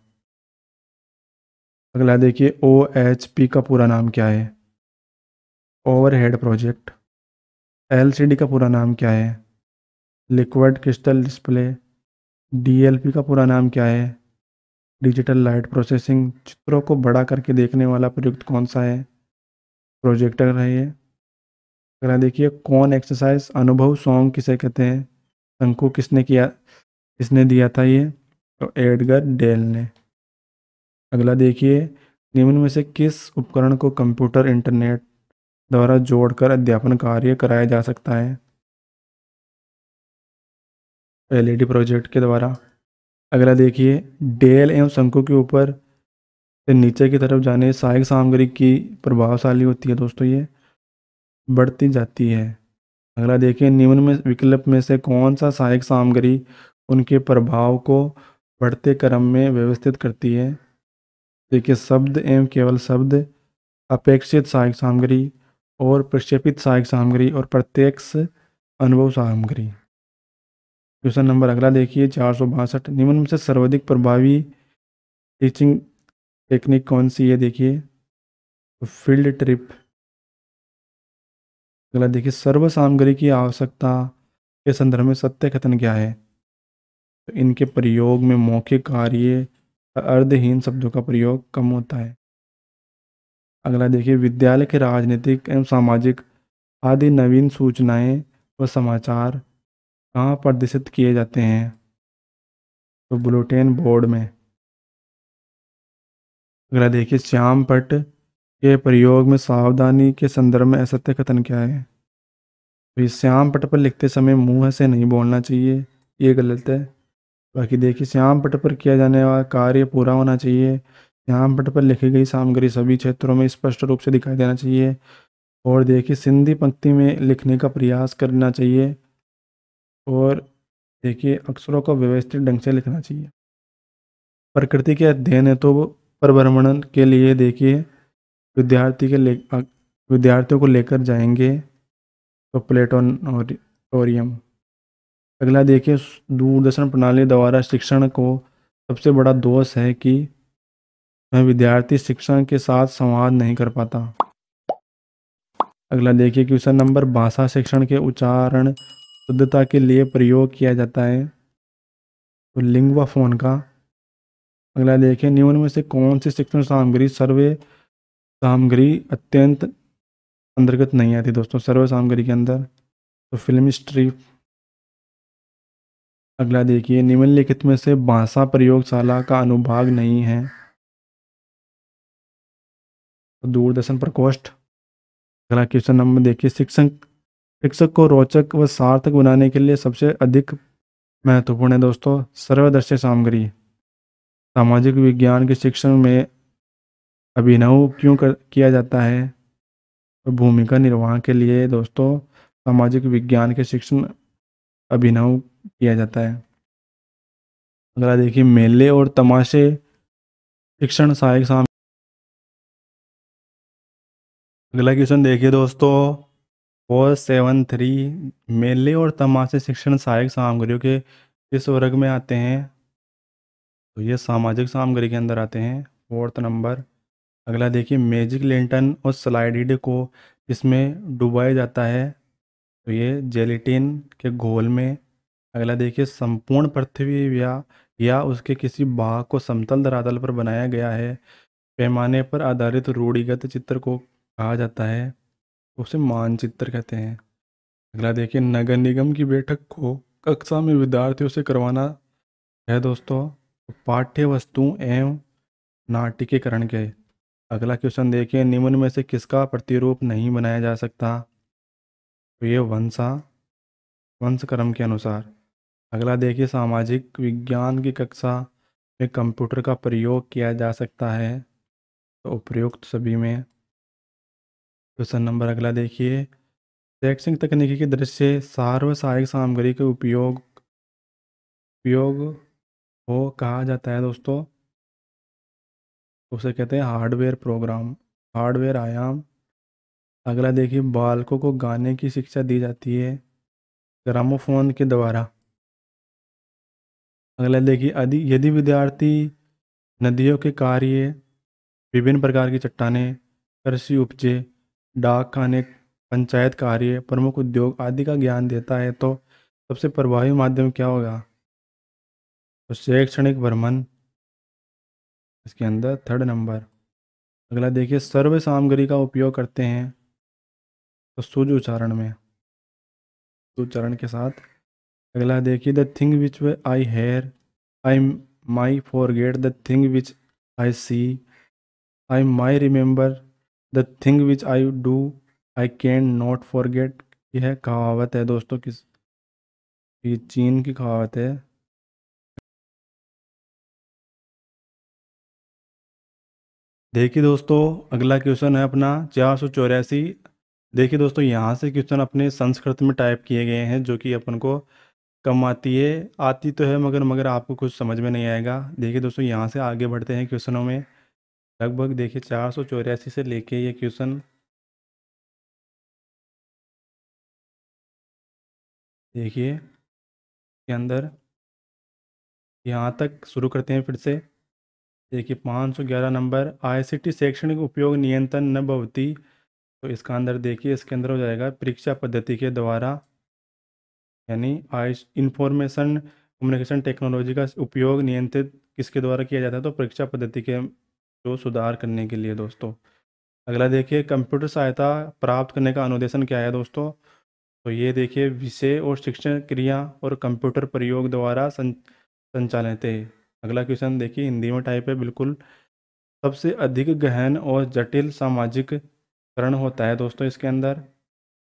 अगला देखिए, OHP का पूरा नाम क्या है? Overhead project. LCD का पूरा नाम क्या है? Liquid crystal display. DLP का पूरा नाम क्या है? Digital light processing. चित्रों को बड़ा करके देखने वाला प्रयुक्त कौन सा है? प्रोजेक्टर है ये। अगला देखिए, कौन एक्सरसाइज अनुभव सॉन्ग किसे कहते हैं? शंकु किसने दिया था ये? तो एडगर डेल ने। अगला देखिए, निम्न में से किस उपकरण को कंप्यूटर इंटरनेट द्वारा जोड़कर अध्यापन कार्य कराया जा सकता है? LED प्रोजेक्ट के द्वारा। अगला देखिए, डेल एवं शंकु के ऊपर से नीचे की तरफ जाने सहायक सामग्री की प्रभावशाली होती है दोस्तों, ये बढ़ती जाती है। अगला देखिए, निम्न में विकल्प में से कौन सा सहायक सामग्री उनके प्रभाव को बढ़ते क्रम में व्यवस्थित करती है? देखिए, शब्द एवं केवल शब्द, अपेक्षित सहायक सामग्री और प्रक्षेपित सहायक सामग्री और प्रत्यक्ष अनुभव सामग्री। क्वेश्चन नंबर अगला देखिए, 462, निम्न में से सर्वाधिक प्रभावी टीचिंग टेक्निक कौन सी है? देखिए, तो फील्ड ट्रिप। अगला देखिए, सर्व सामग्री की आवश्यकता के संदर्भ में सत्य कथन क्या है? तो इनके प्रयोग में मौखिक कार्य अर्धहीन शब्दों का प्रयोग कम होता है। अगला देखिए, विद्यालय के राजनीतिक एवं सामाजिक आदि नवीन सूचनाएं व समाचार कहाँ प्रदर्शित किए जाते हैं? तो बुलेटिन बोर्ड में। अगला देखिए, श्याम पट के प्रयोग में सावधानी के संदर्भ में असत्य कथन क्या है? तो इस श्याम पट पर लिखते समय मुंह से नहीं बोलना चाहिए, ये गलत है। बाकी देखिए, श्याम पट पर किया जाने वाला कार्य पूरा होना चाहिए। श्याम पट पर लिखी गई सामग्री सभी क्षेत्रों में स्पष्ट रूप से दिखाई देना चाहिए। और देखिए, सिंधी पंक्ति में लिखने का प्रयास करना चाहिए। और देखिए, अक्षरों को व्यवस्थित ढंग से लिखना चाहिए। प्रकृति के अध्ययन है तो परिभ्रमण के लिए देखिए विद्यार्थियों को लेकर जाएंगे तो प्लेटोरियम। अगला देखिए, दूरदर्शन प्रणाली द्वारा शिक्षण को सबसे बड़ा दोष है कि मैं विद्यार्थी शिक्षण के साथ संवाद नहीं कर पाता। अगला देखिए क्वेश्चन नंबर, भाषा शिक्षण के उच्चारण शुद्धता के लिए प्रयोग किया जाता है तो लिंगुआ फोन का। अगला देखिए, निम्न में से कौन सी शिक्षण सामग्री सर्वे सामग्री अत्यंत अंतर्गत नहीं आती दोस्तों सर्वे सामग्री के अंदर? तो फिल्म स्ट्रिप। अगला देखिए, निम्नलिखित में से भाषा प्रयोगशाला का अनुभाग नहीं है तो दूरदर्शन प्रकोष्ठ। अगला क्वेश्चन नंबर देखिए, शिक्षक शिक्षक को रोचक व सार्थक बनाने के लिए सबसे अधिक महत्वपूर्ण है दोस्तों सर्वदर्शी सामग्री। सामाजिक विज्ञान के शिक्षण में अभिनव किया जाता है तो भूमिका निर्वाह के लिए दोस्तों सामाजिक विज्ञान के शिक्षण अभिनव किया जाता है। अगला देखिए, मेले और तमाशे शिक्षण सहायक सामग्री। अगला क्वेश्चन देखिए दोस्तों, 473, मेले और तमाशे शिक्षण सहायक सामग्रियों के किस वर्ग में आते हैं? तो ये सामाजिक सामग्री के अंदर आते हैं, 4th नंबर। अगला देखिए, मैजिक लेंटन और स्लाइड को इसमें डुबाया जाता है तो ये जेलेटिन के घोल में। अगला देखिए, संपूर्ण पृथ्वी या उसके किसी भाग को समतल धरातल पर बनाया गया है पैमाने पर आधारित रूढ़िगत चित्र को कहा जाता है, उसे मानचित्र कहते हैं। अगला देखिए, नगर निगम की बैठक को कक्षा में विद्यार्थियों से करवाना है दोस्तों पाठ्य वस्तु एवं नाट्यकरण के। अगला क्वेश्चन देखिए, निम्न में से किसका प्रतिरूप नहीं बनाया जा सकता? तो ये वंशक्रम के अनुसार। अगला देखिए, सामाजिक विज्ञान की कक्षा में कंप्यूटर का प्रयोग किया जा सकता है तो उपयुक्त सभी में। क्वेश्चन नंबर अगला देखिए, शैक्षणिक तकनीकी की दृष्टि से सार्वसहायक सामग्री के उपयोग हो कहा जाता है दोस्तों, उसे कहते हैं हार्डवेयर प्रोग्राम, हार्डवेयर आयाम। अगला देखिए, बालकों को गाने की शिक्षा दी जाती है ग्रामोफोन के द्वारा। अगला देखिए, यदि विद्यार्थी नदियों के कार्य, विभिन्न प्रकार की चट्टानें, कृषि उपजे, डाक खाने, पंचायत कार्य, प्रमुख उद्योग आदि का ज्ञान देता है तो सबसे प्रभावी माध्यम क्या होगा? तो शैक्षणिक भ्रमण इसके अंदर 3rd नंबर। अगला देखिए, सर्व सामग्री का उपयोग करते हैं तो शुद्ध उच्चारण में, शुद्ध उच्चारण के साथ। अगला देखिए, the thing which I hear I may forget the thing which I see I may remember the thing which I do I can not forget. यह कहावत है दोस्तों ये चीन की कहावत है। देखिए दोस्तों, अगला क्वेश्चन है अपना 484। देखिए दोस्तों, यहाँ से क्वेश्चन अपने संस्कृत में टाइप किए गए हैं जो कि अपन को कम आती है, आती तो है मगर आपको कुछ समझ में नहीं आएगा। देखिए दोस्तों, यहाँ से आगे बढ़ते हैं क्वेश्चनों में। लगभग देखिए 484 से लेके ये क्वेश्चन देखिए के अंदर यहाँ तक शुरू करते हैं फिर से। देखिए 511 नंबर, आईसीटी शैक्षणिक उपयोग नियंत्रण न भवती। तो इसका अंदर देखिए, इसके अंदर हो जाएगा परीक्षा पद्धति के द्वारा, यानी आई इंफॉर्मेशन कम्युनिकेशन टेक्नोलॉजी का उपयोग नियंत्रित किसके द्वारा किया जाता है? तो परीक्षा पद्धति के जो सुधार करने के लिए दोस्तों। अगला देखिए, कंप्यूटर सहायता प्राप्त करने का अनुदेशन क्या है दोस्तों? तो ये देखिए, विषय और शिक्षण क्रिया और कंप्यूटर प्रयोग द्वारा संचालित है। अगला क्वेश्चन देखिए, हिंदी में टाइप है बिल्कुल। सबसे अधिक गहन और जटिल सामाजिकरण होता है दोस्तों इसके अंदर,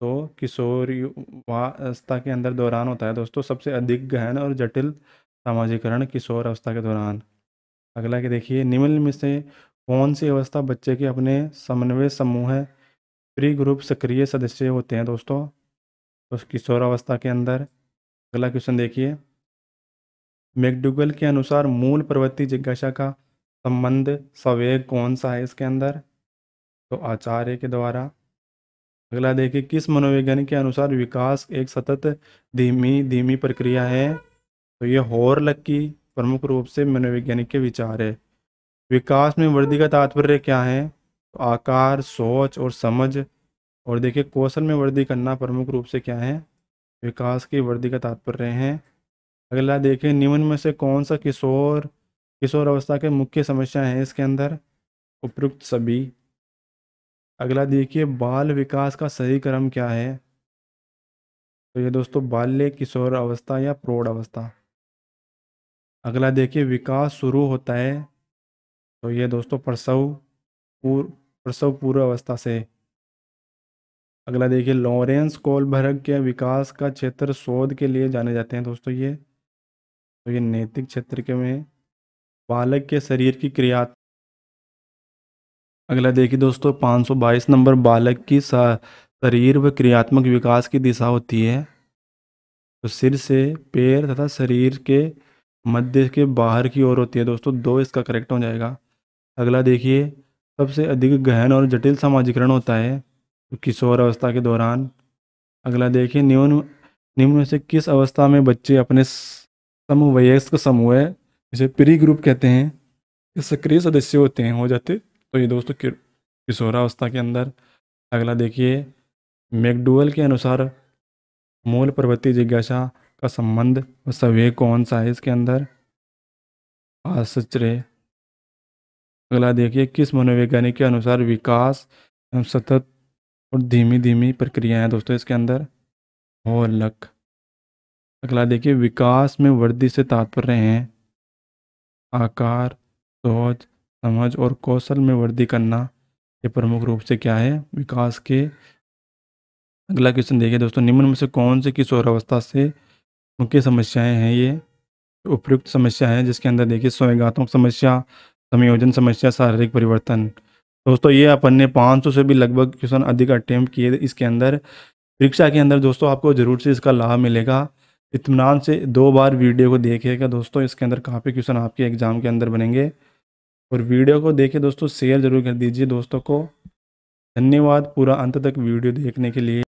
तो किशोरावस्था के अंदर दौरान होता है दोस्तों सबसे अधिक गहन और जटिल सामाजिकरण किशोर अवस्था के दौरान। अगला के देखिए, निम्न में से कौन सी अवस्था बच्चे के अपने समन्वय समूह प्री ग्रुप सक्रिय सदस्य होते हैं दोस्तों? तो किशोर अवस्था के अंदर। अगला क्वेश्चन देखिए, मैकडूगल के अनुसार मूल प्रवृत्ति जिज्ञासा का संबंध संवेग कौन सा है इसके अंदर? तो आचार्य के द्वारा। अगला देखिए, किस मनोवैज्ञानिक के अनुसार विकास एक सतत धीमी धीमी प्रक्रिया है? तो ये हॉरलक की प्रमुख रूप से मनोवैज्ञानिक के विचार है। विकास में वृद्धि का तात्पर्य क्या है? तो आकार, सोच और समझ। और देखिए कौशल में वृद्धि करना प्रमुख रूप से क्या है? विकास की वृद्धि का तात्पर्य है। अगला देखिए निम्न में से कौन सा किशोर किशोर अवस्था के मुख्य समस्याएं हैं इसके अंदर? उपयुक्त सभी। अगला देखिए बाल विकास का सही क्रम क्या है? तो ये दोस्तों बाल्य, किशोर अवस्था या प्रौढ़ अवस्था। अगला देखिए विकास शुरू होता है, तो ये दोस्तों प्रसव पूर्व अवस्था से। अगला देखिए लॉरेंस कोलबर्ग के विकास का क्षेत्र शोध के लिए जाने जाते हैं दोस्तों ये। तो ये नैतिक क्षेत्र के में बालक के शरीर की क्रिया। अगला देखिए दोस्तों 522 नंबर, बालक की शरीर व क्रियात्मक विकास की दिशा होती है। तो सिर से पैर तथा शरीर के मध्य के बाहर की ओर होती है दोस्तों, दो इसका करेक्ट हो जाएगा। अगला देखिए सबसे अधिक गहन और जटिल समाजीकरण होता है तो किशोर अवस्था के दौरान। अगला देखिए निम्न निम्न में से किस अवस्था में बच्चे अपने समवयस्क समूह, जिसे प्री ग्रुप कहते हैं, के सक्रिय सदस्य होते हैं, हो जाते? तो ये दोस्तों किशोरावस्था के अंदर। अगला देखिए मैकडूगल के अनुसार मूल प्रवृत्ति जिज्ञासा का संबंध व संवेग कौन सा है इसके अंदर? आश्चर्य। अगला देखिए किस मनोवैज्ञानिक के अनुसार विकास एवं सतत और धीमी धीमी प्रक्रिया है दोस्तों इसके अंदर? लक। अगला देखिए विकास में वृद्धि से तात्पर्य है आकार, सोच, समझ और कौशल में वृद्धि करना। ये प्रमुख रूप से क्या है? विकास के। अगला क्वेश्चन देखिए दोस्तों निम्न में से कौन से किशोरावस्था से मुख्य समस्याएं हैं? ये उपयुक्त समस्या है, जिसके अंदर देखिए संवेगात्मक समस्या, संयोजन समस्या, शारीरिक परिवर्तन। दोस्तों ये अपन ने 500 से भी लगभग क्वेश्चन अधिक अटेम्प्ट किए इसके अंदर। परीक्षा के अंदर दोस्तों आपको जरूर से इसका लाभ मिलेगा। इत्मीनान से 2 बार वीडियो को देखिएगा दोस्तों, इसके अंदर काफ़ी क्वेश्चन आपके एग्जाम के अंदर बनेंगे। और वीडियो को देखिए दोस्तों, शेयर जरूर कर दीजिए दोस्तों को। धन्यवाद पूरा अंत तक वीडियो देखने के लिए।